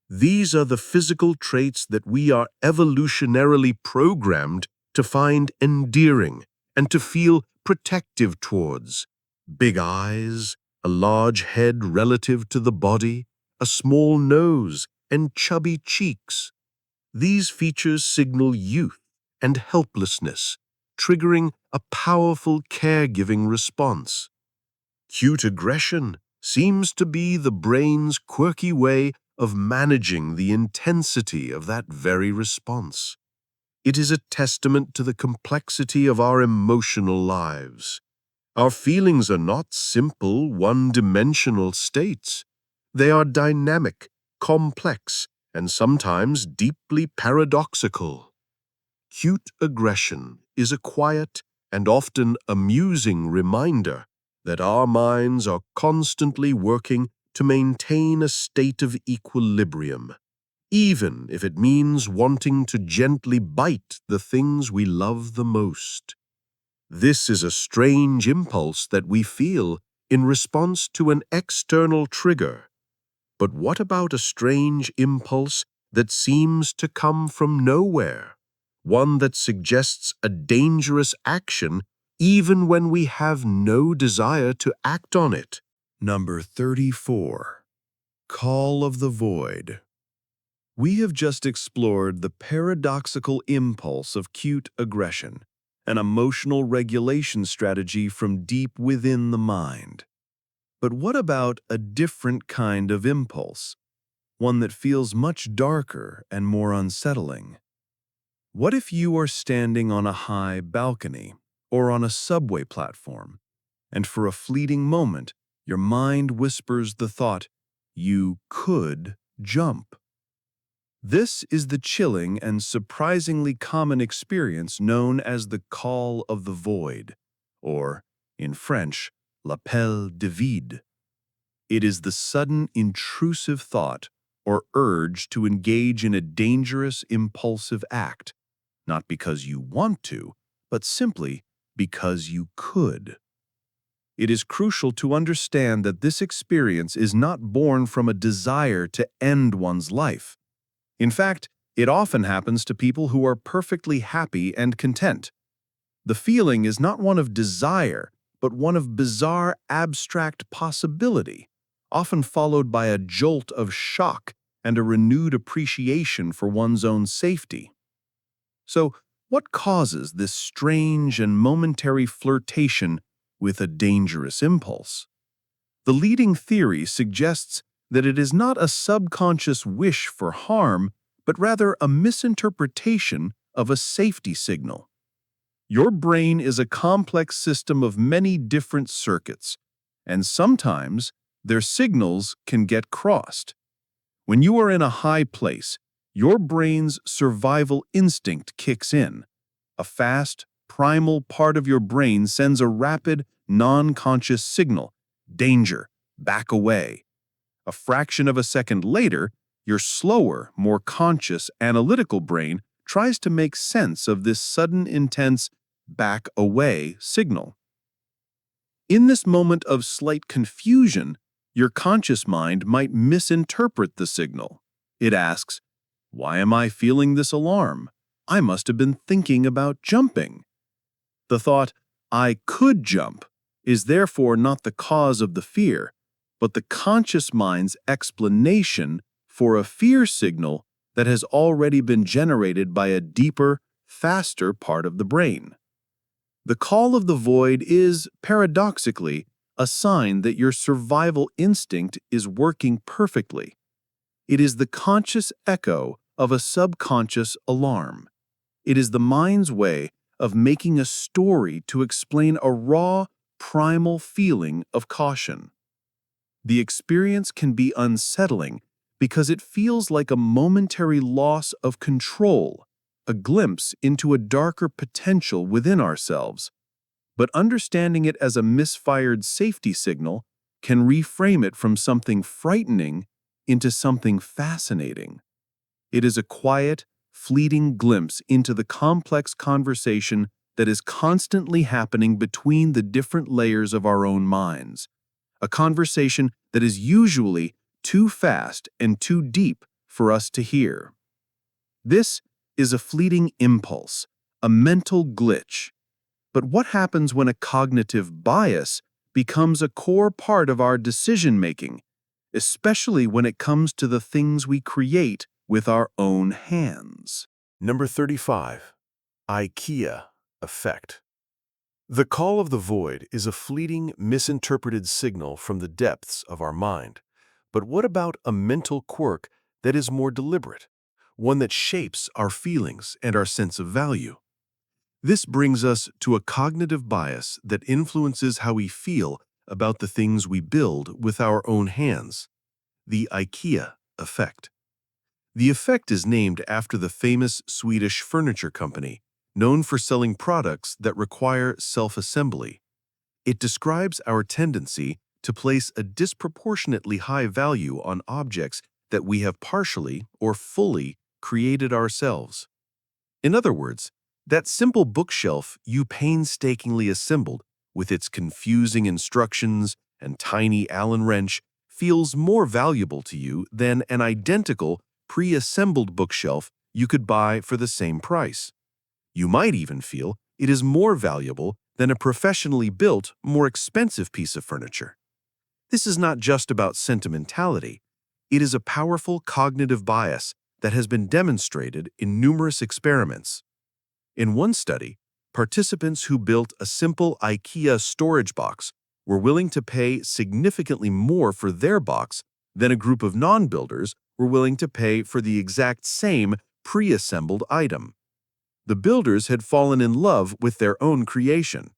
These are the physical traits that we are evolutionarily programmed to find endearing and to feel protective towards. Big eyes, a large head relative to the body, a small nose, and chubby cheeks. These features signal youth and helplessness, triggering a powerful caregiving response. Cute aggression seems to be the brain's quirky way of managing the intensity of that very response. It is a testament to the complexity of our emotional lives. Our feelings are not simple, one-dimensional states. They are dynamic, complex, and sometimes deeply paradoxical. Cute aggression is a quiet and often amusing reminder that our minds are constantly working to maintain a state of equilibrium, even if it means wanting to gently bite the things we love the most. This is a strange impulse that we feel in response to an external trigger. But what about a strange impulse that seems to come from nowhere? One that suggests a dangerous action even when we have no desire to act on it. Number 34. Call of the Void. We have just explored the paradoxical impulse of cute aggression, an emotional regulation strategy from deep within the mind. But what about a different kind of impulse, one that feels much darker and more unsettling? What if you are standing on a high balcony or on a subway platform, and for a fleeting moment, your mind whispers the thought, "You could jump"? This is the chilling and surprisingly common experience known as the call of the void, or, in French, l'appel de vide. It is the sudden intrusive thought or urge to engage in a dangerous impulsive act, not because you want to, but simply because you could. It is crucial to understand that this experience is not born from a desire to end one's life. In fact, it often happens to people who are perfectly happy and content. The feeling is not one of desire, but one of bizarre abstract possibility, often followed by a jolt of shock and a renewed appreciation for one's own safety. So, what causes this strange and momentary flirtation with a dangerous impulse? The leading theory suggests that it is not a subconscious wish for harm, but rather a misinterpretation of a safety signal. Your brain is a complex system of many different circuits, and sometimes their signals can get crossed. When you are in a high place, your brain's survival instinct kicks in. A fast, primal part of your brain sends a rapid, non-conscious signal, danger, back away. A fraction of a second later, your slower, more conscious, analytical brain tries to make sense of this sudden, intense, back away signal. In this moment of slight confusion, your conscious mind might misinterpret the signal. It asks, "Why am I feeling this alarm? I must have been thinking about jumping." The thought, "I could jump," is therefore not the cause of the fear, but the conscious mind's explanation for a fear signal that has already been generated by a deeper, faster part of the brain. The call of the void is, paradoxically, a sign that your survival instinct is working perfectly. It is the conscious echo of a subconscious alarm. It is the mind's way of making a story to explain a raw, primal feeling of caution. The experience can be unsettling because it feels like a momentary loss of control, a glimpse into a darker potential within ourselves. But understanding it as a misfired safety signal can reframe it from something frightening into something fascinating. It is a quiet, fleeting glimpse into the complex conversation that is constantly happening between the different layers of our own minds. A conversation that is usually too fast and too deep for us to hear. This is a fleeting impulse, a mental glitch. But what happens when a cognitive bias becomes a core part of our decision-making, especially when it comes to the things we create with our own hands? Number 35. IKEA Effect. The call of the void is a fleeting, misinterpreted signal from the depths of our mind, But what about a mental quirk that is more deliberate, one that shapes our feelings and our sense of value? This brings us to a cognitive bias that influences how we feel about the things we build with our own hands, the IKEA effect. The effect is named after the famous Swedish furniture company, known for selling products that require self-assembly. It describes our tendency to place a disproportionately high value on objects that we have partially or fully created ourselves. In other words, that simple bookshelf you painstakingly assembled with its confusing instructions and tiny Allen wrench feels more valuable to you than an identical pre-assembled bookshelf you could buy for the same price. You might even feel it is more valuable than a professionally built, more expensive piece of furniture. This is not just about sentimentality. It is a powerful cognitive bias that has been demonstrated in numerous experiments. In one study, participants who built a simple IKEA storage box were willing to pay significantly more for their box than a group of non-builders were willing to pay for the exact same pre-assembled item. The builders had fallen in love with their own creation.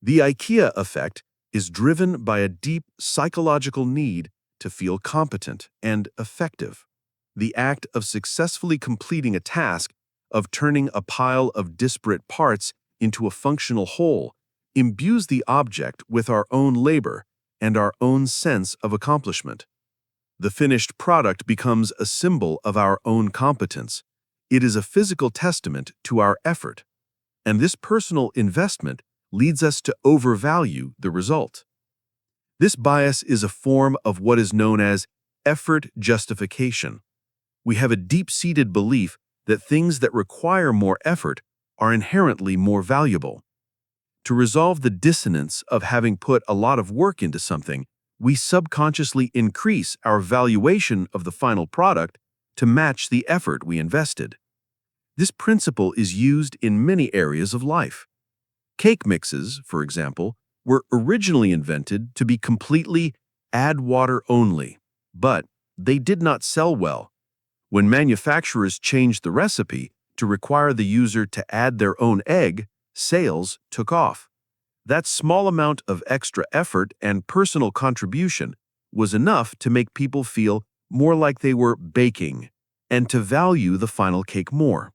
The IKEA effect is driven by a deep psychological need to feel competent and effective. The act of successfully completing a task, of turning a pile of disparate parts into a functional whole, imbues the object with our own labor and our own sense of accomplishment. The finished product becomes a symbol of our own competence. It is a physical testament to our effort, and this personal investment leads us to overvalue the result. This bias is a form of what is known as effort justification. We have a deep-seated belief that things that require more effort are inherently more valuable. To resolve the dissonance of having put a lot of work into something, we subconsciously increase our valuation of the final product to match the effort we invested. This principle is used in many areas of life. Cake mixes, for example, were originally invented to be completely add water only, but they did not sell well. When manufacturers changed the recipe to require the user to add their own egg, sales took off. That small amount of extra effort and personal contribution was enough to make people feel more like they were baking and to value the final cake more.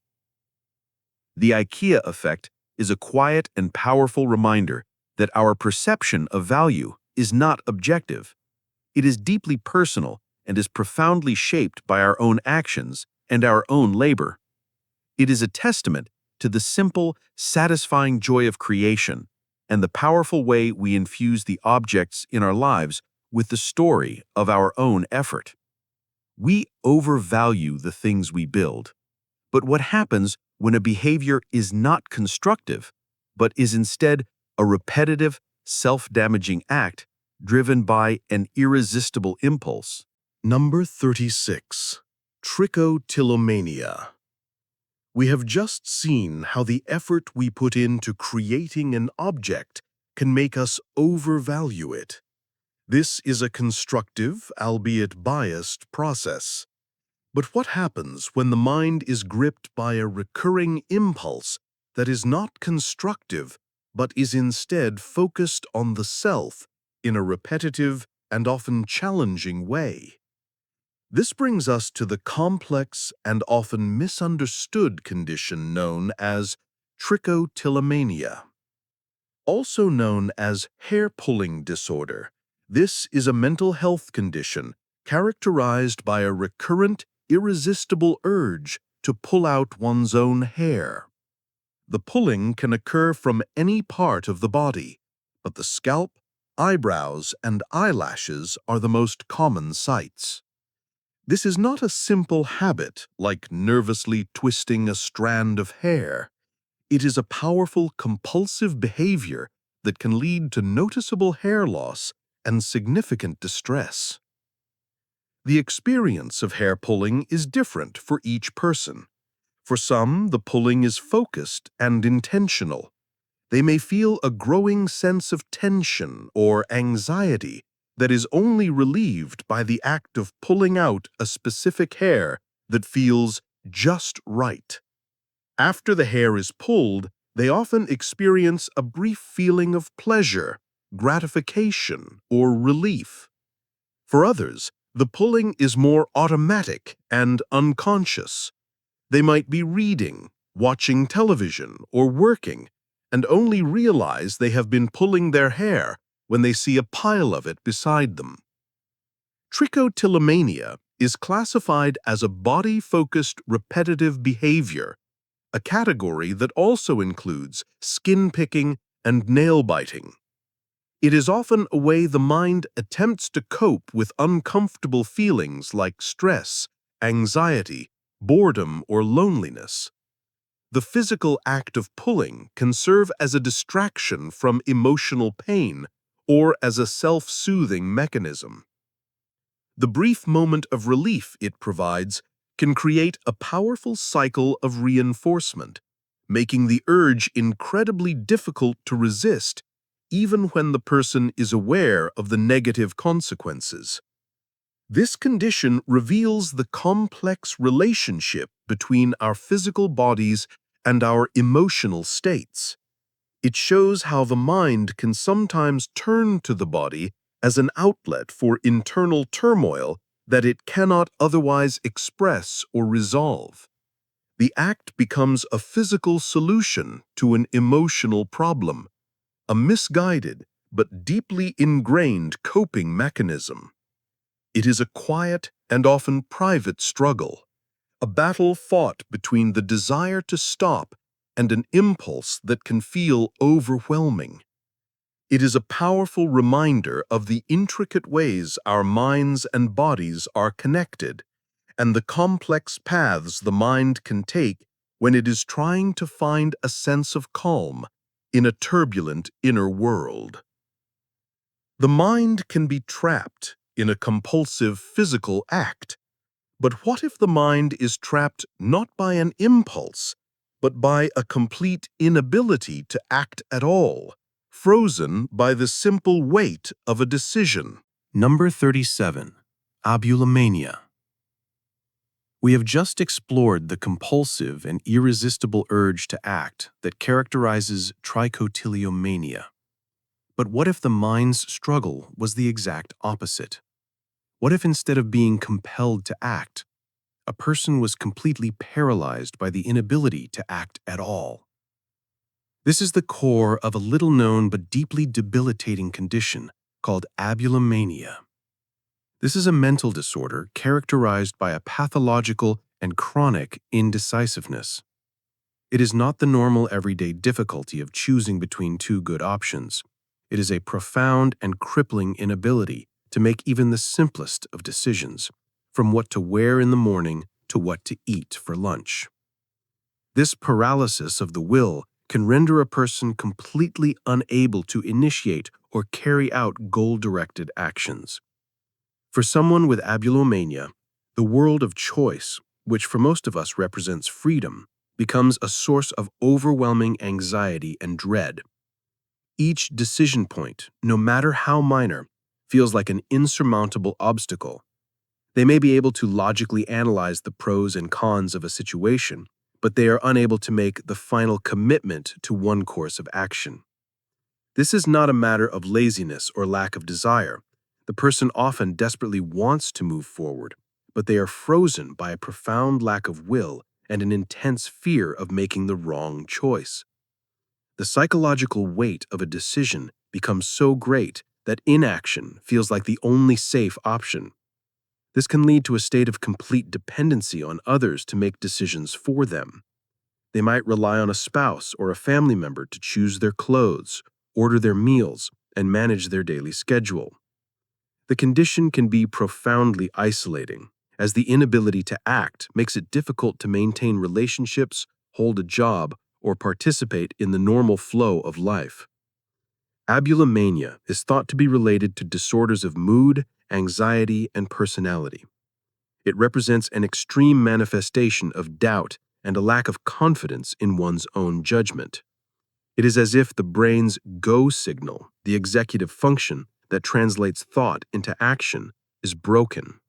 The IKEA effect is a quiet and powerful reminder that our perception of value is not objective. It is deeply personal and is profoundly shaped by our own actions and our own labor. It is a testament to the simple, satisfying joy of creation and the powerful way we infuse the objects in our lives with the story of our own effort. We overvalue the things we build. But what happens when a behavior is not constructive, but is instead a repetitive, self-damaging act driven by an irresistible impulse? Number 36. Trichotillomania. We have just seen how the effort we put into creating an object can make us overvalue it. This is a constructive, albeit biased, process. But what happens when the mind is gripped by a recurring impulse that is not constructive, but is instead focused on the self in a repetitive and often challenging way? This brings us to the complex and often misunderstood condition known as trichotillomania. Also known as hair-pulling disorder, this is a mental health condition characterized by a recurrent, irresistible urge to pull out one's own hair. The pulling can occur from any part of the body, but the scalp, eyebrows, and eyelashes are the most common sites. This is not a simple habit like nervously twisting a strand of hair. It is a powerful, compulsive behavior that can lead to noticeable hair loss and significant distress. The experience of hair pulling is different for each person. For some, the pulling is focused and intentional. They may feel a growing sense of tension or anxiety that is only relieved by the act of pulling out a specific hair that feels just right. After the hair is pulled, they often experience a brief feeling of pleasure, gratification, or relief. For others, the pulling is more automatic and unconscious. They might be reading, watching television, or working, and only realize they have been pulling their hair when they see a pile of it beside them. Trichotillomania is classified as a body-focused repetitive behavior, a category that also includes skin picking and nail biting. It is often a way the mind attempts to cope with uncomfortable feelings like stress, anxiety, boredom, or loneliness. The physical act of pulling can serve as a distraction from emotional pain or as a self-soothing mechanism. The brief moment of relief it provides can create a powerful cycle of reinforcement, making the urge incredibly difficult to resist, even when the person is aware of the negative consequences. This condition reveals the complex relationship between our physical bodies and our emotional states. It shows how the mind can sometimes turn to the body as an outlet for internal turmoil that it cannot otherwise express or resolve. The act becomes a physical solution to an emotional problem, a misguided but deeply ingrained coping mechanism. It is a quiet and often private struggle, a battle fought between the desire to stop and an impulse that can feel overwhelming. It is a powerful reminder of the intricate ways our minds and bodies are connected, and the complex paths the mind can take when it is trying to find a sense of calm in a turbulent inner world. The mind can be trapped in a compulsive physical act, but what if the mind is trapped not by an impulse, but by a complete inability to act at all, frozen by the simple weight of a decision? Number 37. Abulomania. We have just explored the compulsive and irresistible urge to act that characterizes trichotillomania. But what if the mind's struggle was the exact opposite? What if instead of being compelled to act, a person was completely paralyzed by the inability to act at all? This is the core of a little-known but deeply debilitating condition called abulomania. This is a mental disorder characterized by a pathological and chronic indecisiveness. It is not the normal everyday difficulty of choosing between two good options. It is a profound and crippling inability to make even the simplest of decisions, from what to wear in the morning to what to eat for lunch. This paralysis of the will can render a person completely unable to initiate or carry out goal-directed actions. For someone with abulomania, the world of choice, which for most of us represents freedom, becomes a source of overwhelming anxiety and dread. Each decision point, no matter how minor, feels like an insurmountable obstacle. They may be able to logically analyze the pros and cons of a situation, but they are unable to make the final commitment to one course of action. This is not a matter of laziness or lack of desire. The person often desperately wants to move forward, but they are frozen by a profound lack of will and an intense fear of making the wrong choice. The psychological weight of a decision becomes so great that inaction feels like the only safe option. This can lead to a state of complete dependency on others to make decisions for them. They might rely on a spouse or a family member to choose their clothes, order their meals, and manage their daily schedule. The condition can be profoundly isolating, as the inability to act makes it difficult to maintain relationships, hold a job, or participate in the normal flow of life. Abulomania is thought to be related to disorders of mood, anxiety, and personality. It represents an extreme manifestation of doubt and a lack of confidence in one's own judgment. It is as if the brain's go signal, the executive function that translates thought into action is broken.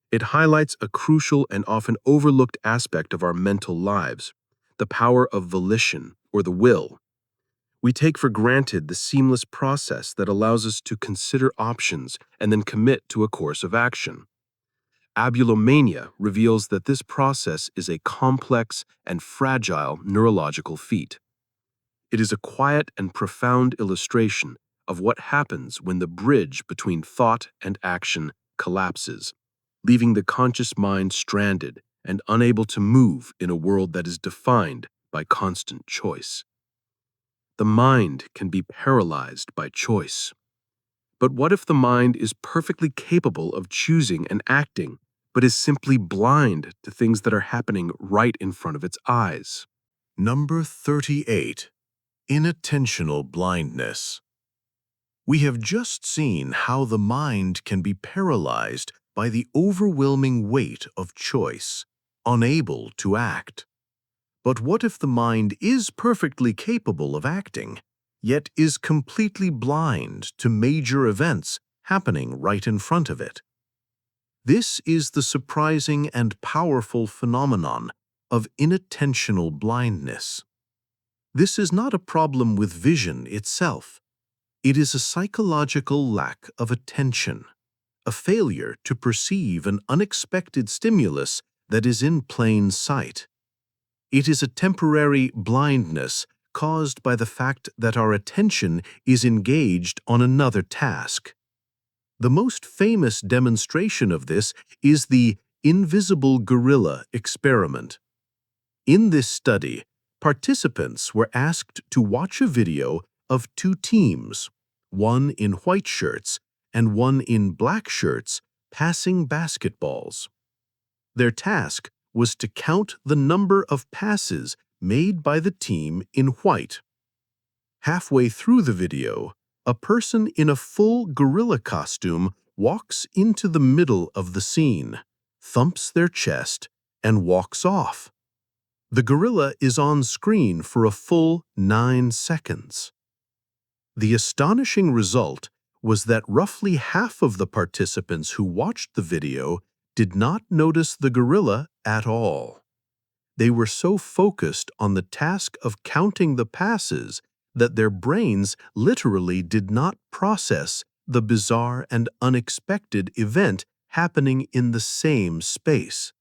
It highlights a crucial and often overlooked aspect of our mental lives, the power of volition or the will. We take for granted the seamless process that allows us to consider options and then commit to a course of action. Abulomania reveals that this process is a complex and fragile neurological feat. It is a quiet and profound illustration of what happens when the bridge between thought and action collapses, leaving the conscious mind stranded and unable to move in a world that is defined by constant choice. The mind can be paralyzed by choice. But what if the mind is perfectly capable of choosing and acting, but is simply blind to things that are happening right in front of its eyes? Number 38. Inattentional blindness. We have just seen how the mind can be paralyzed by the overwhelming weight of choice, unable to act. But what if the mind is perfectly capable of acting, yet is completely blind to major events happening right in front of it? This is the surprising and powerful phenomenon of inattentional blindness. This is not a problem with vision itself. It is a psychological lack of attention, a failure to perceive an unexpected stimulus that is in plain sight. It is a temporary blindness caused by the fact that our attention is engaged on another task. The most famous demonstration of this is the invisible gorilla experiment. In this study, participants were asked to watch a video of two teams, one in white shirts and one in black shirts, passing basketballs. Their task was to count the number of passes made by the team in white. Halfway through the video, a person in a full gorilla costume walks into the middle of the scene, thumps their chest, and walks off. The gorilla is on screen for a full 9 seconds. The astonishing result was that roughly half of the participants who watched the video did not notice the gorilla at all. They were so focused on the task of counting the passes that their brains literally did not process the bizarre and unexpected event happening in the same space.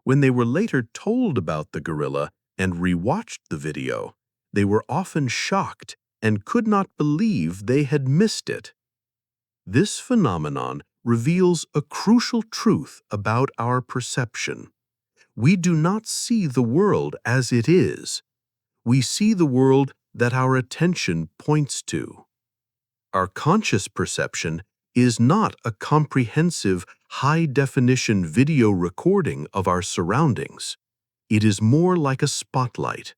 When they were later told about the gorilla and rewatched the video, they were often shocked and could not believe they had missed it. This phenomenon reveals a crucial truth about our perception. We do not see the world as it is. We see the world that our attention points to. Our conscious perception is not a comprehensive, high-definition video recording of our surroundings. It is more like a spotlight.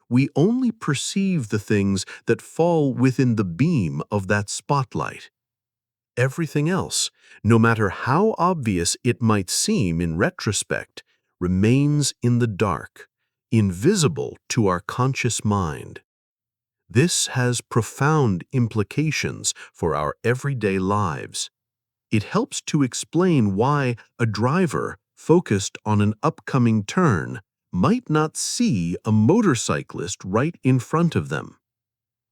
We only perceive the things that fall within the beam of that spotlight. Everything else, no matter how obvious it might seem in retrospect, remains in the dark, invisible to our conscious mind. This has profound implications for our everyday lives. It helps to explain why a driver focused on an upcoming turn might not see a motorcyclist right in front of them.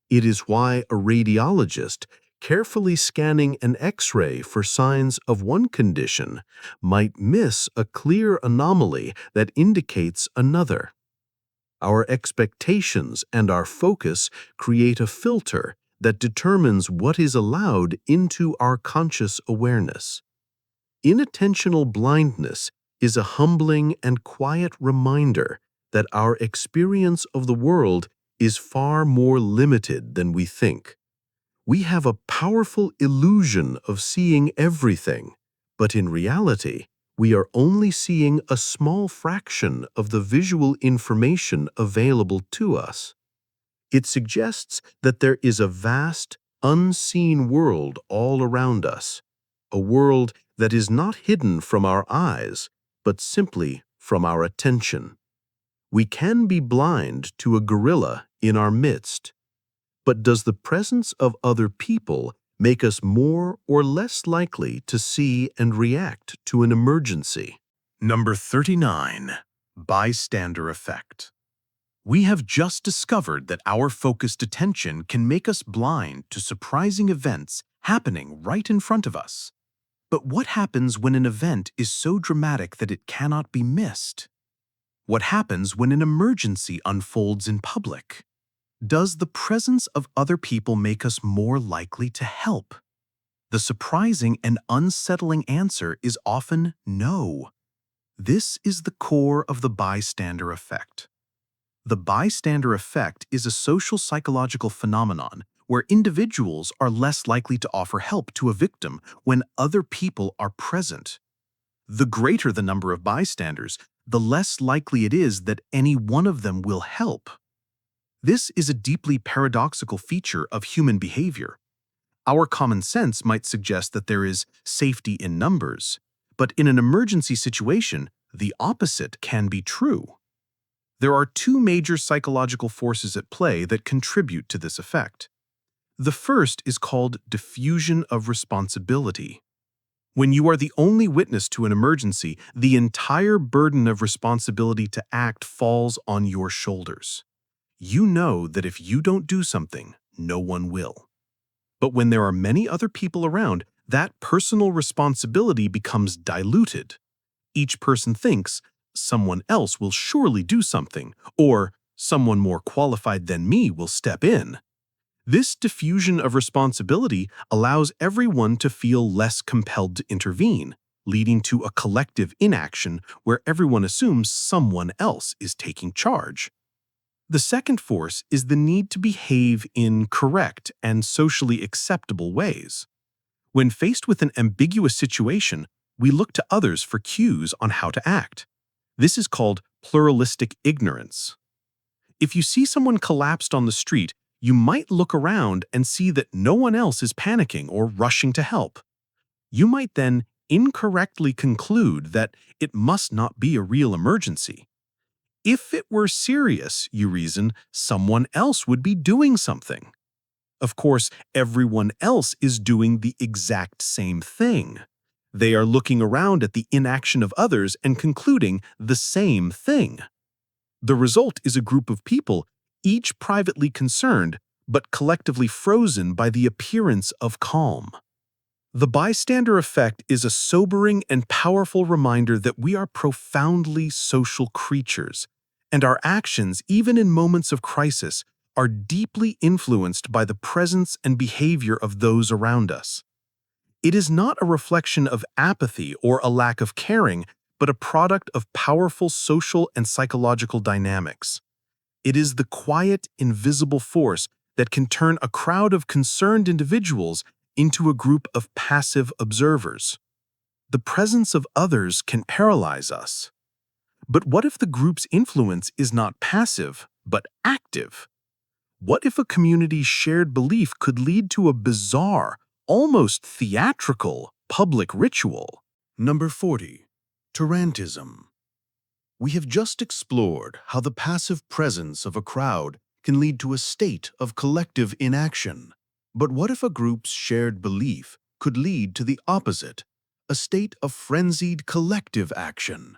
It is why a radiologist carefully scanning an X-ray for signs of one condition might miss a clear anomaly that indicates another. Our expectations and our focus create a filter that determines what is allowed into our conscious awareness. Inattentional blindness is a humbling and quiet reminder that our experience of the world is far more limited than we think. We have a powerful illusion of seeing everything, but in reality, we are only seeing a small fraction of the visual information available to us. It suggests that there is a vast, unseen world all around us, a world that is not hidden from our eyes, but simply from our attention. We can be blind to a gorilla in our midst, but does the presence of other people make us more or less likely to see and react to an emergency. Number 39. Bystander Effect. We have just discovered that our focused attention can make us blind to surprising events happening right in front of us. But what happens when an event is so dramatic that it cannot be missed? What happens when an emergency unfolds in public? Does the presence of other people make us more likely to help? The surprising and unsettling answer is often no. This is the core of the bystander effect. The bystander effect is a social psychological phenomenon where individuals are less likely to offer help to a victim when other people are present. The greater the number of bystanders, the less likely it is that any one of them will help. This is a deeply paradoxical feature of human behavior. Our common sense might suggest that there is safety in numbers, but in an emergency situation, the opposite can be true. There are two major psychological forces at play that contribute to this effect. The first is called diffusion of responsibility. When you are the only witness to an emergency, the entire burden of responsibility to act falls on your shoulders. You know that if you don't do something, no one will. But when there are many other people around, that personal responsibility becomes diluted. Each person thinks, someone else will surely do something, or someone more qualified than me will step in. This diffusion of responsibility allows everyone to feel less compelled to intervene, leading to a collective inaction where everyone assumes someone else is taking charge. The second force is the need to behave in correct and socially acceptable ways. When faced with an ambiguous situation, we look to others for cues on how to act. This is called pluralistic ignorance. If you see someone collapsed on the street, you might look around and see that no one else is panicking or rushing to help. You might then incorrectly conclude that it must not be a real emergency. If it were serious, you reason, someone else would be doing something. Of course, everyone else is doing the exact same thing. They are looking around at the inaction of others and concluding the same thing. The result is a group of people, each privately concerned, but collectively frozen by the appearance of calm. The bystander effect is a sobering and powerful reminder that we are profoundly social creatures, and our actions, even in moments of crisis, are deeply influenced by the presence and behavior of those around us. It is not a reflection of apathy or a lack of caring, but a product of powerful social and psychological dynamics. It is the quiet, invisible force that can turn a crowd of concerned individuals into a group of passive observers. The presence of others can paralyze us. But what if the group's influence is not passive, but active? What if a community's shared belief could lead to a bizarre, almost theatrical, public ritual? Number 40. Tarantism. We have just explored how the passive presence of a crowd can lead to a state of collective inaction. But what if a group's shared belief could lead to the opposite, a state of frenzied collective action?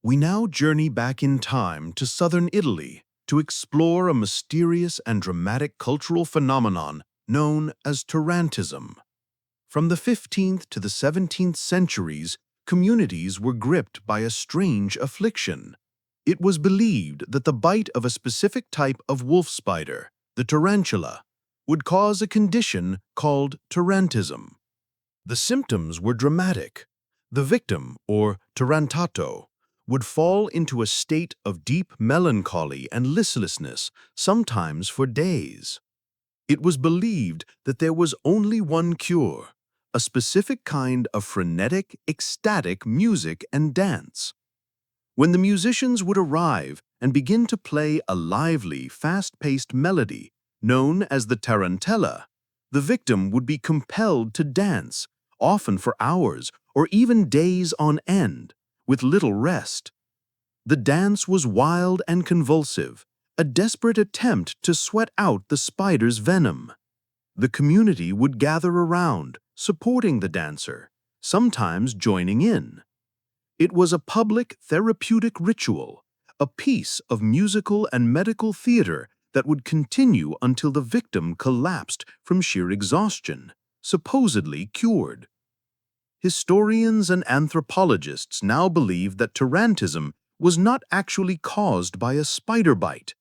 We now journey back in time to southern Italy to explore a mysterious and dramatic cultural phenomenon known as tarantism. From the 15th to the 17th centuries, communities were gripped by a strange affliction. It was believed that the bite of a specific type of wolf spider, the tarantula, would cause a condition called tarantism. The symptoms were dramatic. The victim, or tarantato, would fall into a state of deep melancholy and listlessness, sometimes for days. It was believed that there was only one cure, a specific kind of frenetic, ecstatic music and dance. When the musicians would arrive and begin to play a lively, fast-paced melody known as the tarantella, the victim would be compelled to dance, often for hours or even days on end, with little rest. The dance was wild and convulsive, a desperate attempt to sweat out the spider's venom. The community would gather around, supporting the dancer, sometimes joining in. It was a public therapeutic ritual, a piece of musical and medical theater that would continue until the victim collapsed from sheer exhaustion, supposedly cured. Historians and anthropologists now believe that tarantism was not actually caused by a spider bite.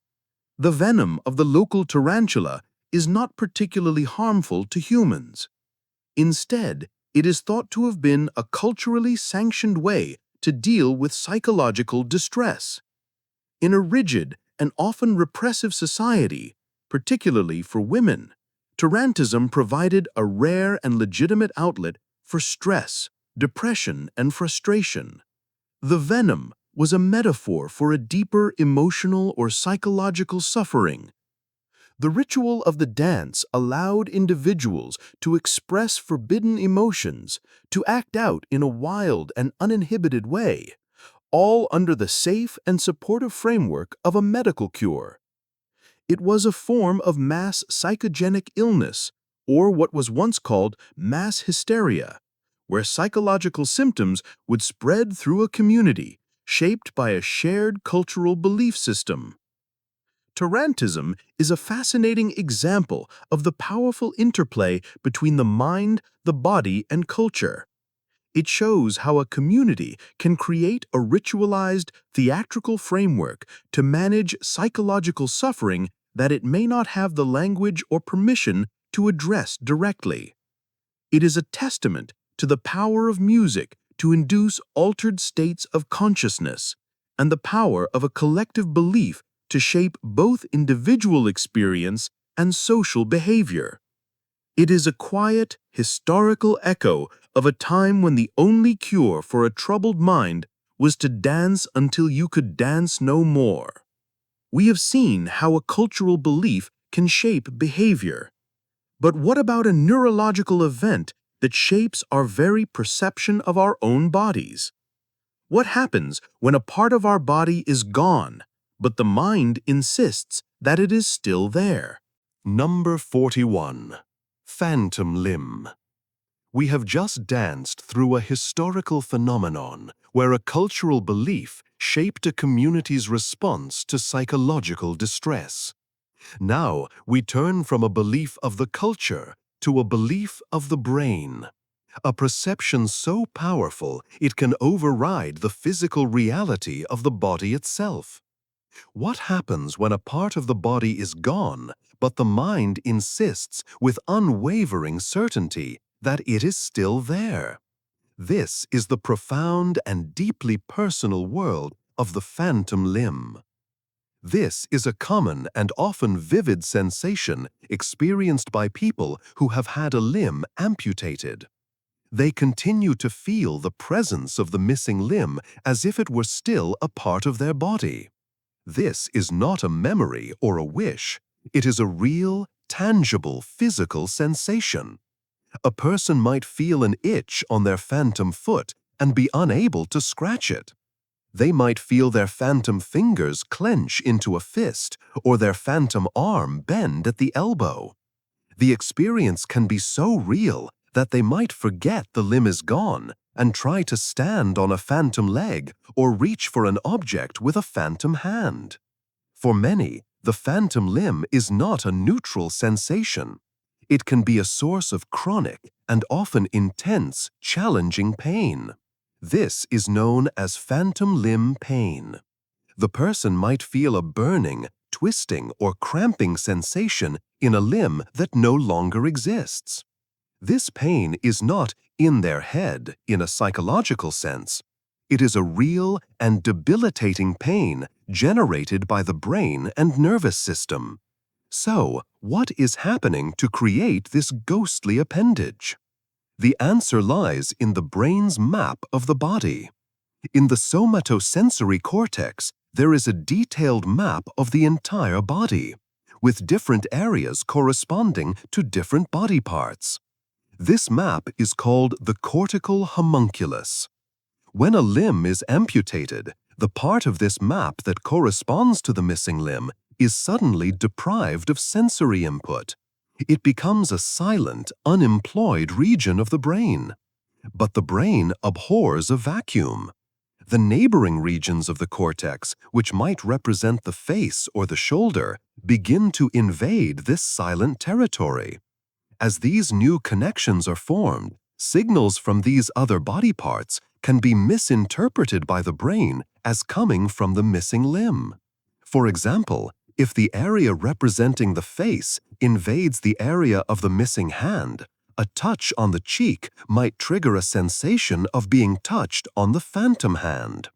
The venom of the local tarantula is not particularly harmful to humans. Instead, it is thought to have been a culturally sanctioned way to deal with psychological distress. In a rigid and often repressive society, particularly for women, tarantism provided a rare and legitimate outlet for stress, depression, and frustration. The venom was a metaphor for a deeper emotional or psychological suffering. The ritual of the dance allowed individuals to express forbidden emotions, to act out in a wild and uninhibited way, all under the safe and supportive framework of a medical cure. It was a form of mass psychogenic illness, or what was once called mass hysteria, where psychological symptoms would spread through a community, shaped by a shared cultural belief system. Tarantism is a fascinating example of the powerful interplay between the mind, the body, and culture. It shows how a community can create a ritualized, theatrical framework to manage psychological suffering that it may not have the language or permission to address directly. It is a testament to the power of music to induce altered states of consciousness, and the power of a collective belief to shape both individual experience and social behavior. It is a quiet, historical echo of a time when the only cure for a troubled mind was to dance until you could dance no more. We have seen how a cultural belief can shape behavior. But what about a neurological event that shapes our very perception of our own bodies? What happens when a part of our body is gone, but the mind insists that it is still there? Number 41. Phantom limb. We have just danced through a historical phenomenon where a cultural belief shaped a community's response to psychological distress. Now we turn from a belief of the culture to a belief of the brain, a perception so powerful it can override the physical reality of the body itself. What happens when a part of the body is gone, but the mind insists with unwavering certainty that it is still there? This is the profound and deeply personal world of the phantom limb. This is a common and often vivid sensation experienced by people who have had a limb amputated. They continue to feel the presence of the missing limb as if it were still a part of their body. This is not a memory or a wish. It is a real, tangible physical sensation. A person might feel an itch on their phantom foot and be unable to scratch it. They might feel their phantom fingers clench into a fist or their phantom arm bend at the elbow. The experience can be so real that they might forget the limb is gone and try to stand on a phantom leg or reach for an object with a phantom hand. For many, the phantom limb is not a neutral sensation. It can be a source of chronic and often intense, challenging pain. This is known as phantom limb pain. The person might feel a burning, twisting, or cramping sensation in a limb that no longer exists. This pain is not in their head in a psychological sense. It is a real and debilitating pain generated by the brain and nervous system. So, what is happening to create this ghostly appendage? The answer lies in the brain's map of the body. In the somatosensory cortex, there is a detailed map of the entire body, with different areas corresponding to different body parts. This map is called the cortical homunculus. When a limb is amputated, the part of this map that corresponds to the missing limb is suddenly deprived of sensory input. It becomes a silent, unemployed region of the brain. But the brain abhors a vacuum. The neighboring regions of the cortex, which might represent the face or the shoulder, begin to invade this silent territory. As these new connections are formed, signals from these other body parts can be misinterpreted by the brain as coming from the missing limb. For example, if the area representing the face invades the area of the missing hand, a touch on the cheek might trigger a sensation of being touched on the phantom hand.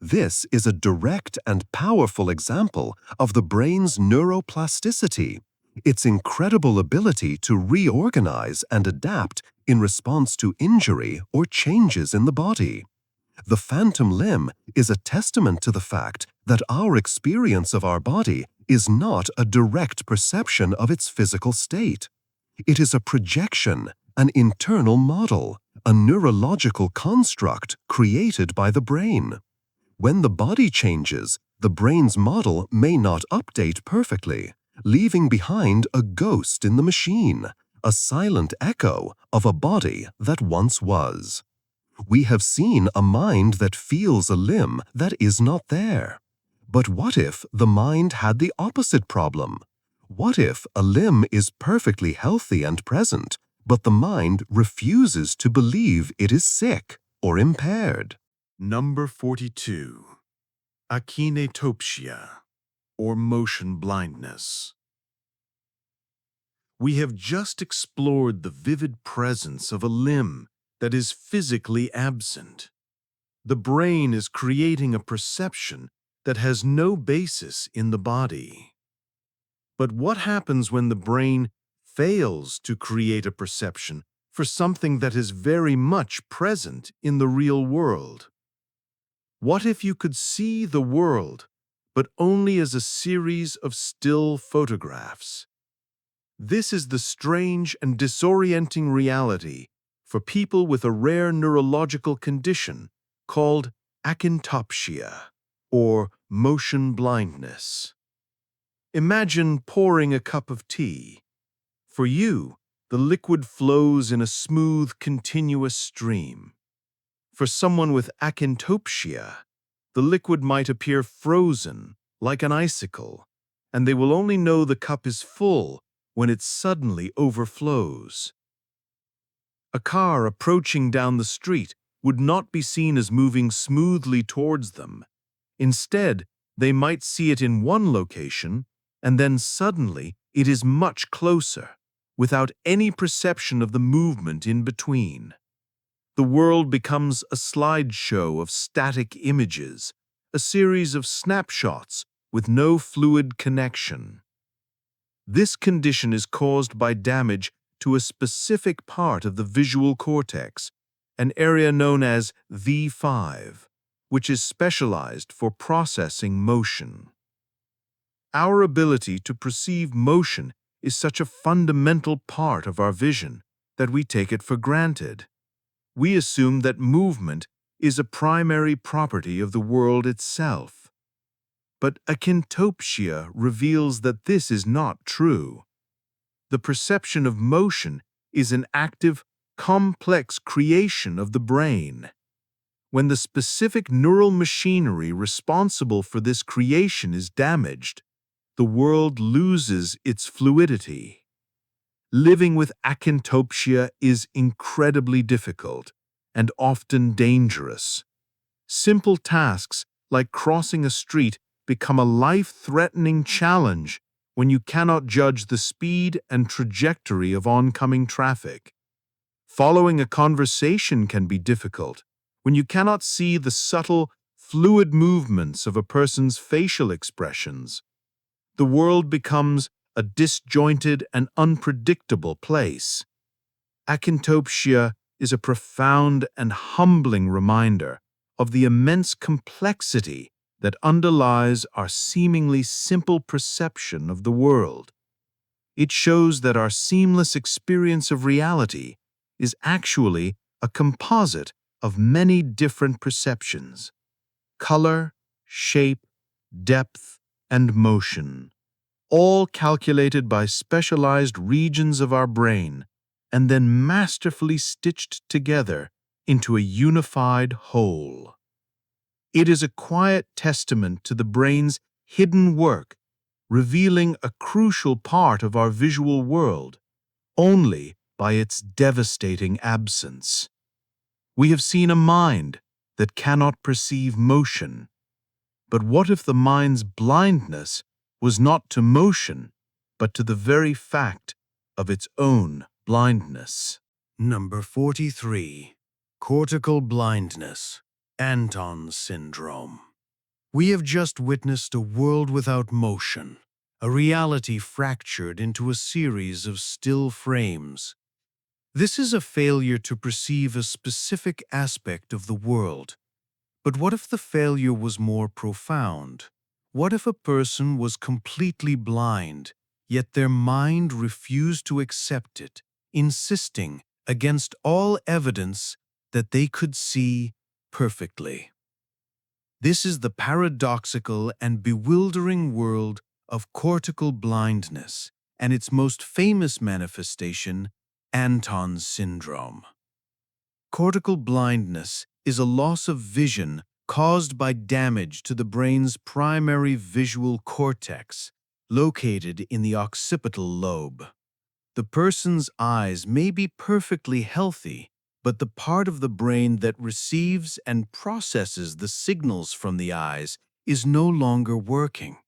This is a direct and powerful example of the brain's neuroplasticity, its incredible ability to reorganize and adapt in response to injury or changes in the body. The phantom limb is a testament to the fact that our experience of our body is not a direct perception of its physical state. It is a projection, an internal model, a neurological construct created by the brain. When the body changes, the brain's model may not update perfectly, leaving behind a ghost in the machine, a silent echo of a body that once was. We have seen a mind that feels a limb that is not there. But what if the mind had the opposite problem? What if a limb is perfectly healthy and present, but the mind refuses to believe it is sick or impaired? Number 42. Akinetopsia, or motion blindness. We have just explored the vivid presence of a limb that is physically absent. The brain is creating a perception that has no basis in the body. But what happens when the brain fails to create a perception for something that is very much present in the real world? What if you could see the world, but only as a series of still photographs? This is the strange and disorienting reality for people with a rare neurological condition called akintopsia, or motion blindness. Imagine pouring a cup of tea. For you, the liquid flows in a smooth, continuous stream. For someone with akintopsia, the liquid might appear frozen, like an icicle, and they will only know the cup is full when it suddenly overflows. A car approaching down the street would not be seen as moving smoothly towards them. Instead, they might see it in one location, and then suddenly it is much closer, without any perception of the movement in between. The world becomes a slideshow of static images, a series of snapshots with no fluid connection. This condition is caused by damage to a specific part of the visual cortex, an area known as V5, which is specialized for processing motion. Our ability to perceive motion is such a fundamental part of our vision that we take it for granted. We assume that movement is a primary property of the world itself. But akintopsia reveals that this is not true. The perception of motion is an active, complex creation of the brain. When the specific neural machinery responsible for this creation is damaged, the world loses its fluidity. Living with akintopsia is incredibly difficult and often dangerous. Simple tasks like crossing a street become a life-threatening challenge when you cannot judge the speed and trajectory of oncoming traffic. Following a conversation can be difficult when you cannot see the subtle, fluid movements of a person's facial expressions. The world becomes a disjointed and unpredictable place. Akintopsia is a profound and humbling reminder of the immense complexity that underlies our seemingly simple perception of the world. It shows that our seamless experience of reality is actually a composite of many different perceptions: color, shape, depth, and motion, all calculated by specialized regions of our brain and then masterfully stitched together into a unified whole. It is a quiet testament to the brain's hidden work, revealing a crucial part of our visual world, only by its devastating absence. We have seen a mind that cannot perceive motion. But what if the mind's blindness was not to motion, but to the very fact of its own blindness? Number 43. Cortical blindness. Anton syndrome. We have just witnessed a world without motion, a reality fractured into a series of still frames. This is a failure to perceive a specific aspect of the world. But what if the failure was more profound? What if a person was completely blind, yet their mind refused to accept it, insisting, against all evidence, that they could see perfectly? This is the paradoxical and bewildering world of cortical blindness, and its most famous manifestation, Anton syndrome. Cortical blindness is a loss of vision caused by damage to the brain's primary visual cortex, located in the occipital lobe. The person's eyes may be perfectly healthy, but the part of the brain that receives and processes the signals from the eyes is no longer working.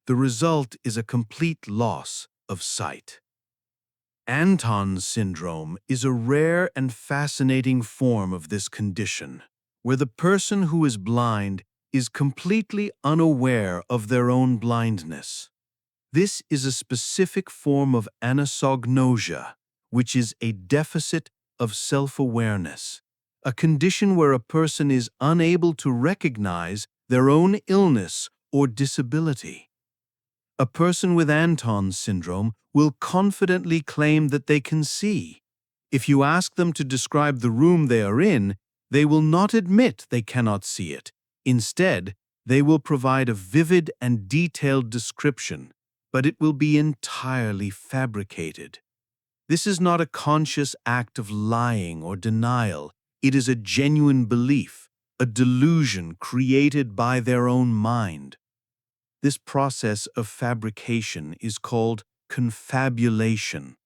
The result is a complete loss of sight. Anton syndrome is a rare and fascinating form of this condition, where the person who is blind is completely unaware of their own blindness. This is a specific form of anosognosia, which is a deficit of self-awareness, a condition where a person is unable to recognize their own illness or disability. A person with Anton syndrome will confidently claim that they can see. If you ask them to describe the room they are in, they will not admit they cannot see it. Instead, they will provide a vivid and detailed description, but it will be entirely fabricated. This is not a conscious act of lying or denial. It is a genuine belief, a delusion created by their own mind. This process of fabrication is called confabulation.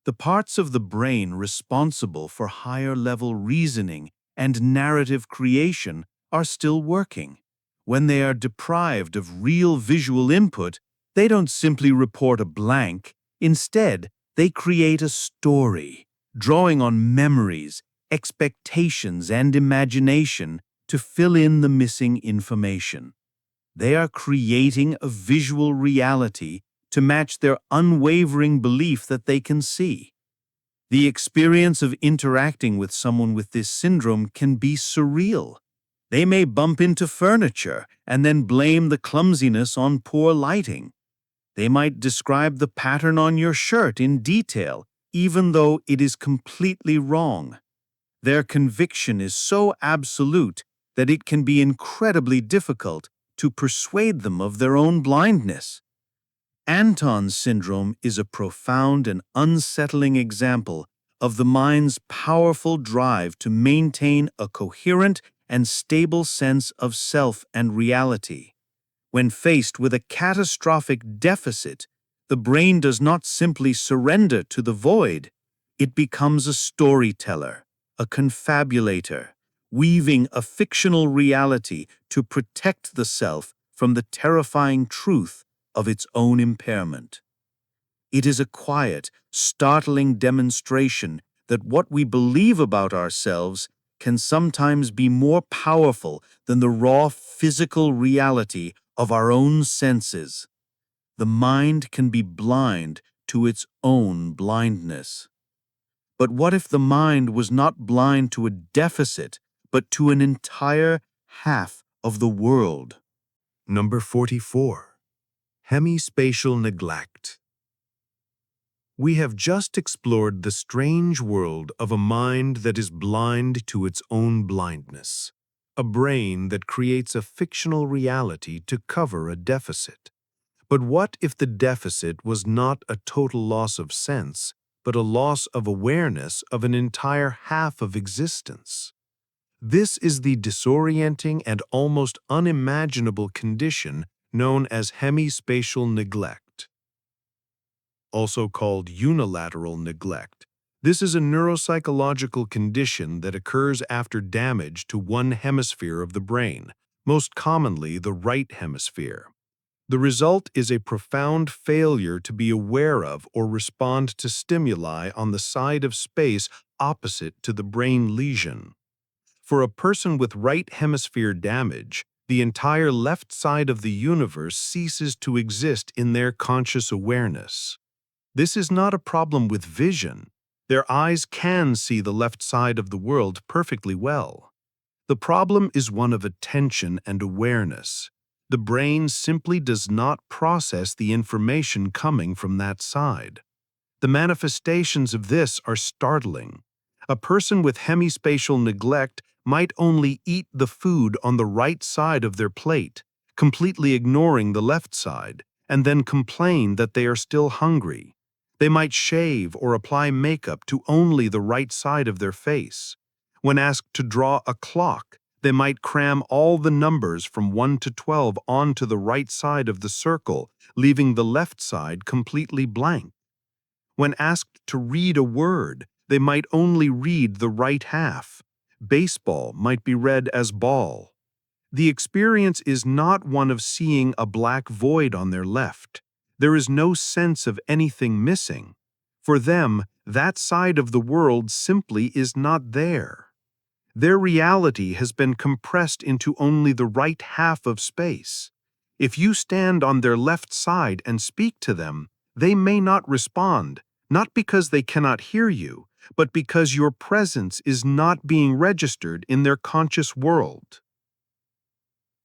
The parts of the brain responsible for higher-level reasoning and narrative creation are still working. When they are deprived of real visual input, they don't simply report a blank. Instead, they create a story, drawing on memories, expectations, and imagination to fill in the missing information. They are creating a visual reality to match their unwavering belief that they can see. The experience of interacting with someone with this syndrome can be surreal. They may bump into furniture and then blame the clumsiness on poor lighting. They might describe the pattern on your shirt in detail, even though it is completely wrong. Their conviction is so absolute that it can be incredibly difficult to persuade them of their own blindness. Anton syndrome is a profound and unsettling example of the mind's powerful drive to maintain a coherent and stable sense of self and reality. When faced with a catastrophic deficit, the brain does not simply surrender to the void. It becomes a storyteller, a confabulator, weaving a fictional reality to protect the self from the terrifying truth of its own impairment. It is a quiet, startling demonstration that what we believe about ourselves can sometimes be more powerful than the raw physical reality of our own senses. The mind can be blind to its own blindness. But what if the mind was not blind to a deficit, but to an entire half of the world? Number 44. Hemispatial Neglect. We have just explored the strange world of a mind that is blind to its own blindness, a brain that creates a fictional reality to cover a deficit. But what if the deficit was not a total loss of sense, but a loss of awareness of an entire half of existence? This is the disorienting and almost unimaginable condition known as hemispatial neglect, also called unilateral neglect. This is a neuropsychological condition that occurs after damage to one hemisphere of the brain, most commonly the right hemisphere. The result is a profound failure to be aware of or respond to stimuli on the side of space opposite to the brain lesion. For a person with right hemisphere damage, the entire left side of the universe ceases to exist in their conscious awareness. This is not a problem with vision. Their eyes can see the left side of the world perfectly well. The problem is one of attention and awareness. The brain simply does not process the information coming from that side. The manifestations of this are startling. A person with hemispatial neglect might only eat the food on the right side of their plate, completely ignoring the left side, and then complain that they are still hungry. They might shave or apply makeup to only the right side of their face. When asked to draw a clock, they might cram all the numbers from 1 to 12 onto the right side of the circle, leaving the left side completely blank. When asked to read a word, they might only read the right half. Baseball might be read as ball. The experience is not one of seeing a black void on their left. There is no sense of anything missing. For them, that side of the world simply is not there. Their reality has been compressed into only the right half of space. If you stand on their left side and speak to them, they may not respond, not because they cannot hear you, but because your presence is not being registered in their conscious world.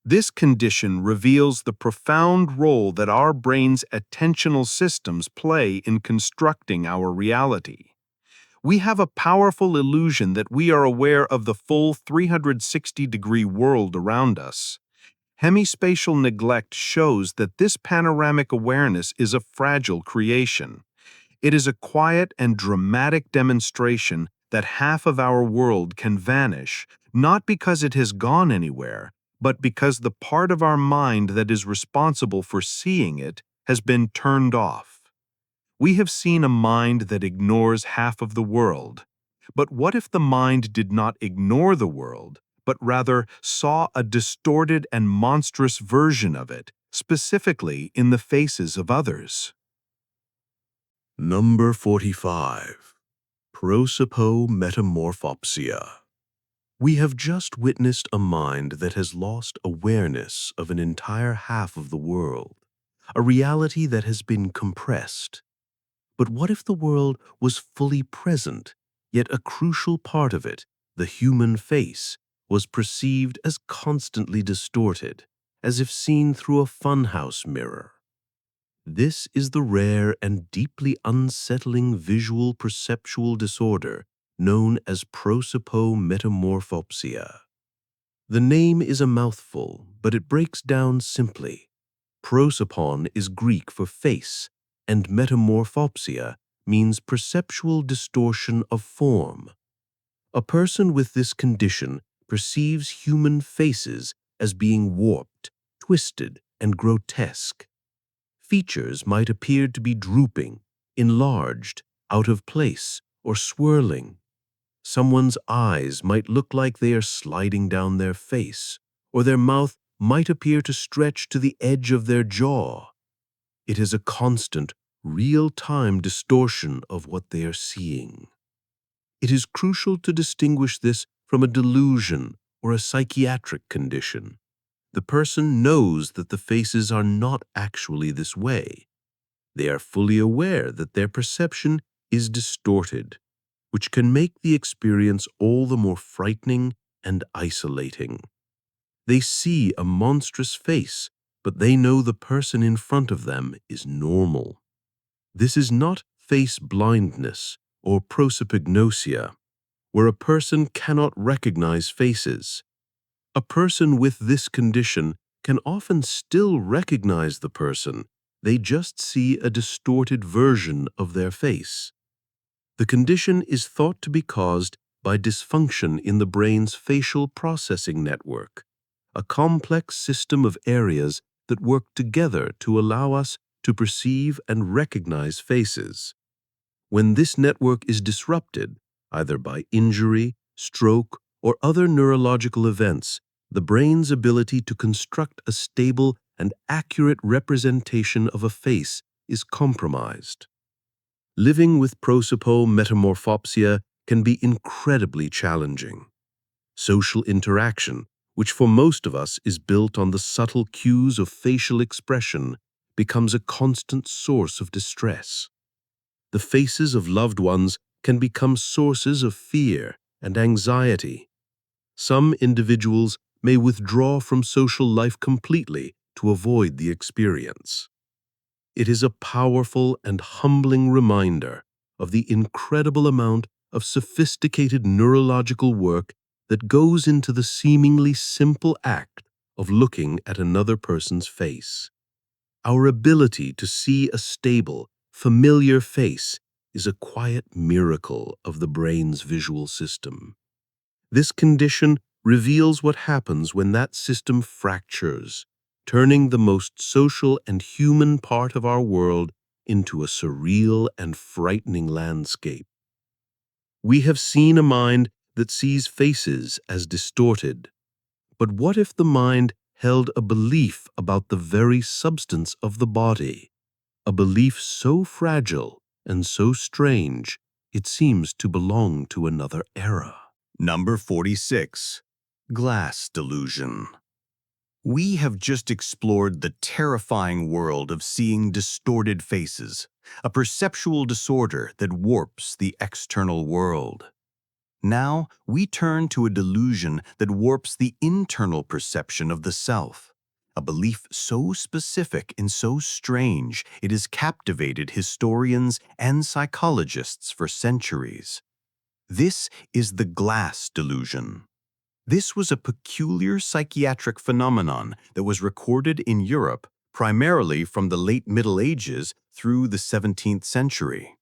This condition reveals the profound role that our brain's attentional systems play in constructing our reality. We have a powerful illusion that we are aware of the full 360-degree world around us. Hemispatial neglect shows that this panoramic awareness is a fragile creation. It is a quiet and dramatic demonstration that half of our world can vanish, not because it has gone anywhere, but because the part of our mind that is responsible for seeing it has been turned off. We have seen a mind that ignores half of the world. But what if the mind did not ignore the world, but rather saw a distorted and monstrous version of it, specifically in the faces of others? Number 45. Prosopometamorphopsia. We have just witnessed a mind that has lost awareness of an entire half of the world, a reality that has been compressed. But what if the world was fully present, yet a crucial part of it, the human face, was perceived as constantly distorted, as if seen through a funhouse mirror? This is the rare and deeply unsettling visual perceptual disorder known as prosopometamorphopsia. The name is a mouthful, but it breaks down simply. Prosopon is Greek for face, and metamorphopsia means perceptual distortion of form. A person with this condition perceives human faces as being warped, twisted, and grotesque. Features might appear to be drooping, enlarged, out of place, or swirling. Someone's eyes might look like they are sliding down their face, or their mouth might appear to stretch to the edge of their jaw. It is a constant, real-time distortion of what they are seeing. It is crucial to distinguish this from a delusion or a psychiatric condition. The person knows that the faces are not actually this way. They are fully aware that their perception is distorted, which can make the experience all the more frightening and isolating. They see a monstrous face, but they know the person in front of them is normal. This is not face blindness or prosopagnosia, where a person cannot recognize faces. A person with this condition can often still recognize the person. They just see a distorted version of their face. The condition is thought to be caused by dysfunction in the brain's facial processing network, a complex system of areas that work together to allow us to perceive and recognize faces. When this network is disrupted, either by injury, stroke, or other neurological events, the brain's ability to construct a stable and accurate representation of a face is compromised. Living with prosopagnosia can be incredibly challenging. Social interaction, which for most of us is built on the subtle cues of facial expression, becomes a constant source of distress. The faces of loved ones can become sources of fear and anxiety. Some individuals may withdraw from social life completely to avoid the experience. It is a powerful and humbling reminder of the incredible amount of sophisticated neurological work that goes into the seemingly simple act of looking at another person's face. Our ability to see a stable, familiar face is a quiet miracle of the brain's visual system. This condition reveals what happens when that system fractures, turning the most social and human part of our world into a surreal and frightening landscape. We have seen a mind that sees faces as distorted. But what if the mind held a belief about the very substance of the body, a belief so fragile and so strange it seems to belong to another era? Number 46. Glass Delusion. We have just explored the terrifying world of seeing distorted faces, a perceptual disorder that warps the external world. Now, we turn to a delusion that warps the internal perception of the self, a belief so specific and so strange it has captivated historians and psychologists for centuries. This is the glass delusion. This was a peculiar psychiatric phenomenon that was recorded in Europe primarily from the late Middle Ages through the 17th century.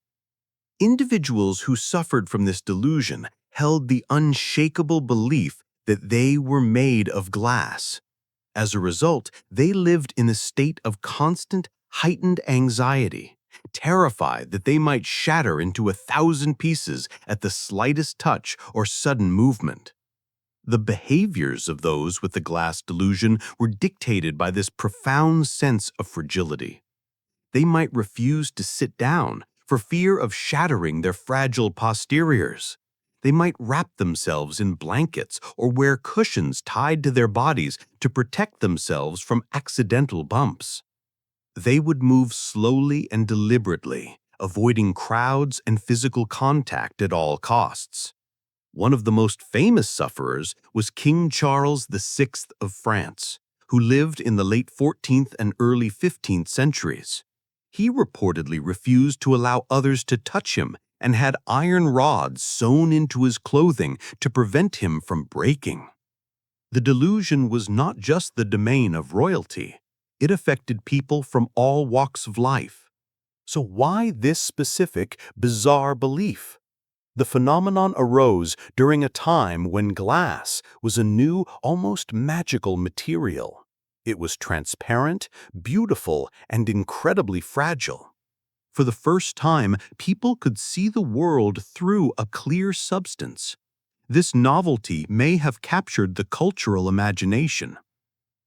Individuals who suffered from this delusion held the unshakable belief that they were made of glass. As a result, they lived in a state of constant, heightened anxiety, terrified that they might shatter into 1,000 pieces at the slightest touch or sudden movement. The behaviors of those with the glass delusion were dictated by this profound sense of fragility. They might refuse to sit down for fear of shattering their fragile posteriors. They might wrap themselves in blankets or wear cushions tied to their bodies to protect themselves from accidental bumps. They would move slowly and deliberately, avoiding crowds and physical contact at all costs. One of the most famous sufferers was King Charles VI of France, who lived in the late 14th and early 15th centuries. He reportedly refused to allow others to touch him and had iron rods sewn into his clothing to prevent him from breaking. The delusion was not just the domain of royalty. It affected people from all walks of life. So why this specific, bizarre belief? The phenomenon arose during a time when glass was a new, almost magical material. It was transparent, beautiful, and incredibly fragile. For the first time, people could see the world through a clear substance. This novelty may have captured the cultural imagination.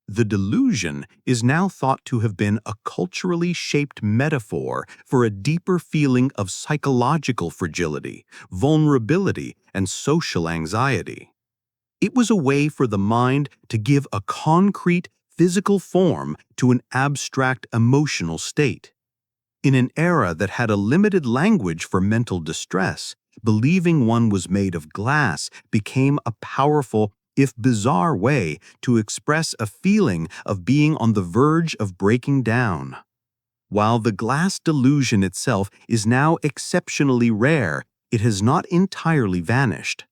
The delusion is now thought to have been a culturally shaped metaphor for a deeper feeling of psychological fragility, vulnerability, and social anxiety. It was a way for the mind to give a concrete, physical form to an abstract emotional state. In an era that had a limited language for mental distress, believing one was made of glass became a powerful, if bizarre, way to express a feeling of being on the verge of breaking down. While the glass delusion itself is now exceptionally rare, it has not entirely vanished.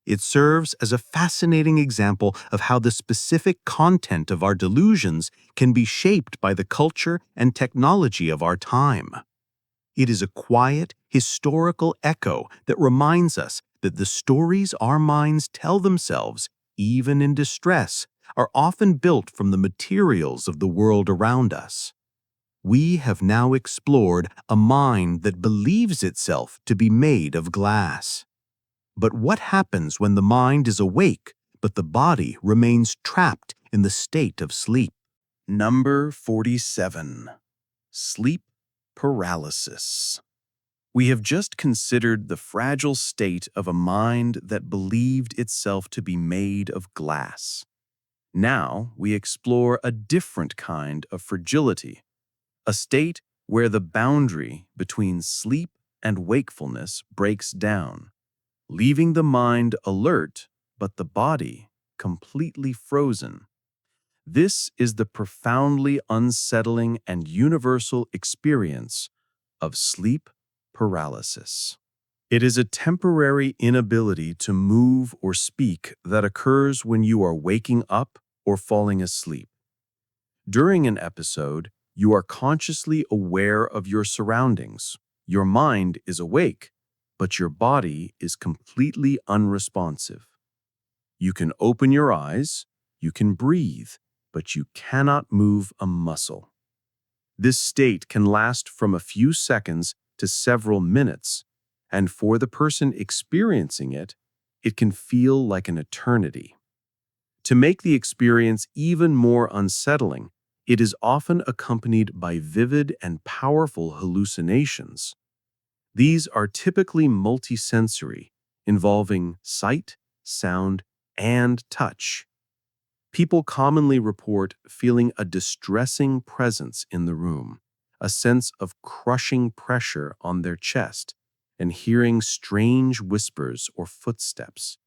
It serves as a fascinating example of how the specific content of our delusions can be shaped by the culture and technology of our time. It is a quiet, historical echo that reminds us that the stories our minds tell themselves, even in distress, are often built from the materials of the world around us. We have now explored a mind that believes itself to be made of glass. But what happens when the mind is awake, but the body remains trapped in the state of sleep? Number 47. Sleep paralysis. We have just considered the fragile state of a mind that believed itself to be made of glass. Now we explore a different kind of fragility, a state where the boundary between sleep and wakefulness breaks down, leaving the mind alert but the body completely frozen. This is the profoundly unsettling and universal experience of sleep paralysis. It is a temporary inability to move or speak that occurs when you are waking up or falling asleep. During an episode, you are consciously aware of your surroundings. Your mind is awake, but your body is completely unresponsive. You can open your eyes, you can breathe, but you cannot move a muscle. This state can last from a few seconds to several minutes, and for the person experiencing it, it can feel like an eternity. To make the experience even more unsettling, it is often accompanied by vivid and powerful hallucinations. These are typically multisensory, involving sight, sound, and touch. People commonly report feeling a distressing presence in the room, a sense of crushing pressure on their chest, and hearing strange whispers or footsteps.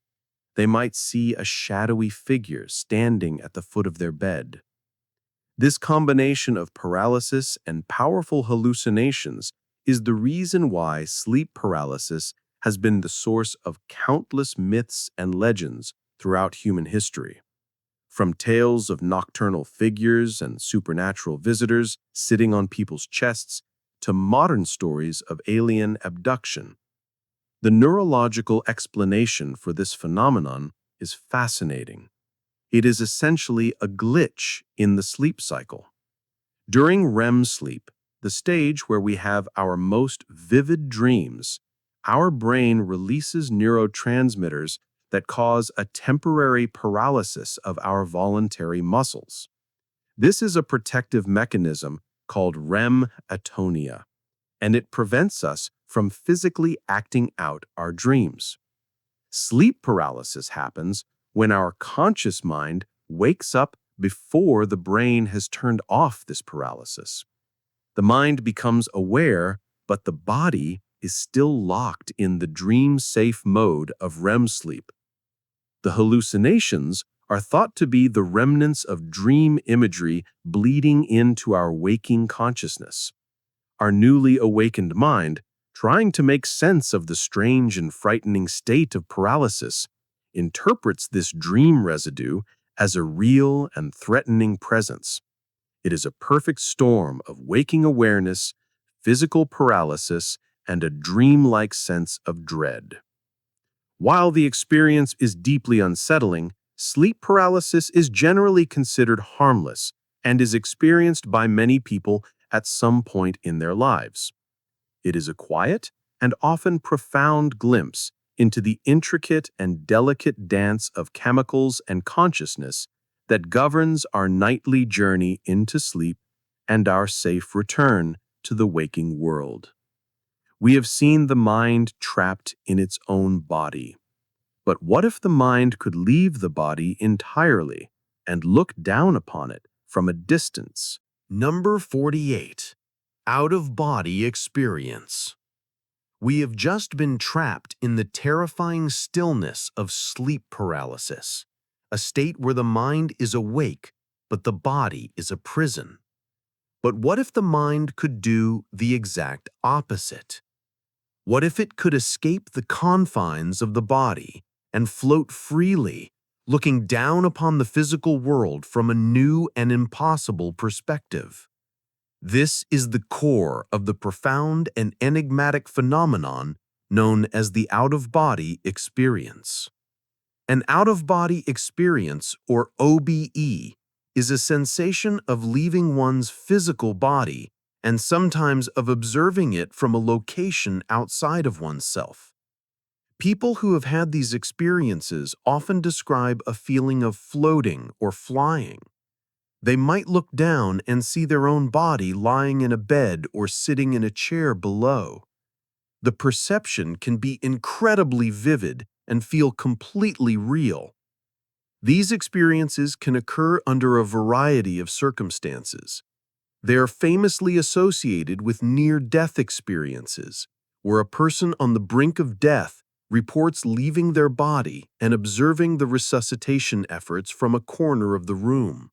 They might see a shadowy figure standing at the foot of their bed. This combination of paralysis and powerful hallucinations is the reason why sleep paralysis has been the source of countless myths and legends throughout human history. From tales of nocturnal figures and supernatural visitors sitting on people's chests to modern stories of alien abduction, the neurological explanation for this phenomenon is fascinating. It is essentially a glitch in the sleep cycle. During REM sleep, the stage where we have our most vivid dreams, our brain releases neurotransmitters that cause a temporary paralysis of our voluntary muscles. This is a protective mechanism called REM atonia, and it prevents us from physically acting out our dreams. Sleep paralysis happens when our conscious mind wakes up before the brain has turned off this paralysis. The mind becomes aware, but the body is still locked in the dream-safe mode of REM sleep. The hallucinations are thought to be the remnants of dream imagery bleeding into our waking consciousness. Our newly awakened mind, trying to make sense of the strange and frightening state of paralysis, interprets this dream residue as a real and threatening presence. It is a perfect storm of waking awareness, physical paralysis, and a dreamlike sense of dread. While the experience is deeply unsettling, sleep paralysis is generally considered harmless and is experienced by many people at some point in their lives. It is a quiet and often profound glimpse into the intricate and delicate dance of chemicals and consciousness that governs our nightly journey into sleep and our safe return to the waking world. We have seen the mind trapped in its own body. But what if the mind could leave the body entirely and look down upon it from a distance? Number 48. Out-of-body experience. We have just been trapped in the terrifying stillness of sleep paralysis, a state where the mind is awake, but the body is a prison. But what if the mind could do the exact opposite? What if it could escape the confines of the body and float freely, looking down upon the physical world from a new and impossible perspective. This is the core of the profound and enigmatic phenomenon known as the out-of-body experience. An out-of-body experience, or OBE, is a sensation of leaving one's physical body and sometimes of observing it from a location outside of oneself. People who have had these experiences often describe a feeling of floating or flying. They might look down and see their own body lying in a bed or sitting in a chair below. The perception can be incredibly vivid and feel completely real. These experiences can occur under a variety of circumstances. They are famously associated with near-death experiences, where a person on the brink of death reports leaving their body and observing the resuscitation efforts from a corner of the room.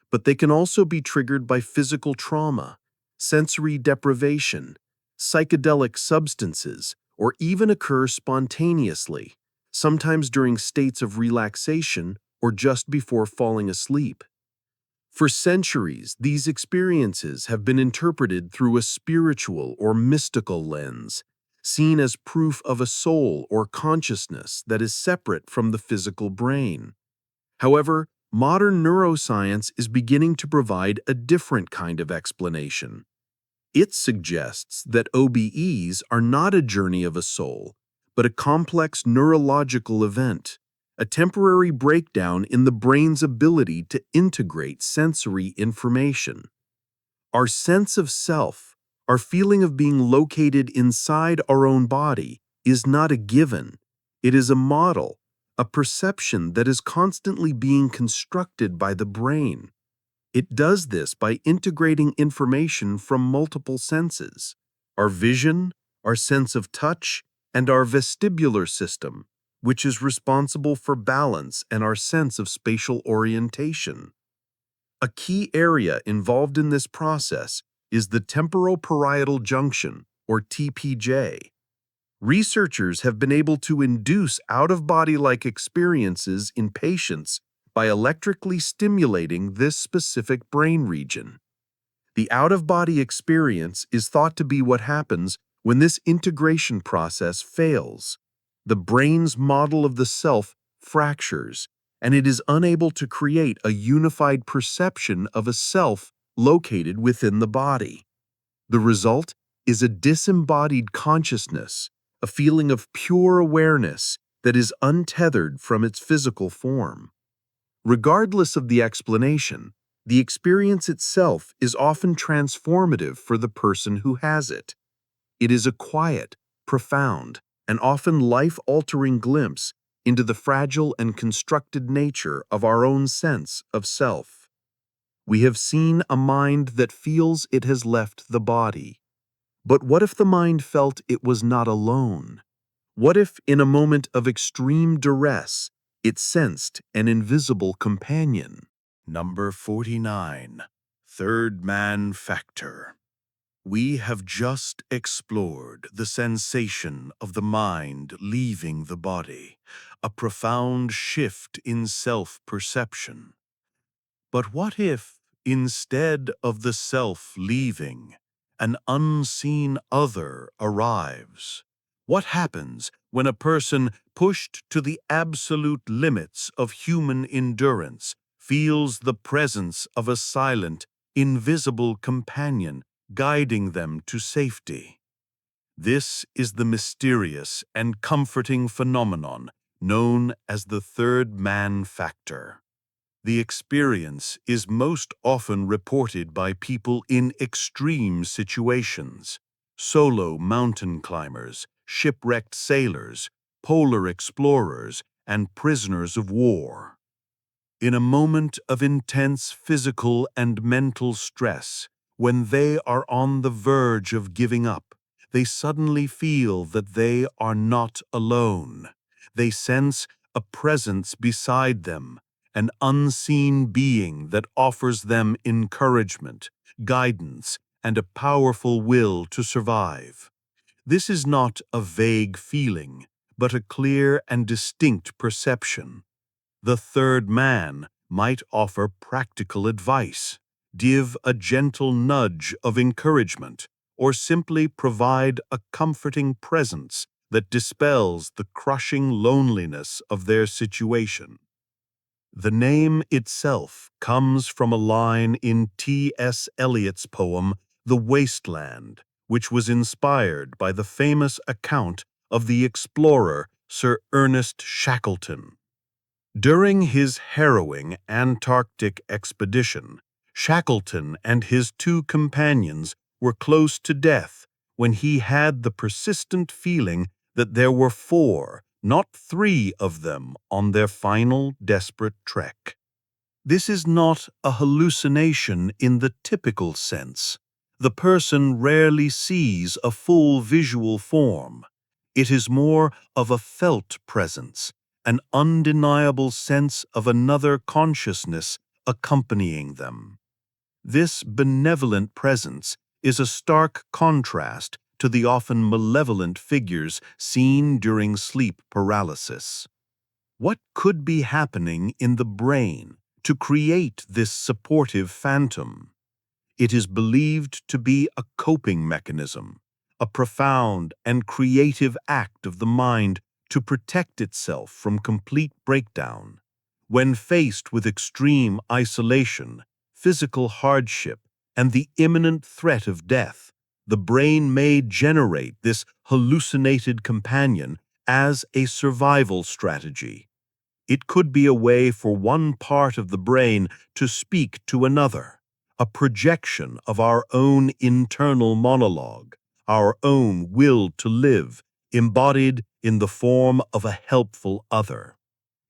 But they can also be triggered by physical trauma, sensory deprivation, psychedelic substances, or even occur spontaneously, sometimes during states of relaxation or just before falling asleep. For centuries, these experiences have been interpreted through a spiritual or mystical lens, seen as proof of a soul or consciousness that is separate from the physical brain. However, modern neuroscience is beginning to provide a different kind of explanation. It suggests that OBEs are not a journey of a soul, but a complex neurological event, a temporary breakdown in the brain's ability to integrate sensory information. Our sense of self, our feeling of being located inside our own body, is not a given. It is a model, a perception that is constantly being constructed by the brain. It does this by integrating information from multiple senses: our vision, our sense of touch, and our vestibular system, which is responsible for balance and our sense of spatial orientation. A key area involved in this process is the temporoparietal junction, or TPJ. Researchers have been able to induce out-of-body-like experiences in patients by electrically stimulating this specific brain region. The out-of-body experience is thought to be what happens when this integration process fails. The brain's model of the self fractures, and it is unable to create a unified perception of a self located within the body. The result is a disembodied consciousness, a feeling of pure awareness that is untethered from its physical form. Regardless of the explanation, the experience itself is often transformative for the person who has it. It is a quiet, profound, and often life-altering glimpse into the fragile and constructed nature of our own sense of self. We have seen a mind that feels it has left the body. But what if the mind felt it was not alone? What if, in a moment of extreme duress, it sensed an invisible companion? Number 49. Third man factor. We have just explored the sensation of the mind leaving the body, a profound shift in self-perception. But what if, instead of the self leaving, an unseen other arrives? What happens when a person pushed to the absolute limits of human endurance feels the presence of a silent, invisible companion guiding them to safety? This is the mysterious and comforting phenomenon known as the third man factor. The experience is most often reported by people in extreme situations: solo mountain climbers, shipwrecked sailors, polar explorers, and prisoners of war. In a moment of intense physical and mental stress, when they are on the verge of giving up, they suddenly feel that they are not alone. They sense a presence beside them, an unseen being that offers them encouragement, guidance, and a powerful will to survive. This is not a vague feeling, but a clear and distinct perception. The third man might offer practical advice, give a gentle nudge of encouragement, or simply provide a comforting presence that dispels the crushing loneliness of their situation. The name itself comes from a line in T.S. Eliot's poem, The Wasteland, which was inspired by the famous account of the explorer Sir Ernest Shackleton. During his harrowing Antarctic expedition, Shackleton and his two companions were close to death when he had the persistent feeling that there were 4, not 3 of them on their final desperate trek. This is not a hallucination in the typical sense. The person rarely sees a full visual form. It is more of a felt presence, an undeniable sense of another consciousness accompanying them. This benevolent presence is a stark contrast to the often malevolent figures seen during sleep paralysis. What could be happening in the brain to create this supportive phantom? It is believed to be a coping mechanism, a profound and creative act of the mind to protect itself from complete breakdown. When faced with extreme isolation, physical hardship, and the imminent threat of death, the brain may generate this hallucinated companion as a survival strategy. It could be a way for one part of the brain to speak to another, a projection of our own internal monologue, our own will to live, embodied in the form of a helpful other.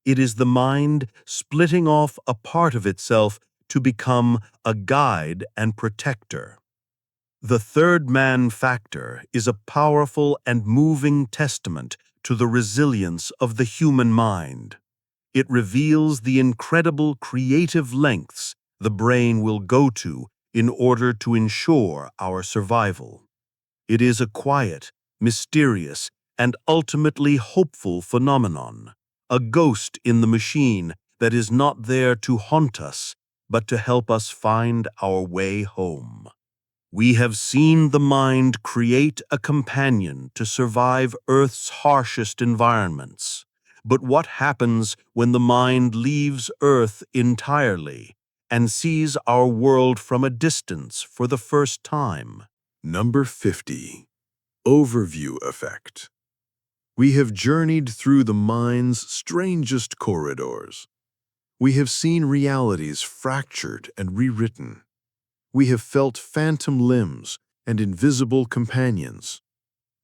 It is the mind splitting off a part of itself to become a guide and protector. The third man factor is a powerful and moving testament to the resilience of the human mind. It reveals the incredible creative lengths the brain will go to in order to ensure our survival. It is a quiet, mysterious, and ultimately hopeful phenomenon, a ghost in the machine that is not there to haunt us, but to help us find our way home. We have seen the mind create a companion to survive Earth's harshest environments. But what happens when the mind leaves Earth entirely and sees our world from a distance for the first time? Number 50. Overview Effect. We have journeyed through the mind's strangest corridors. We have seen realities fractured and rewritten. We have felt phantom limbs and invisible companions.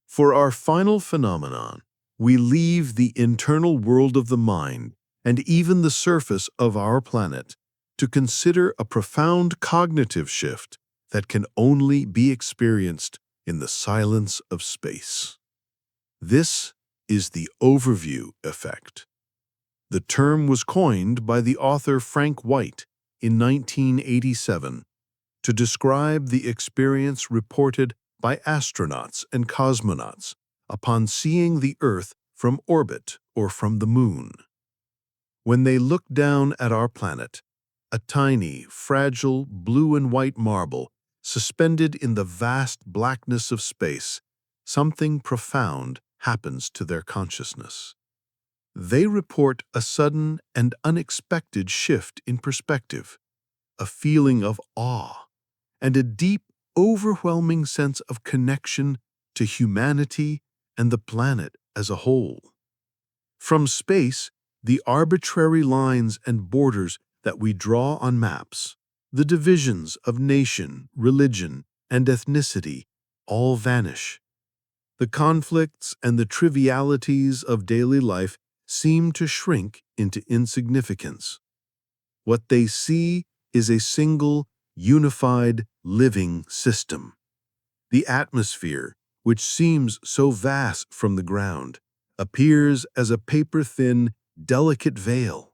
For our final phenomenon, we leave the internal world of the mind and even the surface of our planet to consider a profound cognitive shift that can only be experienced in the silence of space. This is the overview effect. The term was coined by the author Frank White in 1987 to describe the experience reported by astronauts and cosmonauts upon seeing the Earth from orbit or from the Moon. When they looked down at our planet, a tiny, fragile blue and white marble suspended in the vast blackness of space, something profound happens to their consciousness. They report a sudden and unexpected shift in perspective, a feeling of awe, and a deep, overwhelming sense of connection to humanity and the planet as a whole. From space, the arbitrary lines and borders that we draw on maps, the divisions of nation, religion, and ethnicity, all vanish. The conflicts and the trivialities of daily life seem to shrink into insignificance. What they see is a single, unified, living system. The atmosphere, which seems so vast from the ground, appears as a paper-thin, delicate veil,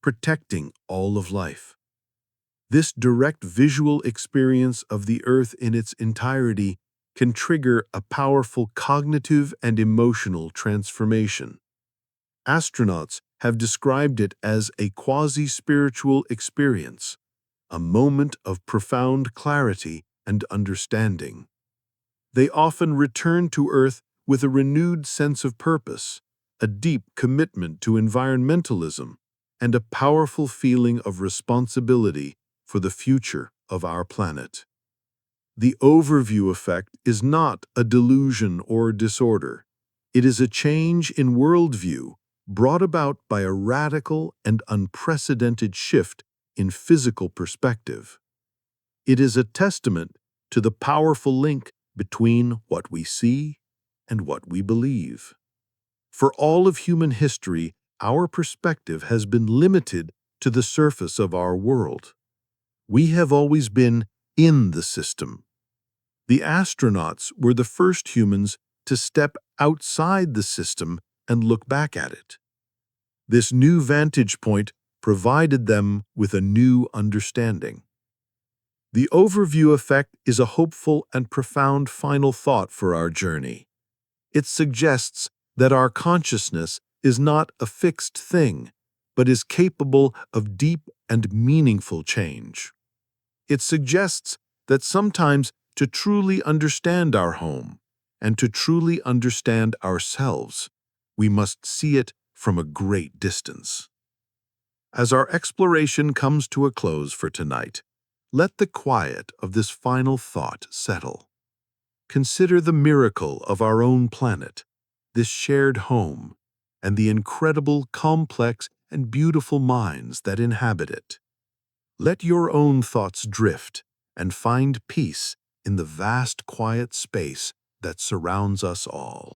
protecting all of life. This direct visual experience of the Earth in its entirety can trigger a powerful cognitive and emotional transformation. Astronauts have described it as a quasi-spiritual experience, a moment of profound clarity and understanding. They often return to Earth with a renewed sense of purpose, a deep commitment to environmentalism, and a powerful feeling of responsibility for the future of our planet. The overview effect is not a delusion or disorder. It is a change in worldview brought about by a radical and unprecedented shift in physical perspective. It is a testament to the powerful link between what we see and what we believe. For all of human history, our perspective has been limited to the surface of our world. We have always been in the system. The astronauts were the first humans to step outside the system and look back at it. This new vantage point provided them with a new understanding. The overview effect is a hopeful and profound final thought for our journey. It suggests that our consciousness is not a fixed thing, but is capable of deep and meaningful change. It suggests that sometimes to truly understand our home and to truly understand ourselves, we must see it from a great distance. As our exploration comes to a close for tonight, let the quiet of this final thought settle. Consider the miracle of our own planet, this shared home, and the incredible, complex, and beautiful minds that inhabit it. Let your own thoughts drift and find peace in the vast, quiet space that surrounds us all.